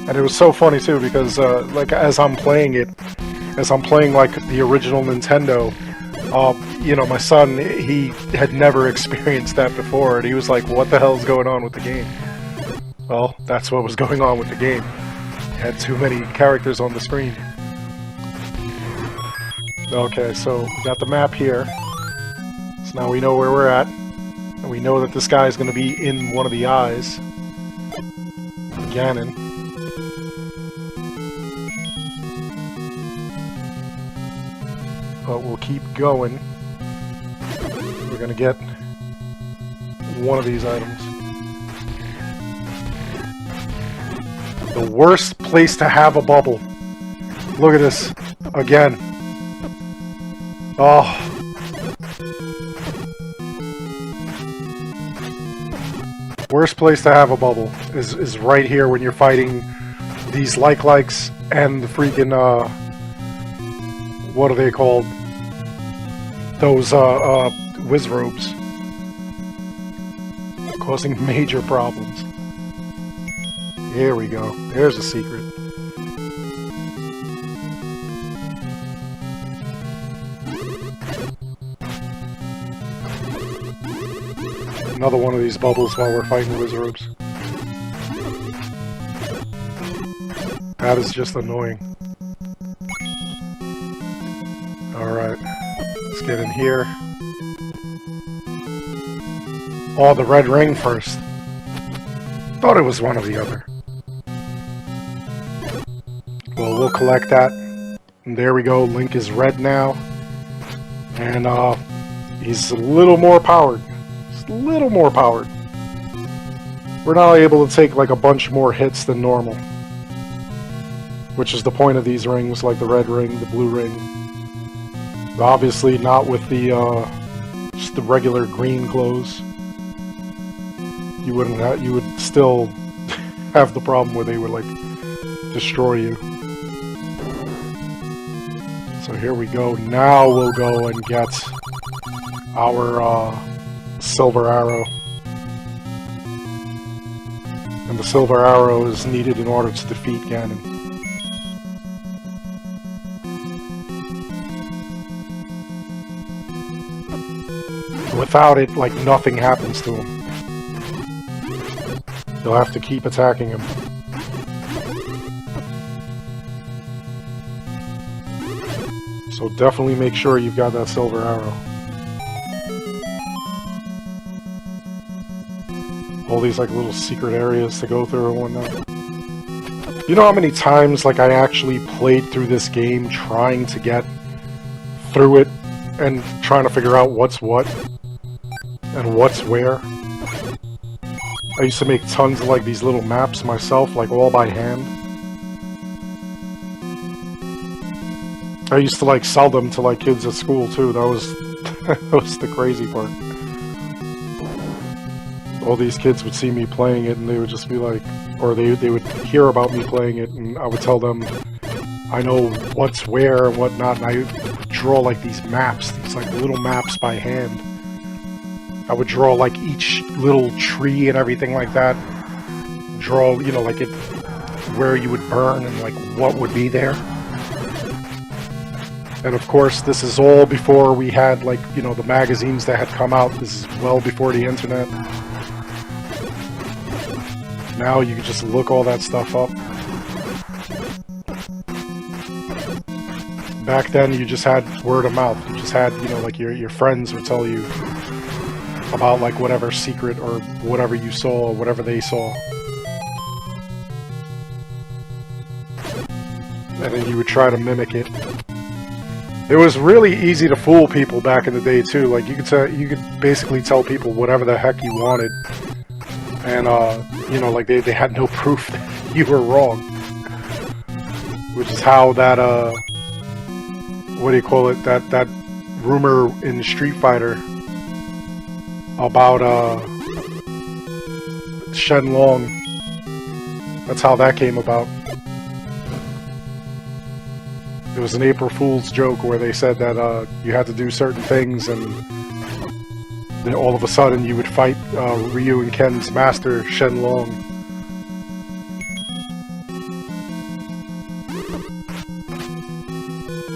And it was so funny too, because like as I'm playing like the original Nintendo, you know, my son, he had never experienced that before, and he was like, what the hell is going on with the game? Well, that's what was going on with the game. You had too many characters on the screen. Okay, so we got the map here. So now we know where we're at. And we know that this guy is going to be in one of the eyes. Ganon. But we'll keep going. We're going to get one of these items. The worst place to have a bubble. Look at this. Again. Oh. Worst place to have a bubble is right here when you're fighting these likes and the freaking, what are they called? Those, Wizrobes. Causing major problems. Here we go. There's a secret. Another one of these bubbles while we're fighting the Wizrobes. That is just annoying. Alright. Let's get in here. Oh, the red ring first. Thought it was one or the other. Well, we'll collect that. And there we go. Link is red now. And, he's a little more powered. Just a little more powered. We're now able to take, like, a bunch more hits than normal. Which is the point of these rings, like the red ring, the blue ring. Obviously not with the, just the regular green glows. You wouldn't have, you would still have the problem where they would, like, destroy you. So here we go. Now we'll go and get our silver arrow. And the silver arrow is needed in order to defeat Ganon. Without it, like, nothing happens to him. You'll have to keep attacking him. So definitely make sure you've got that silver arrow. All these, like, little secret areas to go through and whatnot. You know how many times, like, I actually played through this game trying to get through it and trying to figure out what's what and what's where? I used to make tons of, like, these little maps myself, like, all by hand. I used to, like, sell them to, like, kids at school, too. That was that was the crazy part. All these kids would see me playing it, and they would just be like, or they would hear about me playing it, and I would tell them I know what's where and whatnot, and I would draw, like, these maps, these, like, little maps by hand. I would draw, like, each little tree and everything like that. Draw, you know, like, it, where you would burn and, like, what would be there. And of course, this is all before we had, like, you know, the magazines that had come out. This is well before the internet. Now you can just look all that stuff up. Back then, you just had word of mouth. You just had, you know, like, your friends would tell you about, like, whatever secret or whatever you saw or whatever they saw. And then you would try to mimic it. It was really easy to fool people back in the day too. Like, you could basically tell people whatever the heck you wanted, and you know, like, they had no proof that you were wrong. Which is how that what do you call it? That rumor in Street Fighter about Shenlong. That's how that came about. It was an April Fool's joke where they said that you had to do certain things, and then all of a sudden you would fight Ryu and Ken's master, Shenlong.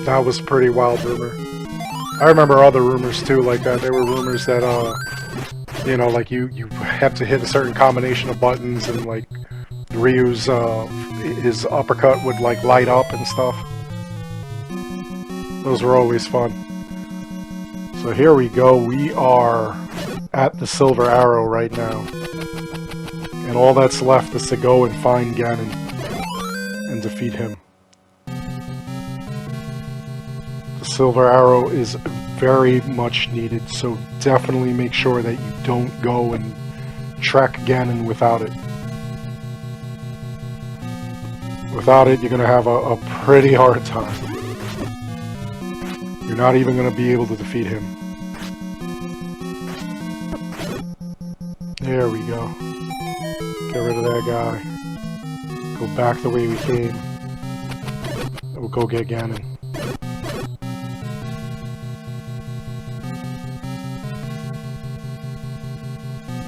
That was a pretty wild rumor. I remember other rumors too like that. There were rumors that, you know, like, you have to hit a certain combination of buttons, and, like, Ryu's his uppercut would like light up and stuff. Those were always fun. So here we go. We are at the Silver Arrow right now. And all that's left is to go and find Ganon and defeat him. The Silver Arrow is very much needed, so definitely make sure that you don't go and track Ganon without it. Without it, you're going to have a pretty hard time. You're not even going to be able to defeat him. There we go. Get rid of that guy. Go back the way we came. We'll go get Ganon.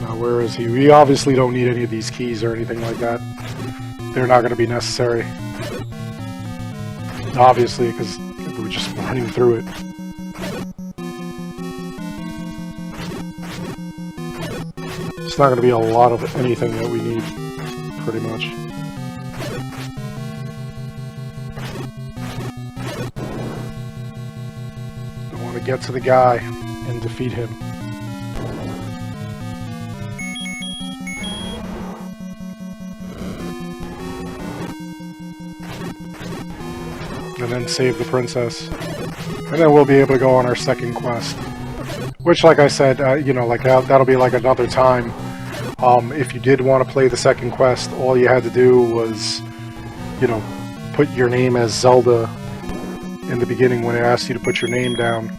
Now, where is he? We obviously don't need any of these keys or anything like that. They're not going to be necessary. Obviously, because we're just running through it. It's not going to be a lot of anything that we need, pretty much. I want to get to the guy and defeat him. And then save the princess. And then we'll be able to go on our second quest. Which, like I said, you know, like that'll be like another time. If you did want to play the second quest, all you had to do was, you know, put your name as Zelda in the beginning when it asked you to put your name down.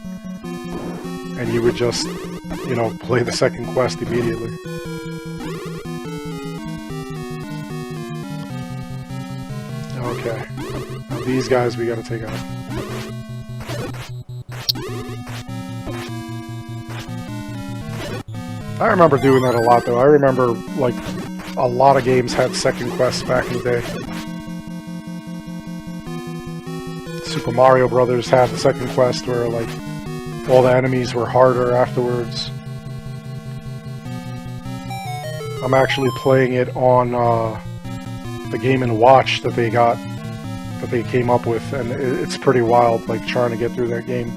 And you would just, you know, play the second quest immediately. Okay. Now these guys we gotta take out. I remember doing that a lot, though. I remember, like, a lot of games had second quests back in the day. Super Mario Brothers had the second quest where, like, all the enemies were harder afterwards. I'm actually playing it on the Game & Watch that they got, that they came up with, and it's pretty wild, like, trying to get through that game.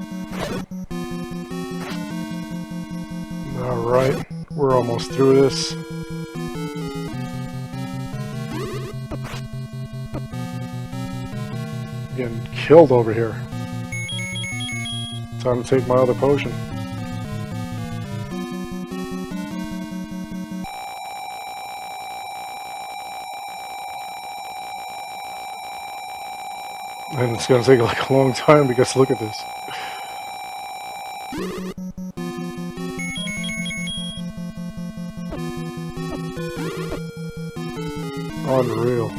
Alright, we're almost through this. Getting killed over here. Time to take my other potion. And it's gonna take like a long time because look at this. Unreal.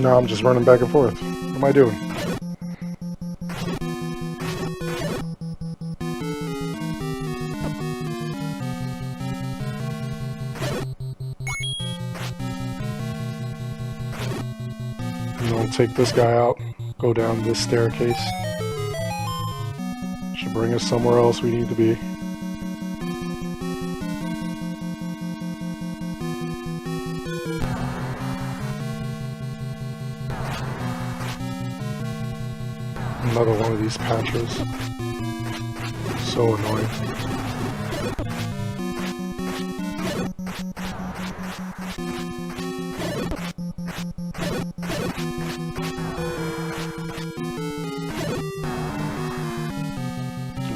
Now I'm just running back and forth. What am I doing? We'll take this guy out, go down this staircase. Should bring us somewhere else we need to be. Another one of these patches. So annoying.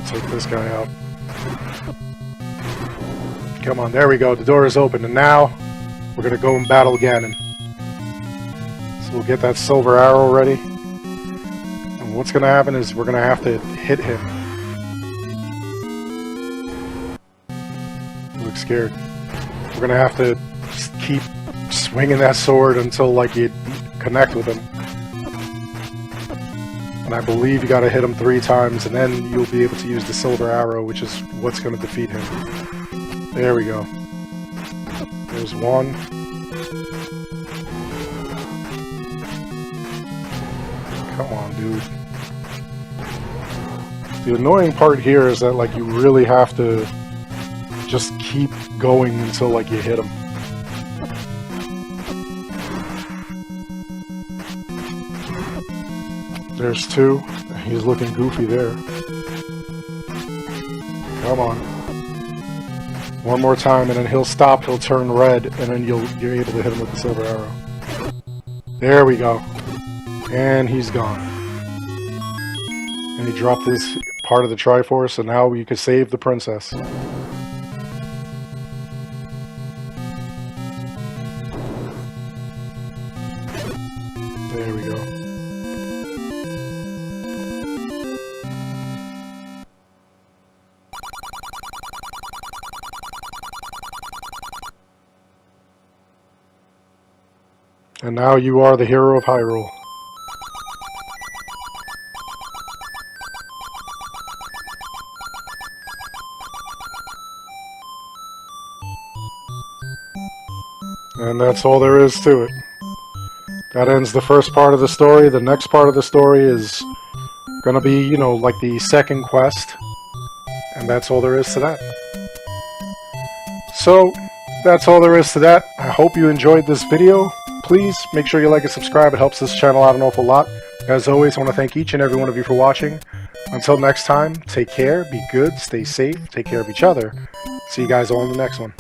Take this guy out. Come on, there we go. The door is open, and now we're gonna go and battle Ganon. So we'll get that silver arrow ready. And what's gonna happen is we're gonna have to hit him. You look scared. We're gonna have to keep swinging that sword until like you connect with him. And I believe you gotta hit him 3 times, and then you'll be able to use the silver arrow, which is what's gonna defeat him. There we go. There's one. Come on, dude. The annoying part here is that, like, you really have to just keep going until, like, you hit him. There's two. He's looking goofy there. Come on. One more time, and then he'll stop, he'll turn red, and then you're able to hit him with the silver arrow. There we go. And he's gone. And he dropped this part of the Triforce, so now you can save the princess. There we go. And now you are the hero of Hyrule. And that's all there is to it. That ends the first part of the story. The next part of the story is gonna be, you know, like the second quest. And that's all there is to that. So, that's all there is to that. I hope you enjoyed this video. Please make sure you like and subscribe. It helps this channel out an awful lot. As always, I want to thank each and every one of you for watching. Until next time, take care, be good, stay safe, take care of each other. See you guys all in the next one.